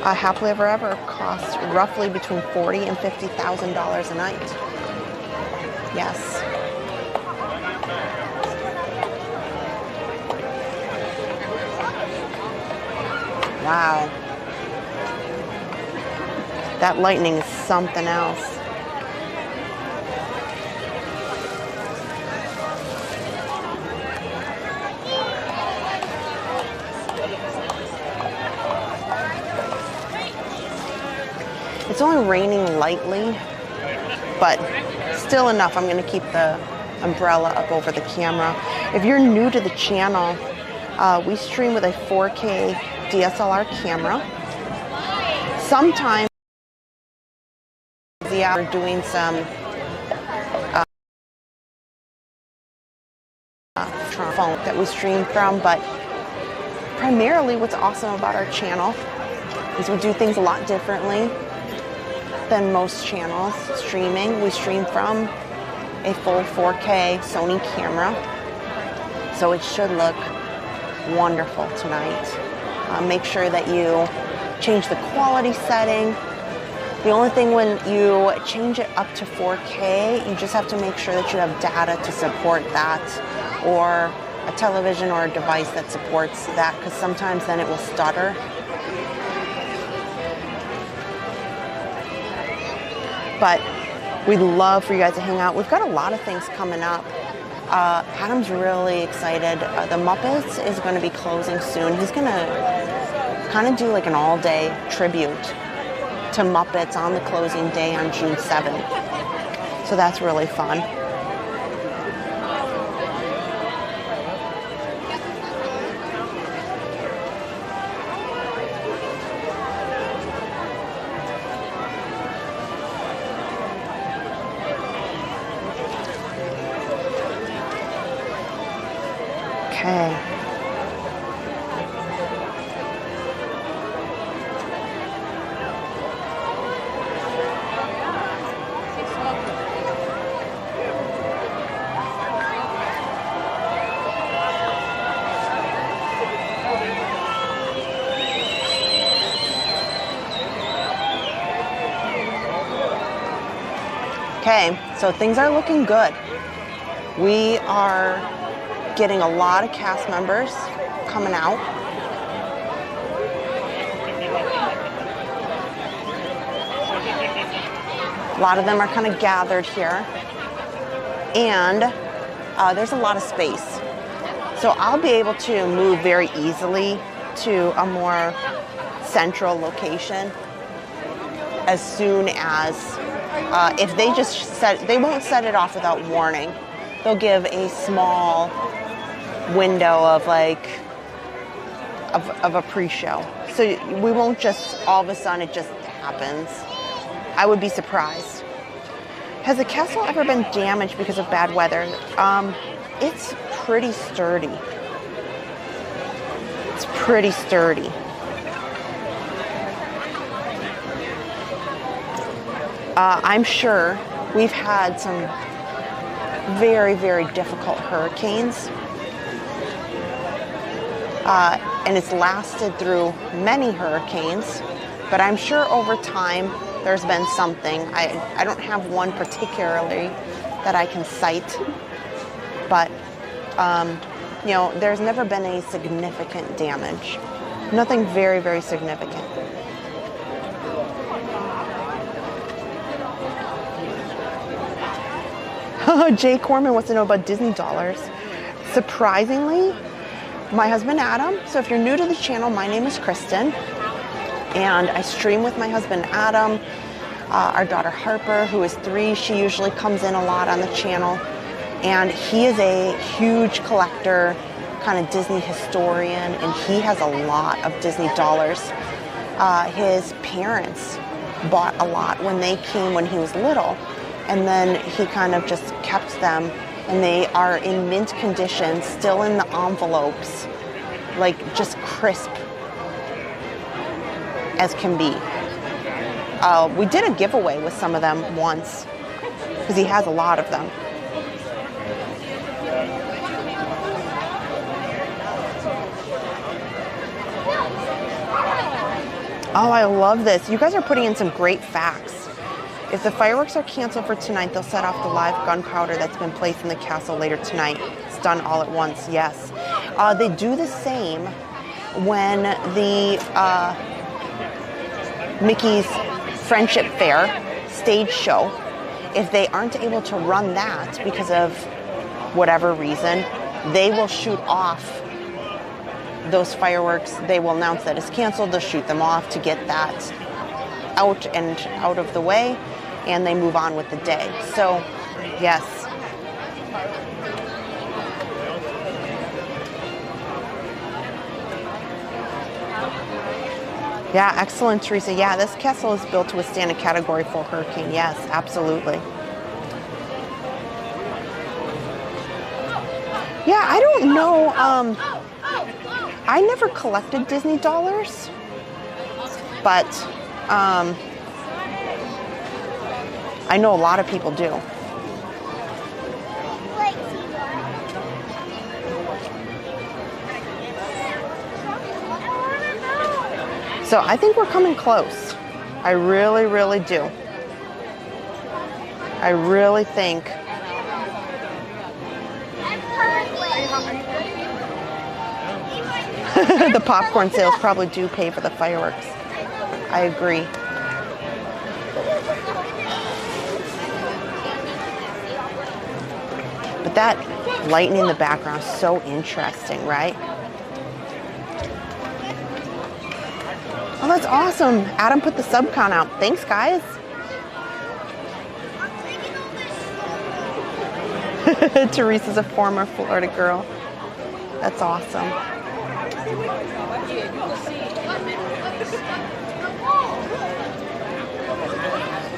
A: Happily Ever Ever costs roughly between $40,000 and $50,000 a night. Yes. Wow. That lightning is something else. It's only raining lightly, but still enough. I'm going to keep the umbrella up over the camera. If you're new to the channel, we stream with a 4K DSLR camera. Sometimes we're doing some phone that we stream from, but primarily what's awesome about our channel is we do things a lot differently than most channels streaming. We stream from a full 4K Sony camera, so it should look wonderful tonight. Make sure that you change the quality setting The only thing when you change it up to 4K, you just have to make sure that you have data to support that, or a television or a device that supports that, because sometimes then it will stutter. But we'd love for you guys to hang out. We've got a lot of things coming up. Adam's really excited. The Muppets is going to be closing soon. He's going to kind of do like an all-day tribute to Muppets on the closing day on June 7th. So that's really fun. Okay. Okay, so things are looking good. We are getting a lot of cast members coming out. A lot of them are kind of gathered here. And there's a lot of space. So I'll be able to move very easily to a more central location as soon as, if they just they won't set it off without warning. They'll give a small window of like, of a pre-show. So we won't just, all of a sudden it just happens. I would be surprised. Has the castle ever been damaged because of bad weather? It's pretty sturdy. It's pretty sturdy. I'm sure we've had some very, very difficult hurricanes. And it's lasted through many hurricanes, but I'm sure over time there's been something. I don't have one particularly that I can cite, but you know, there's never been any significant damage. Nothing very, very significant. Jay Corman wants to know about Disney dollars. Surprisingly, my husband Adam, so if you're new to the channel, my name is Kristen, and I stream with my husband Adam, our daughter Harper, who is 3, she usually comes in a lot on the channel, and he is a huge collector, kind of Disney historian, and he has a lot of Disney dollars. His parents bought a lot when they came when he was little, and then he kind of just kept them, and they are in mint condition, still in the envelopes, like just crisp as can be. We did a giveaway with some of them once, because he has a lot of them. Oh, I love this. You guys are putting in some great facts. If the fireworks are canceled for tonight, they'll set off the live gunpowder that's been placed in the castle later tonight. It's done all at once, yes. They do the same when the Mickey's Friendship Fair stage show. If they aren't able to run that because of whatever reason, they will shoot off those fireworks. They will announce that it's canceled. They'll shoot them off to get that out and out of the way, and they move on with the day. So, yes. Yeah, excellent, Teresa. Yeah, this castle is built to withstand a Category 4 hurricane. Yes, absolutely. Yeah, I don't know. I never collected Disney dollars, but I know a lot of people do. So I think we're coming close. I really, really do. I really think the popcorn sales probably do pay for the fireworks. I agree. But that lightning in the background is so interesting, right? Oh, that's awesome. Adam put the sub count out. Thanks, guys. Teresa's a former Florida girl. That's awesome.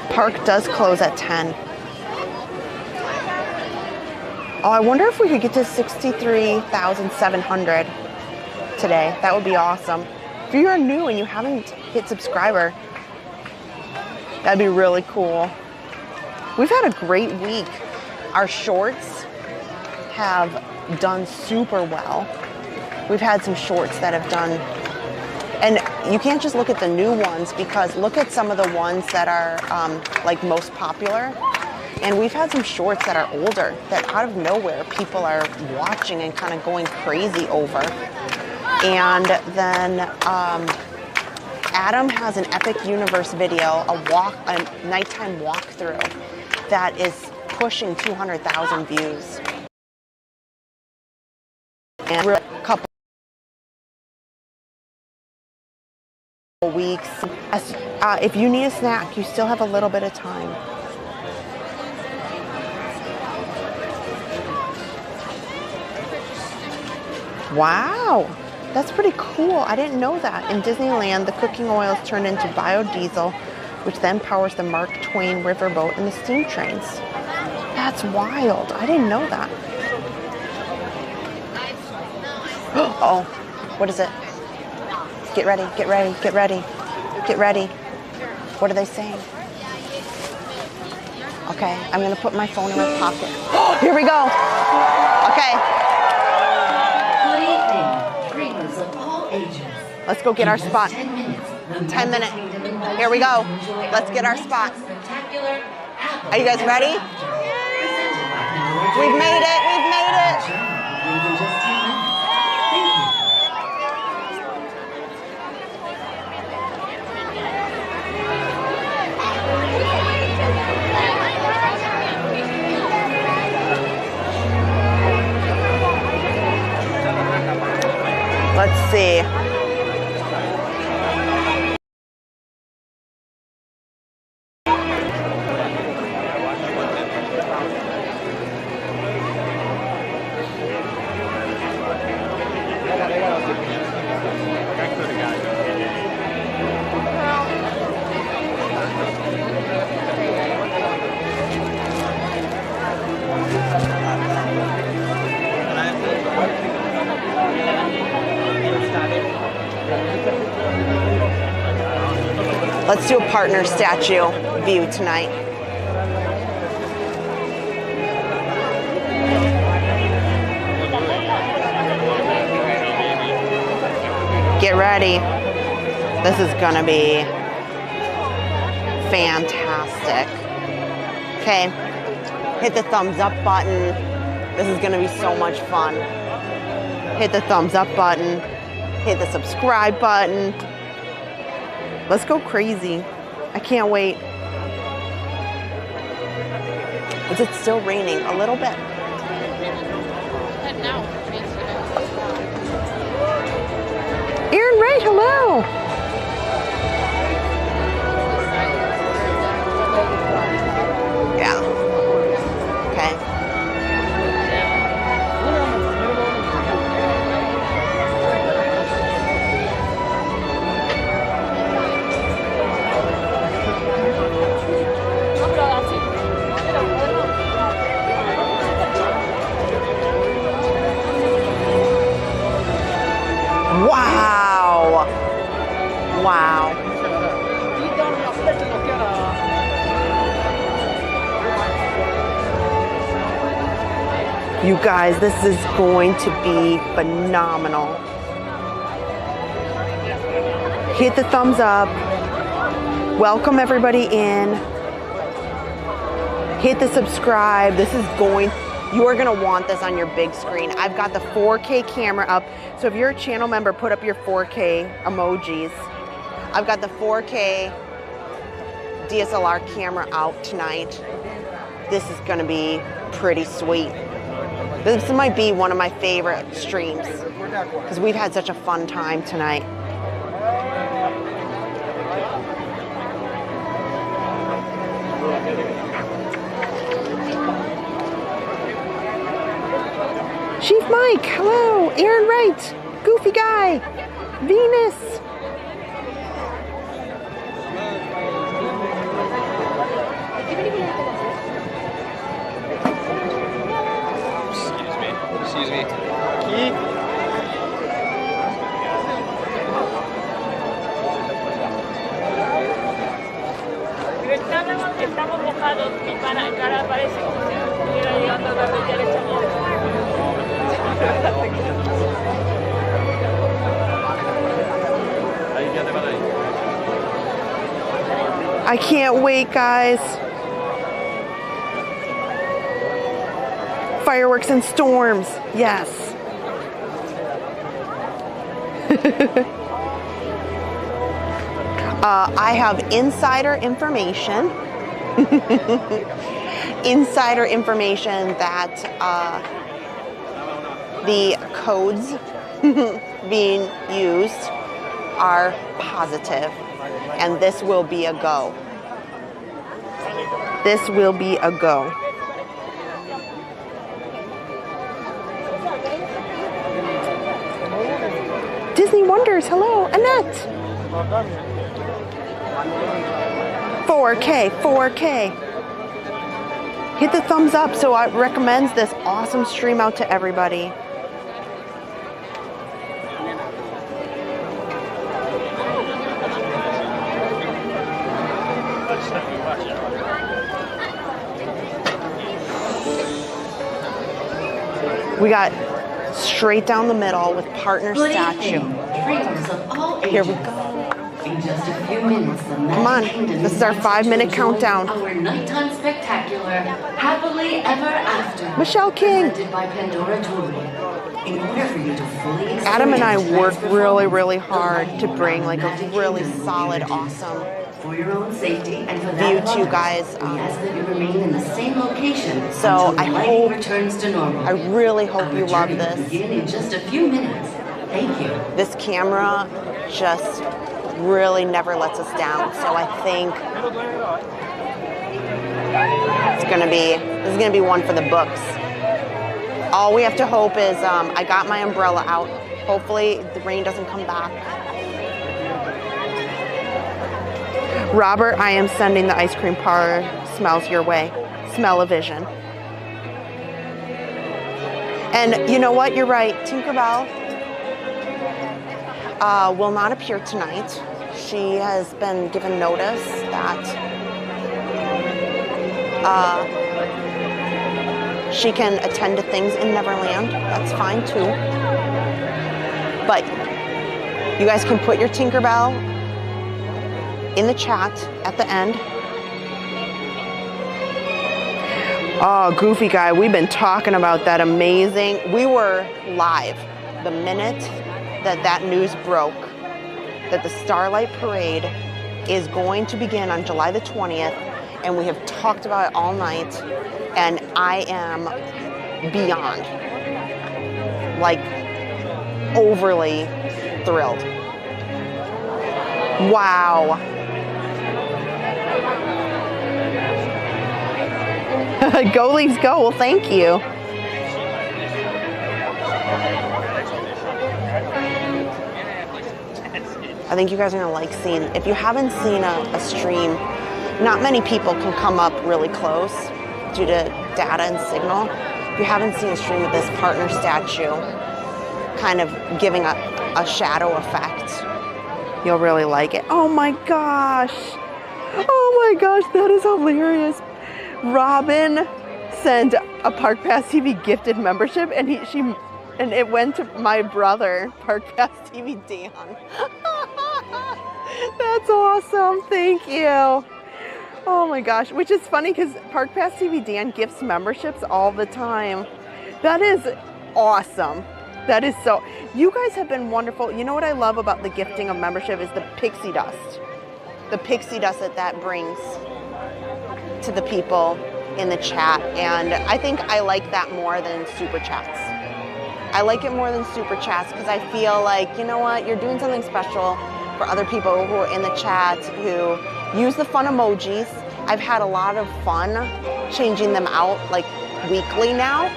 A: Park does close at 10. Oh, I wonder if we could get to 63,700 today. That would be awesome. If you're new and you haven't hit subscriber, that'd be really cool. We've had a great week. Our shorts have done super well. We've had some shorts that have done, and you can't just look at the new ones, because look at some of the ones that are like most popular. And we've had some shorts that are older that out of nowhere people are watching and kind of going crazy over. And then Adam has an Epic Universe video, a nighttime walkthrough that is pushing 200,000 views. And we're a couple weeks. If you need a snack, you still have a little bit of time. Wow, that's pretty cool. I didn't know that. In Disneyland, the cooking oil is turned into biodiesel, which then powers the Mark Twain riverboat and the steam trains. That's wild. I didn't know that. Oh, what is it? Get ready, get ready, get ready, get ready. What are they saying? Okay, I'm gonna put my phone in my pocket. Here we go. Okay. Let's go get our spot. 10 minutes. Here we go. Let's get our spot. Are you guys ready? We've made it. We've made it. Let's see. Let's do a partner statue view tonight. Get ready. This is gonna be fantastic. Okay, hit the thumbs up button. This is gonna be so much fun. Hit the thumbs up button. Hit the subscribe button. Let's go crazy. I can't wait. Is it still raining? A little bit. Aaron Ray, hello. Yeah. Okay. Wow. Wow. You guys, this is going to be phenomenal. Hit the thumbs up. Welcome everybody in. Hit the subscribe. This is you are gonna want this on your big screen. I've got the 4K camera up. So if you're a channel member, put up your 4K emojis. I've got the 4K DSLR camera out tonight. This is gonna be pretty sweet. This might be one of my favorite streams because we've had such a fun time tonight. Chief Mike, hello. Aaron Wright, Goofy Guy, Venus.
B: Excuse me. Keith?
I: Estamos mojados, mi cara parece como si estuviera llegando a la carretera de Channel.
A: I can't wait, guys. Fireworks and storms, yes. I have insider information. Insider information that the codes being used are positive, and this will be a go. This will be a go. Disney Wonders, hello, Annette. 4K, 4K. Hit the thumbs up so it recommends this awesome stream out to everybody. We got straight down the middle with partner statue. Here we go.
H: In just a few minutes, the
A: Come on, this is our 5-minute countdown.
H: Our nighttime spectacular, Happily Ever After.
A: Michelle King.
H: Presented by Pandora Jewelry. In order for you to fully experience
A: Adam and I worked
H: tonight's
A: really,
H: performance,
A: really
H: the
A: hard to
H: lighting
A: bring
H: of
A: like a
H: Magic
A: really
H: Kingdom will be
A: solid,
H: introduced.
A: awesome
H: For your own safety and for
A: view
H: that of
A: to you
H: others,
A: guys.
H: we ask that you remain in the same location
A: So
H: until the
A: I
H: lighting
A: hope-
H: returns to normal.
A: I really hope
H: Our
A: you love
H: journey will
A: this.
H: begin in just a few minutes. Thank you.
A: This camera just really never lets us down. So I think this is gonna be one for the books. All we have to hope is I got my umbrella out. Hopefully the rain doesn't come back. Robert, I am sending the ice cream parlor smells your way. Smell-o-vision. And you know what? You're right. Tinkerbell will not appear tonight. She has been given notice that she can attend to things in Neverland. That's fine too. But you guys can put your Tinkerbell in the chat at the end. Oh, Goofy Guy, we've been talking about that amazing. We were live the minute that news broke that the Starlight Parade is going to begin on July the 20th, and we have talked about it all night, and I am beyond, like, overly thrilled. Wow. Go Leafs go. Well, thank you. I think you guys are gonna like seeing, if you haven't seen a stream, not many people can come up really close due to data and signal. If you haven't seen a stream of this partner statue kind of giving a shadow effect, you'll really like it. Oh my gosh. Oh my gosh, that is hilarious. Robin sent a Park Pass TV gifted membership, and it went to my brother, Park Pass TV Dan. That's awesome. Thank you. Oh my gosh. Which is funny because Park Pass TV Dan gifts memberships all the time. That is awesome. That is so. You guys have been wonderful. You know what I love about the gifting of membership is the pixie dust. The pixie dust that brings to the people in the chat. And I think I like that more than super chats. I like it more than super chats because I feel like, you know what, you're doing something special for other people who are in the chat who use the fun emojis. I've had a lot of fun changing them out like weekly now.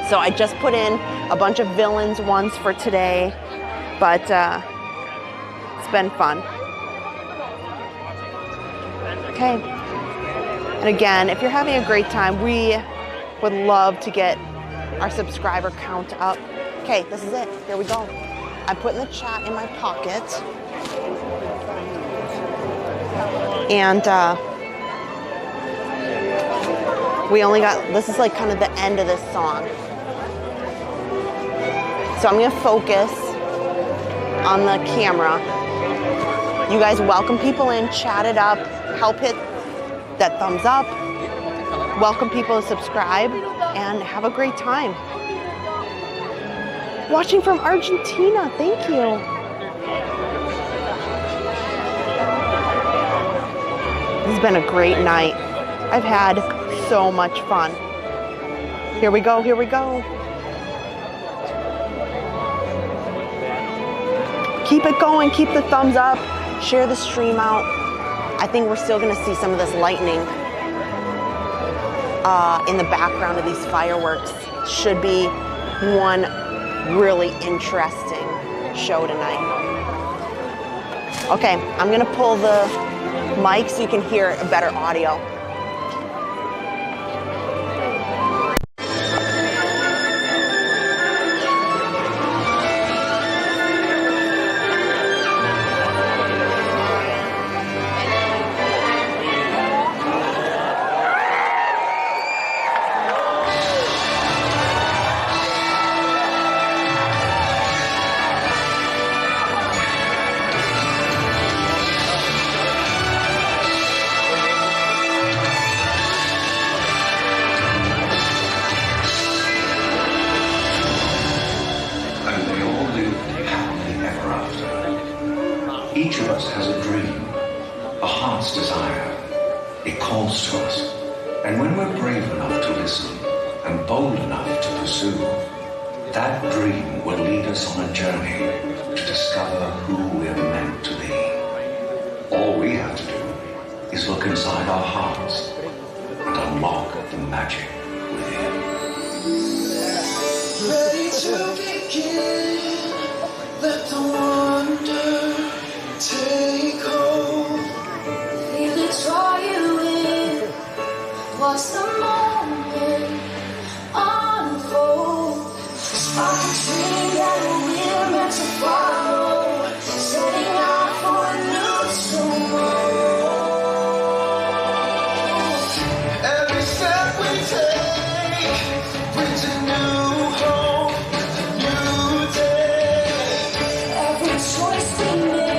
A: So I just put in a bunch of villains ones for today, but it's been fun. Okay. And again, if you're having a great time, we would love to get our subscriber count up. Okay, this is it. Here we go. I'm putting the chat in my pocket. And we only got, this is like kind of the end of this song. So I'm gonna focus on the camera. You guys welcome people in, chat it up, help hit that thumbs up, welcome people to subscribe, and have a great time. Watching from Argentina, thank you. This has been a great night. I've had so much fun. Here we go, here we go. Keep it going, keep the thumbs up, share the stream out. I think we're still gonna see some of this lightning in the background of these fireworks. Should be one really interesting show tonight. Okay, I'm gonna pull the mic so you can hear a better audio.
J: Each of us has a dream, a heart's desire. It calls to us. And when we're brave enough to listen and bold enough to pursue, that dream will lead us on a journey to discover who we're meant to be. All we have to do is look inside our hearts and unlock the magic within.
K: Ready to begin, let the wonder take hold. Feel it draw you in. Watch the moment unfold. Spark a dream that we're meant to follow. Setting out for a new tomorrow. Every step we take brings a new hope, new day. Every choice we make.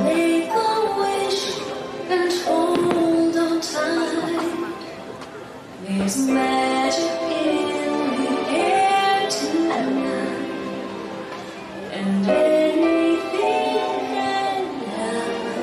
K: Make a wish and hold on tight. There's magic in the air tonight, and anything can happen.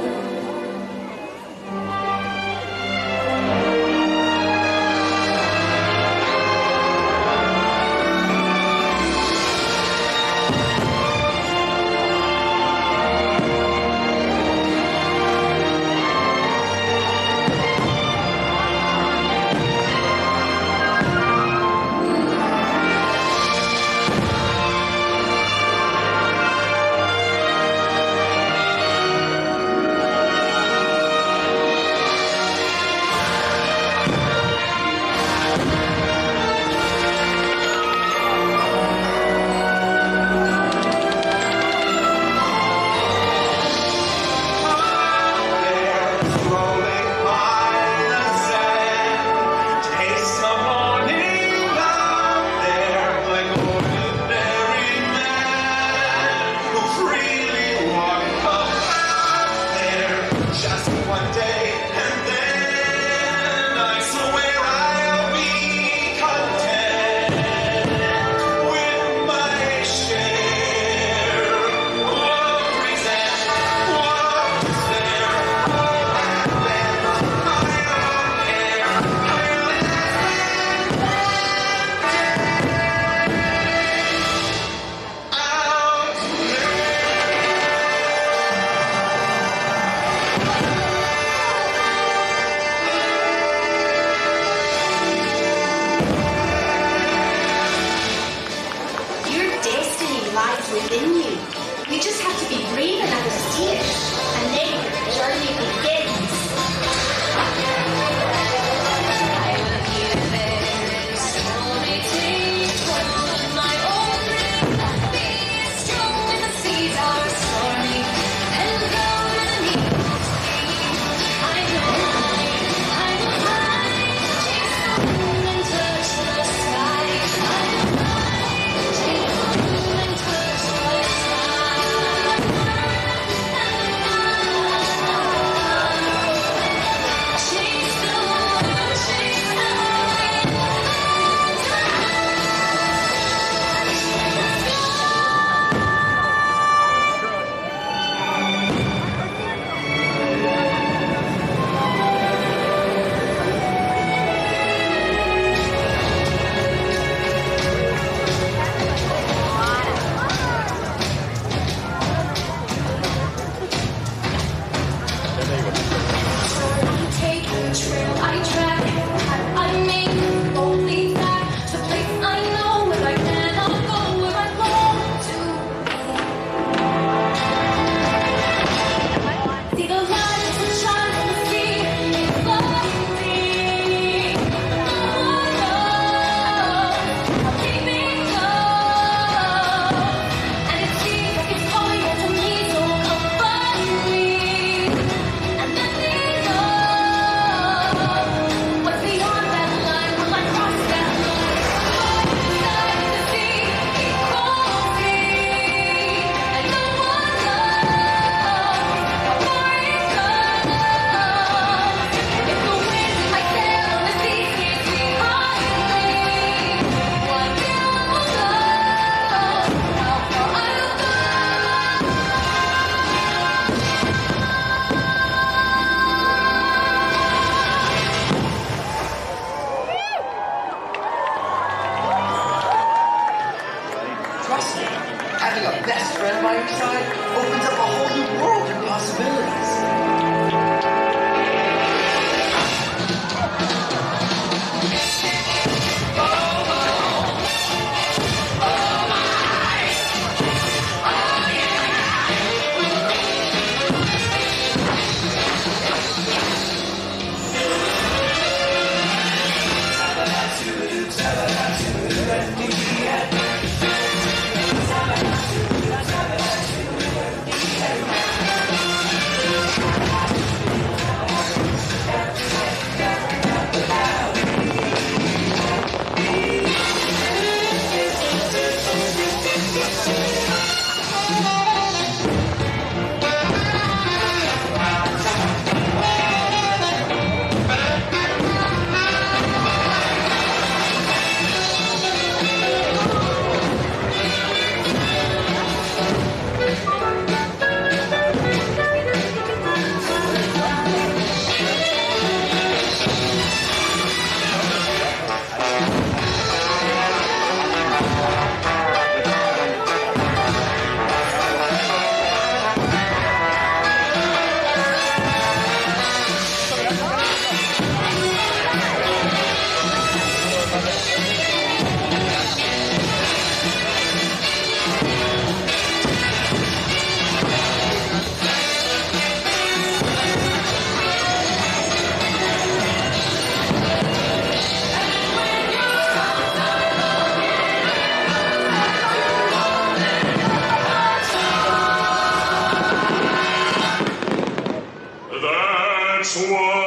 L: That's what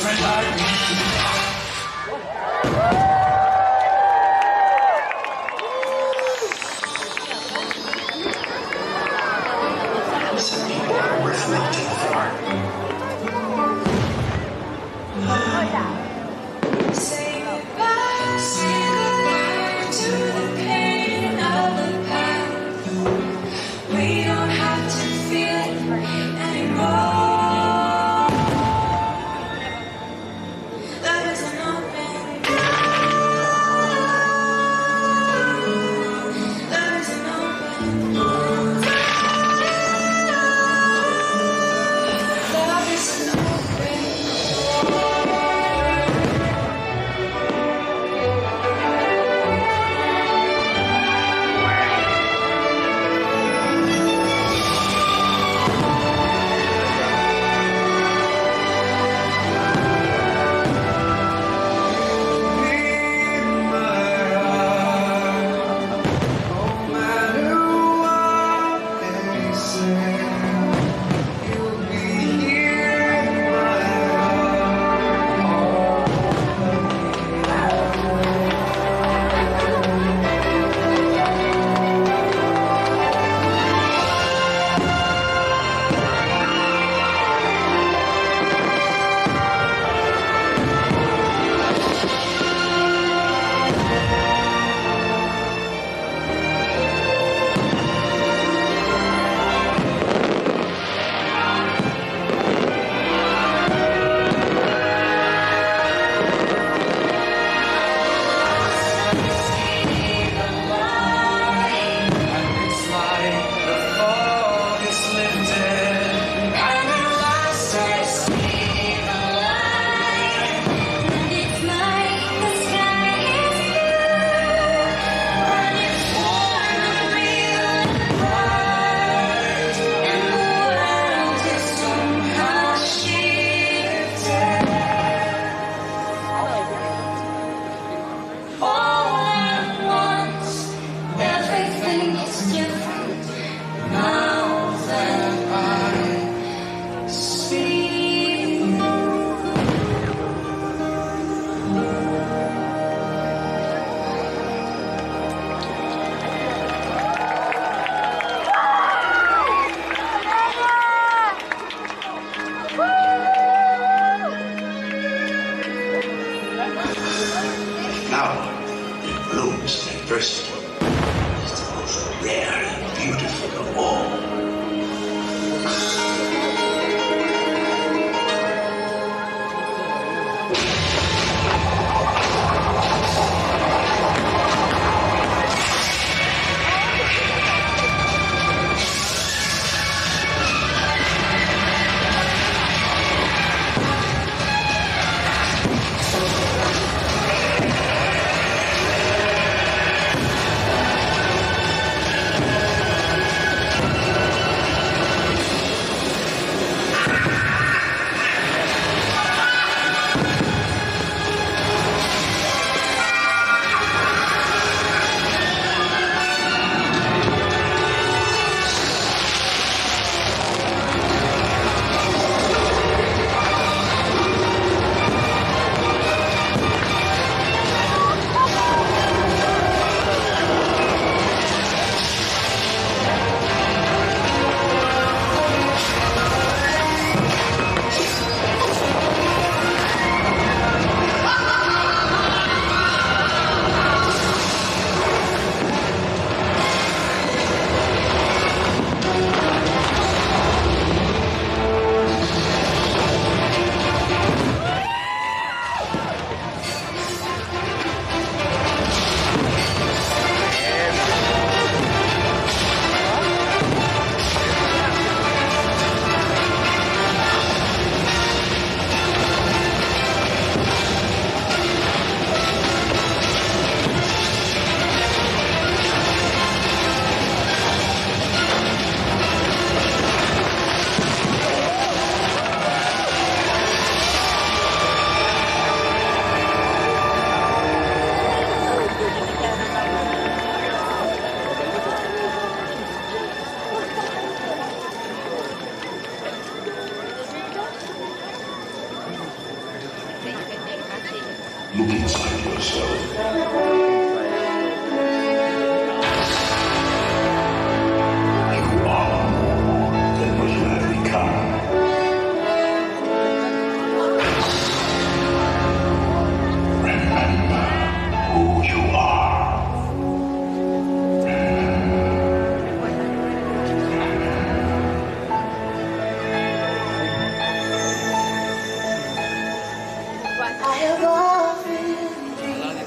L: friends are for. Look inside yourself. You are more than what you have become. Remember who you are.
K: I have often dreamed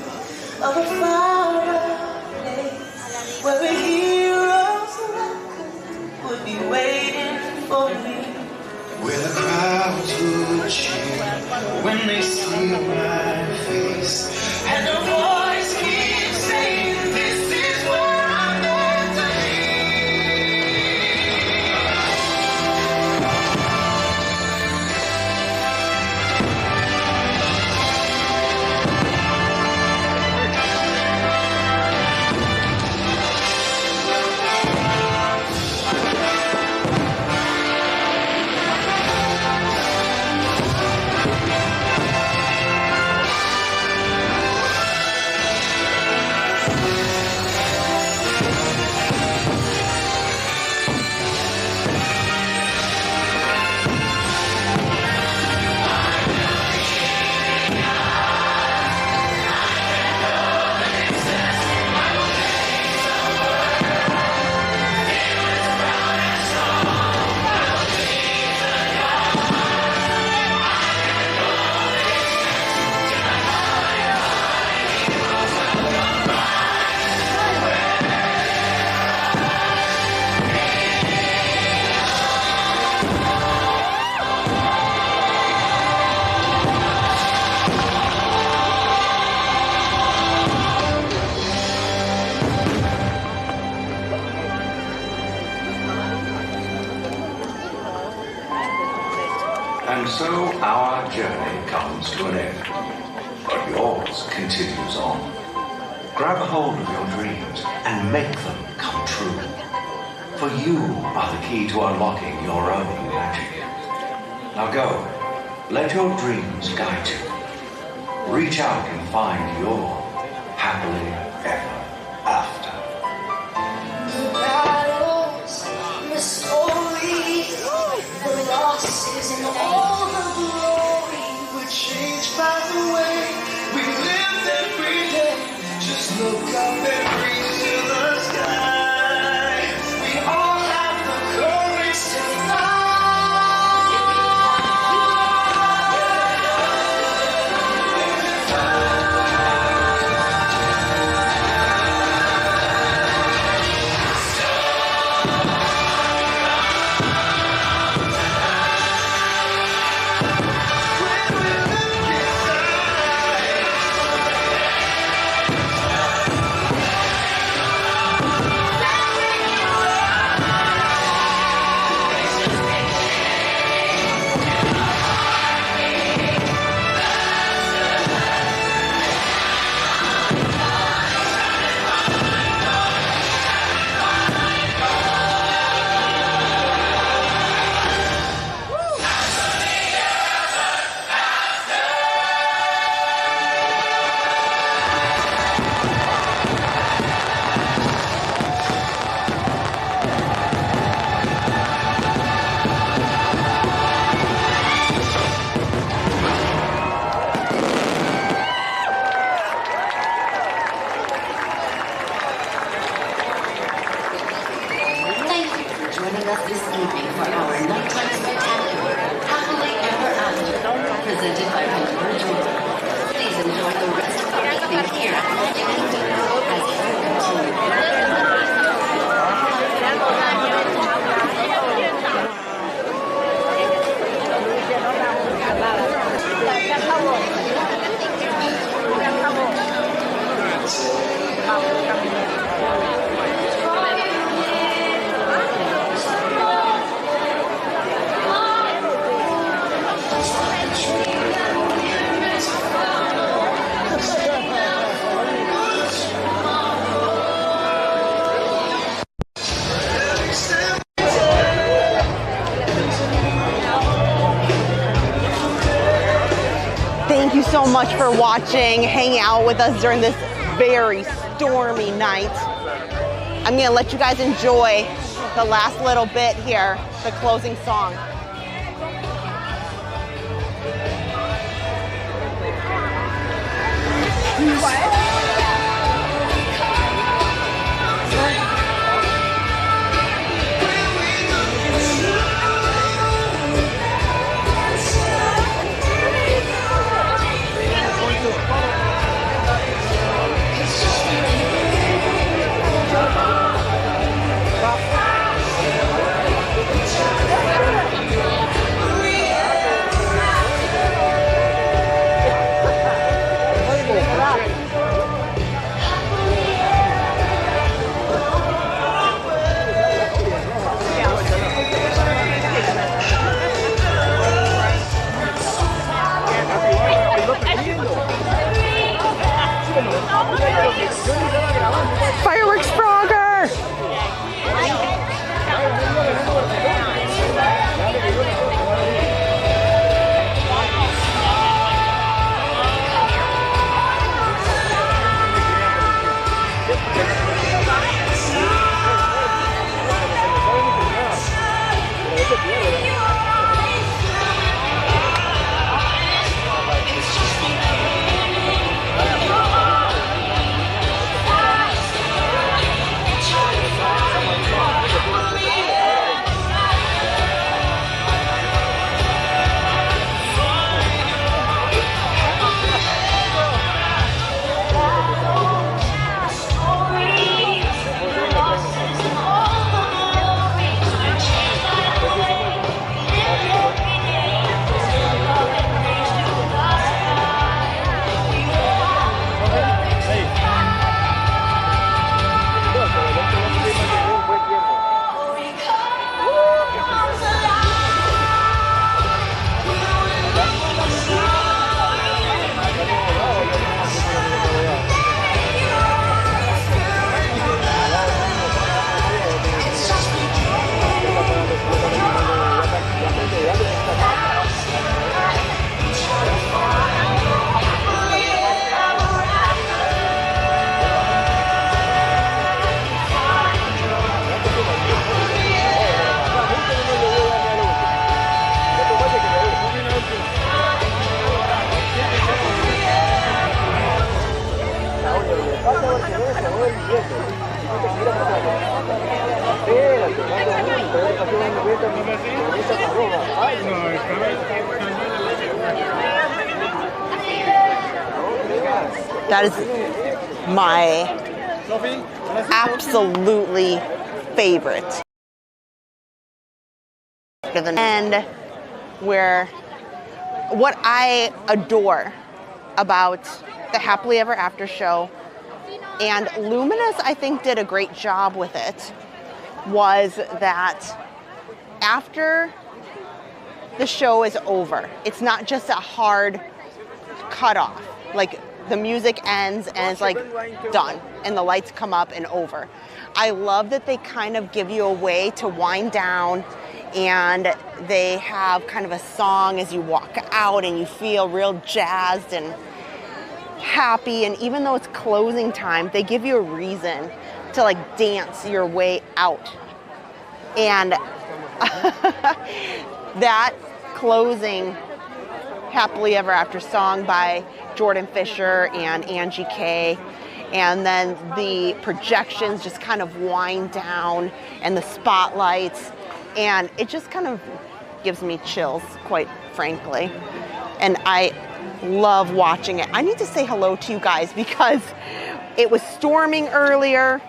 K: of a far-off place where a hero's welcome would be waiting for me, where the crowds would cheer when they see my face, and a voice keeps saying, "This is where I'm meant to be."
J: And so our journey comes to an end, but yours continues on. Grab a hold of your dreams and make them come true. For you are the key to unlocking your own magic. Now go, let your dreams guide you. Reach out and find your happily ever after.
K: The battles, the stories, the losses, and all the glory were changed by the way we lived every day. Just look up and reach to the sky. We all have the courage to fly.
H: Joining us this evening for our nighttime spectacular, Happily Ever After, presented by Windermere. Please enjoy the rest of the evening here at Magic Kingdom as we continue.
A: Thank you so much for watching, hanging out with us during this very stormy night. I'm gonna let you guys enjoy the last little bit here, the closing song. Fireworks Frogger! That is my absolutely favorite. And where what I adore about the Happily Ever After show, and Luminous I think did a great job with it, was that after the show is over, it's not just a hard cutoff. Like the music ends and it's like done and the lights come up and over. I love that they kind of give you a way to wind down, and they have kind of a song as you walk out and you feel real jazzed and happy. And even though it's closing time, they give you a reason to like dance your way out. And that closing Happily Ever After song by Jordan Fisher and Angie Kay, and then the projections just kind of wind down and the spotlights, and it just kind of gives me chills, quite frankly. And I love watching it. I need to say hello to you guys because it was storming earlier,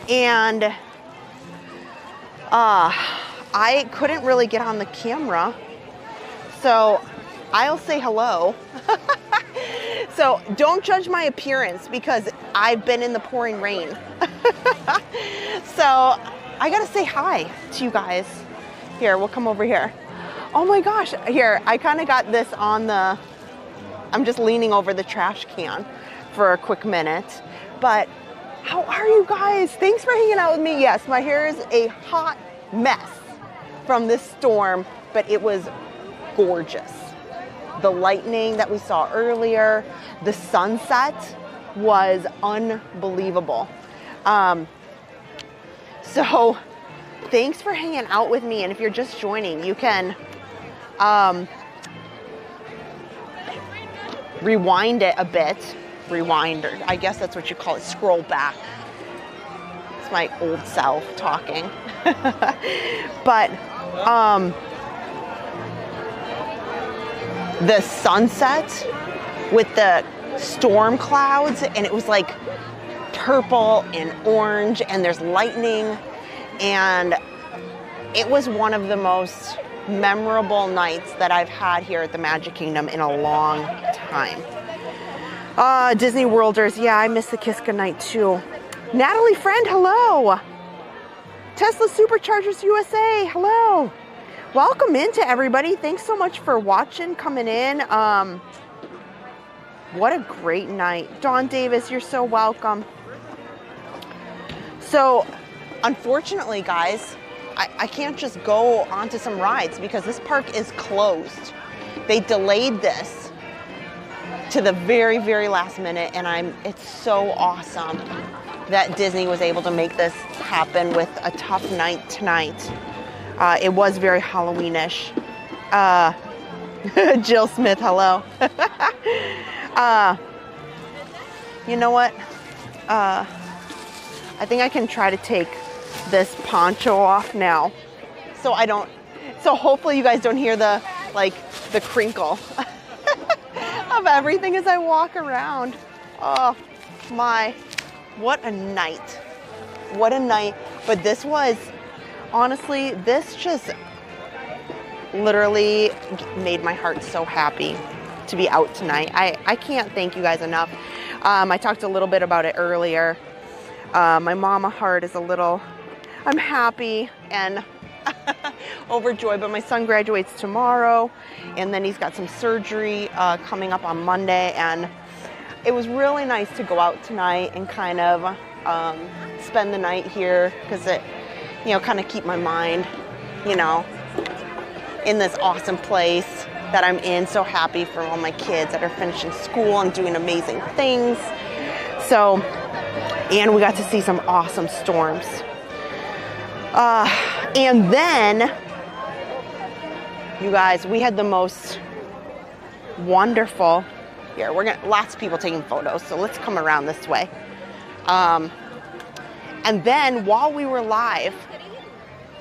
A: and I couldn't really get on the camera, so I'll say hello. So don't judge my appearance because I've been in the pouring rain. So I gotta say hi to you guys. Here, we'll come over here. Oh my gosh, here, I kind of got this on the, I'm just leaning over the trash can for a quick minute. But how are you guys? Thanks for hanging out with me. Yes, my hair is a hot mess from this storm, but it was gorgeous. the lightning that we saw earlier, the sunset was unbelievable. So thanks for hanging out with me. And if you're just joining, you can rewind it a bit. Rewind, or I guess that's what you call it, scroll back. It's my old self talking. But the sunset with the storm clouds, and it was like purple and orange, and there's lightning, and it was one of the most memorable nights that I've had here at the Magic Kingdom in a long time. Disney Worlders, yeah, I miss the Kiss Goodnight too. Natalie Friend, hello. Tesla Superchargers USA, hello. Welcome into everybody. Thanks so much for watching, coming in. What a great night. Dawn Davis, you're so welcome. So, unfortunately, guys, I can't just go onto some rides because this park is closed. They delayed this to the very, very last minute, and it's so awesome that Disney was able to make this happen with a tough night tonight. It was very Halloweenish. Jill Smith, hello. You know what? I think I can try to take this poncho off now, so hopefully you guys don't hear the crinkle of everything as I walk around. Oh my, what a night. What a night. But this was, honestly, this just literally made my heart so happy to be out tonight. I can't thank you guys enough. I talked a little bit about it earlier. My mama heart is a little, I'm happy and overjoyed, but my son graduates tomorrow, and then he's got some surgery coming up on Monday, and it was really nice to go out tonight and kind of spend the night here, because it, kind of keep my mind, in this awesome place that I'm in. So happy for all my kids that are finishing school and doing amazing things. So, and we got to see some awesome storms. And then, you guys, we had the most wonderful, here, lots of people taking photos, so let's come around this way. And then while we were live,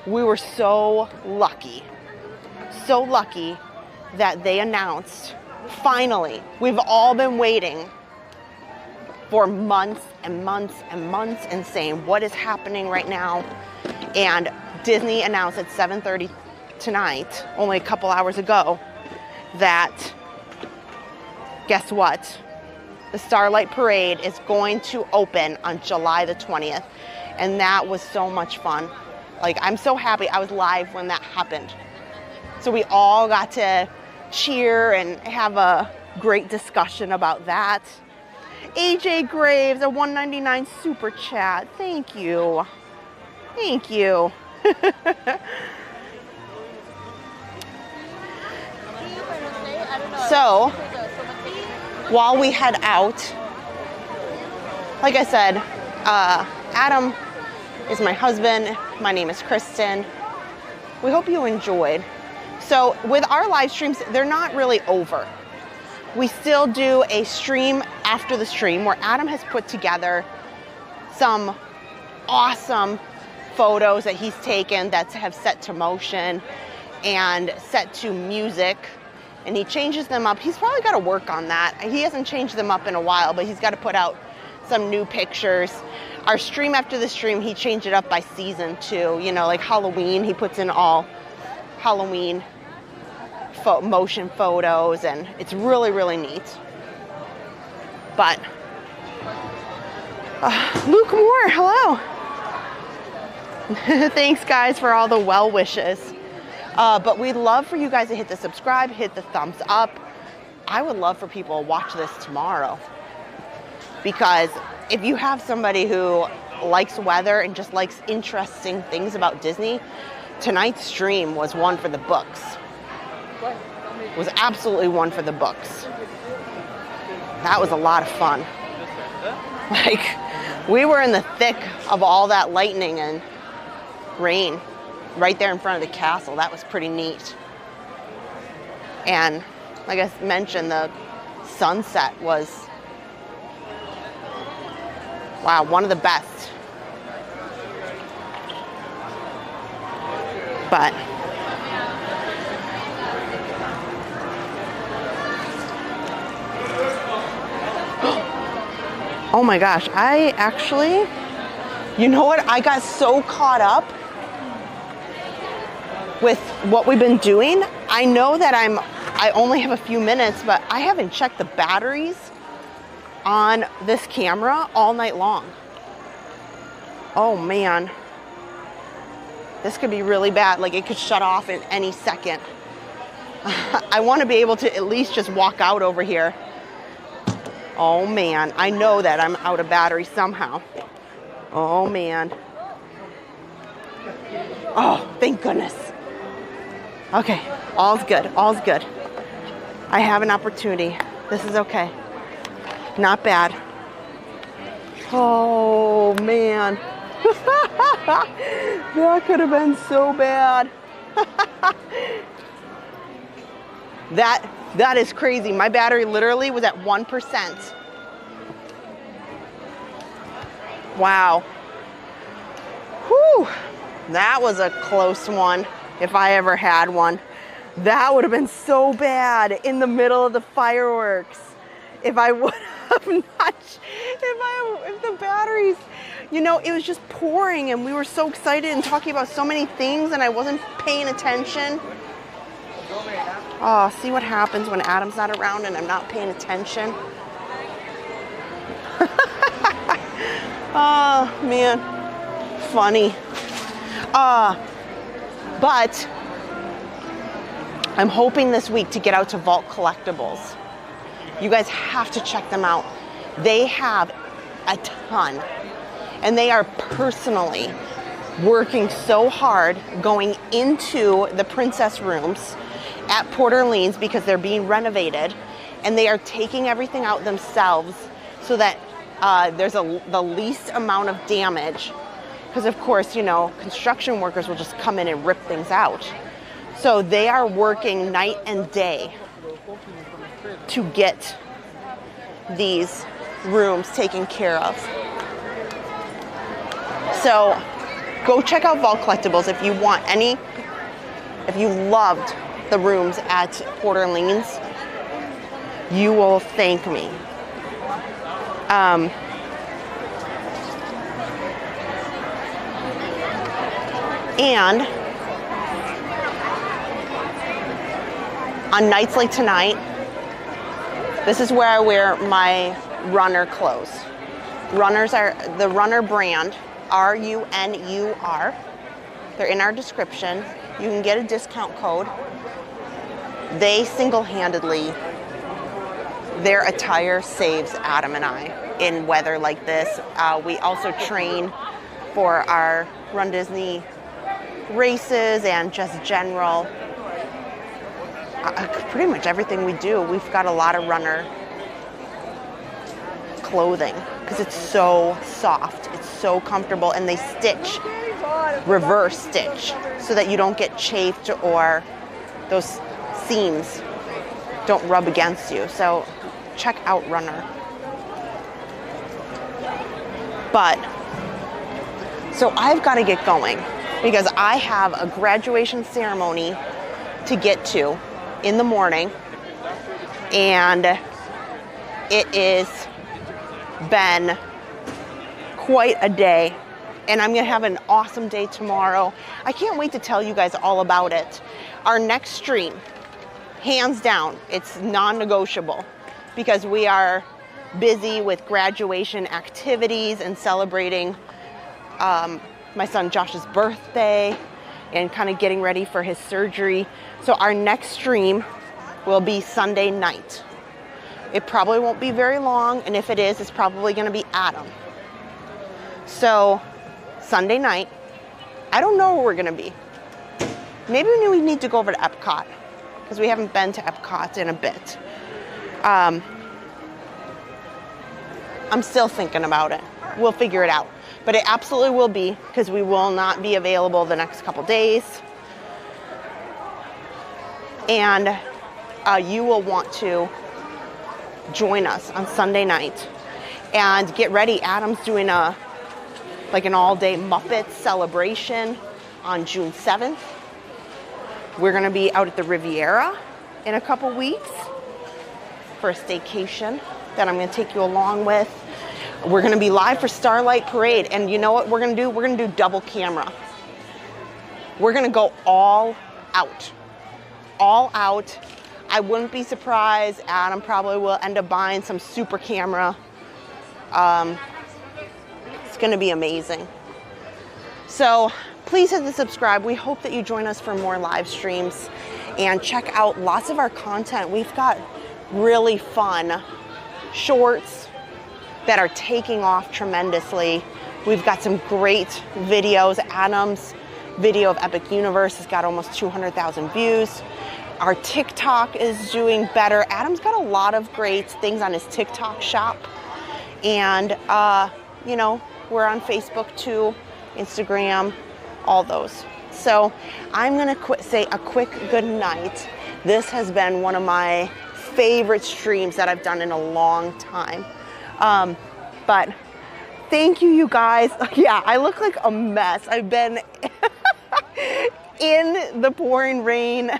A: we were so lucky that they announced, finally, we've all been waiting for months and months and months and saying, what is happening right now? And Disney announced at 7:30 tonight, only a couple hours ago, that, guess what? The Starlight Parade is going to open on July the 20th. And that was so much fun. I'm so happy I was live when that happened. So we all got to cheer and have a great discussion about that. AJ Graves, a $1.99 super chat. Thank you. Thank you. So, while we head out, like I said, Adam is my husband. My name is Kristen. We hope you enjoyed. So with our live streams, they're not really over. We still do a stream after the stream where Adam has put together some awesome photos that he's taken that have set to motion and set to music, and he changes them up. He's probably got to work on that. He hasn't changed them up in a while, but he's got to put out some new pictures. Our stream after the stream, he changed it up by season too. Like Halloween, he puts in all Halloween motion photos, and it's really, really neat. But Luke Moore, hello. Thanks guys for all the well wishes. But we'd love for you guys to hit the subscribe, hit the thumbs up. I would love for people to watch this tomorrow, because if you have somebody who likes weather and just likes interesting things about Disney, tonight's stream was one for the books. was absolutely one for the books. That was a lot of fun. Like, we were in the thick of all that lightning and rain right there in front of the castle. That was pretty neat. And like I mentioned, the sunset was, wow, one of the best. But oh my gosh, I actually, you know what? I got so caught up with what we've been doing. I know that I only have a few minutes, but I haven't checked the batteries on this camera all night long. Oh man, this could be really bad. Like, it could shut off in any second. I want to be able to at least just walk out over here. Oh man, I know that I'm out of battery somehow. Oh man. Oh, thank goodness. Okay, all's good, all's good. I have an opportunity. This is okay. Not bad. Oh man. That could have been so bad. That is crazy. My battery literally was at 1%. Wow. Whew. That was a close one, if I ever had one. That would have been so bad in the middle of the fireworks. If I would have not, if the batteries, you know, it was just pouring and we were so excited and talking about so many things and I wasn't paying attention. Oh, see what happens when Adam's not around and I'm not paying attention. Oh, man. Funny. But I'm hoping this week to get out to Vault Collectibles. You guys have to check them out. They have a ton. And they are personally working so hard going into the princess rooms at Port Orleans because they're being renovated, and they are taking everything out themselves so that there's the least amount of damage, because of course, you know, construction workers will just come in and rip things out. So they are working night and day to get these rooms taken care of. So go check out Vault Collectibles if you want any, if you loved the rooms at Port Orleans, you will thank me. And on nights like tonight, this is where I wear my runner clothes. Runners are the Runner brand, R-U-N-U-R. They're in our description. You can get a discount code. They single-handedly, their attire saves Adam and I in weather like this. We also train for our Run Disney races and just general, pretty much everything we do. We've got a lot of runner clothing because it's so soft, it's so comfortable, and they stitch, reverse stitch, so that you don't get chafed or those seams don't rub against you. So check out Runner. But so I've got to get going because I have a graduation ceremony to get to in the morning, and it is been quite a day, and I'm gonna have an awesome day tomorrow. I can't wait to tell you guys all about it. Our next stream, hands down, it's non-negotiable because we are busy with graduation activities and celebrating my son Josh's birthday and kind of getting ready for his surgery. So our next stream will be Sunday night. It probably won't be very long, and if it is, it's probably going to be Adam. So Sunday night, I don't know where we're going to be. Maybe we need to go over to Epcot. because we haven't been to Epcot in a bit. I'm still thinking about it. We'll figure it out. But it absolutely will be, because we will not be available the next couple days. And you will want to join us on Sunday night. And get ready, Adam's doing an all-day Muppet celebration on June 7th. We're gonna be out at the Riviera in a couple weeks for a staycation that I'm gonna take you along with. We're gonna be live for Starlight Parade, and you know what we're gonna do? We're gonna do double camera. We're gonna go all out. All out. I wouldn't be surprised. Adam probably will end up buying some super camera. It's gonna be amazing. So please hit the subscribe. We hope that you join us for more live streams and check out lots of our content. We've got really fun shorts that are taking off tremendously. We've got some great videos. Adam's video of Epic Universe has got almost 200,000 views. Our TikTok is doing better. Adam's got a lot of great things on his TikTok shop. And, you know, we're on Facebook too, Instagram, all those. So I'm gonna say a quick good night. This has been one of my favorite streams that I've done in a long time. But thank you, you guys. Yeah, I look like a mess. I've been in the pouring rain.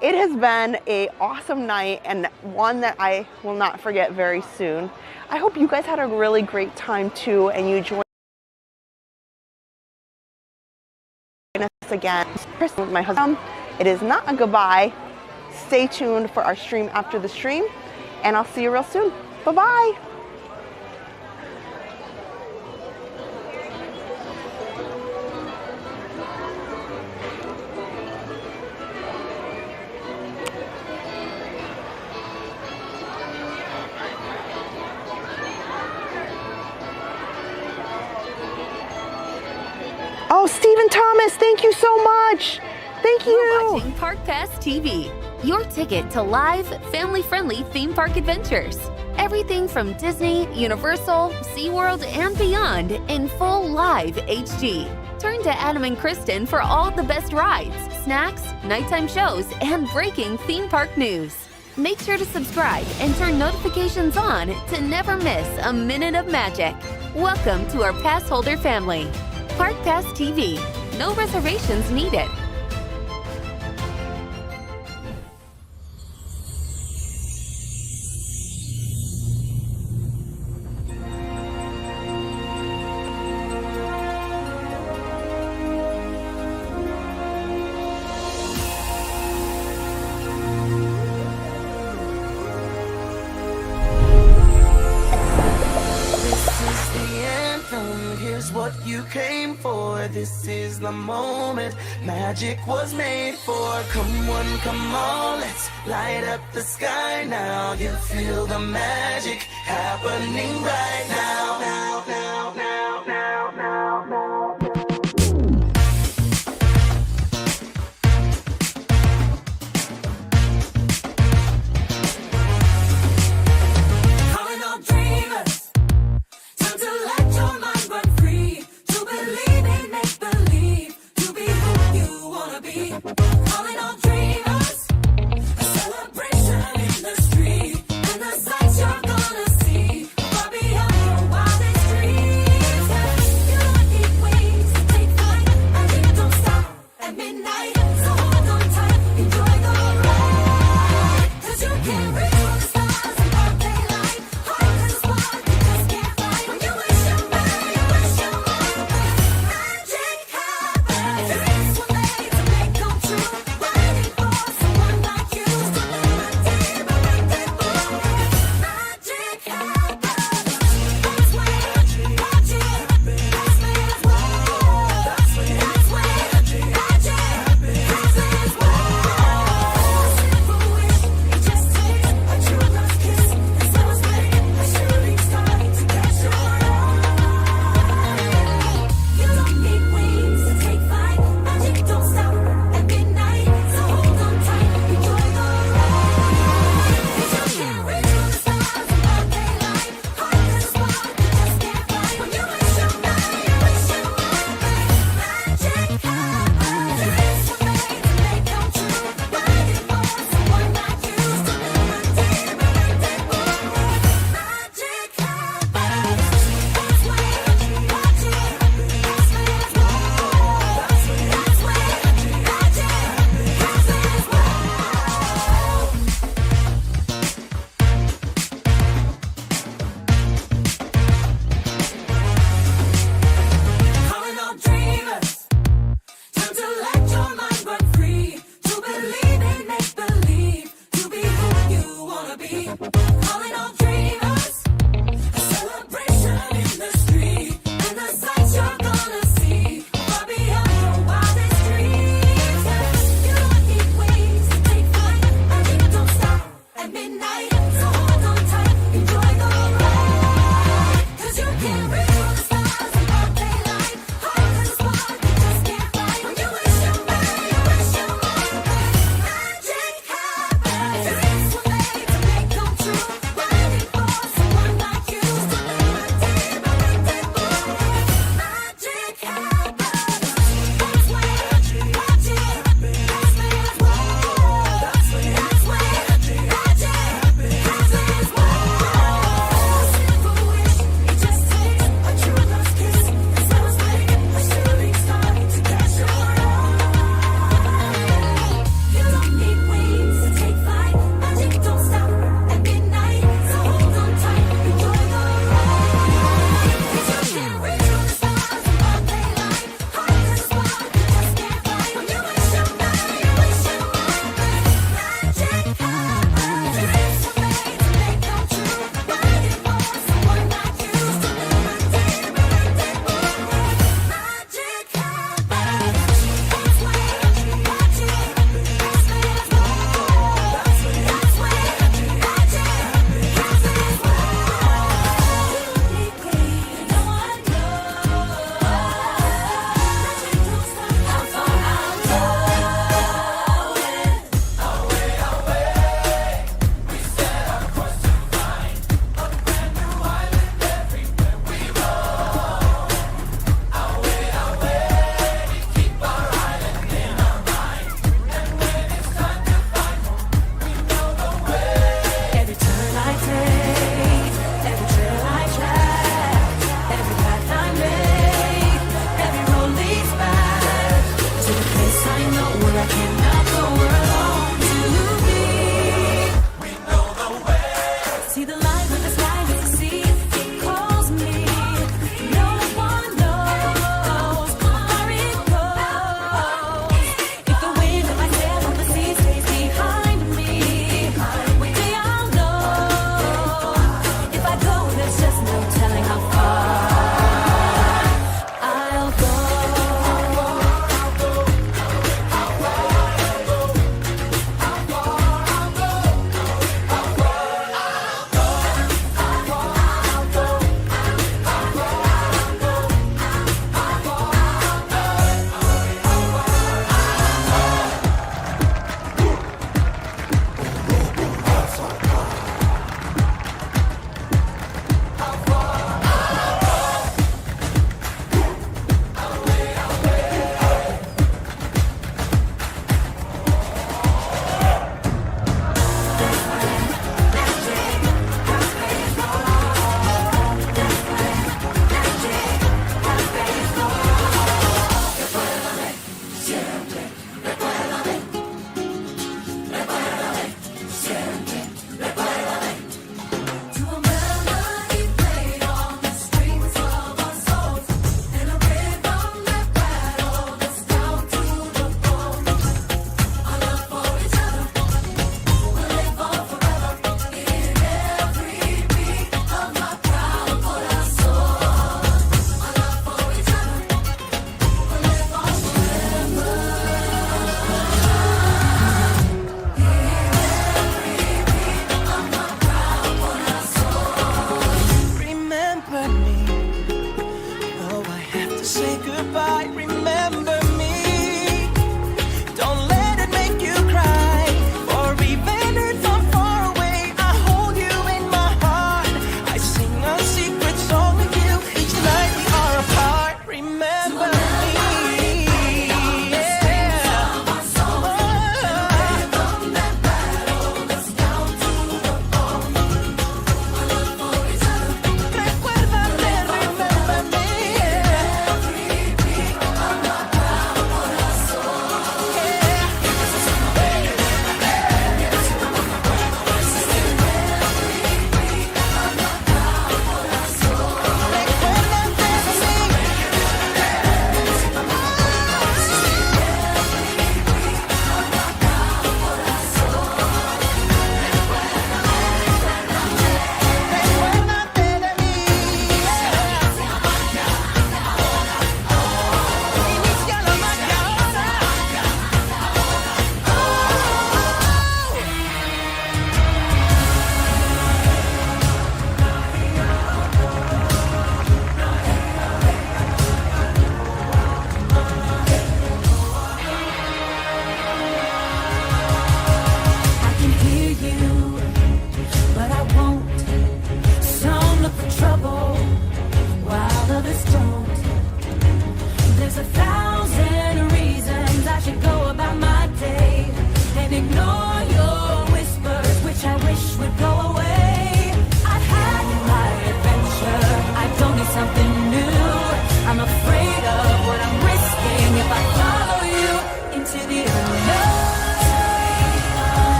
A: It has been an awesome night and one that I will not forget very soon. I hope you guys had a really great time too, and you joined us again. With my husband. It is not a goodbye. Stay tuned for our stream after the stream, and I'll see you real soon. Bye-bye. Oh, Stephen Thomas, thank you so much. Thank you.
M: You're watching Park Pass TV, your ticket to live, family-friendly theme park adventures. Everything from Disney, Universal, SeaWorld, and beyond in full live HD. Turn to Adam and Kristen for all the best rides, snacks, nighttime shows, and breaking theme park news. Make sure to subscribe and turn notifications on to never miss a minute of magic. Welcome to our Passholder family. Park Pass TV. No reservations needed.
K: What you came for, this is the moment magic was made for. Come one, come all, let's light up the sky now. You feel the magic happening right now. Now, now, now, now, now, now. Calling all dreamers, time to let your mind run free. Believe in make believe, to be who you wanna be. Calling all dreamers, a celebration in the street, and the sights you're gonna see far beyond your wildest dreams. be. Calling all dreamers, a celebration in the street, and the sights you're gonna see far beyond your wildest dreams. You don't need wings to take flight, and you don't stop at midnight. So hold on tight, enjoy the ride, 'cause you can't reach for the stars in broad daylight. Hard as a spark, you just can't fight. When you wish you may, you wish you might. Magic happens, dreams were made to make come true.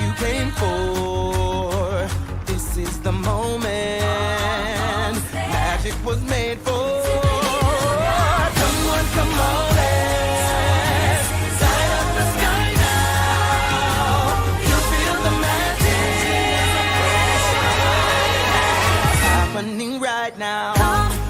K: you came for. This is the moment magic was made for. Come on, let's light up the sky now. You feel the magic happening right now.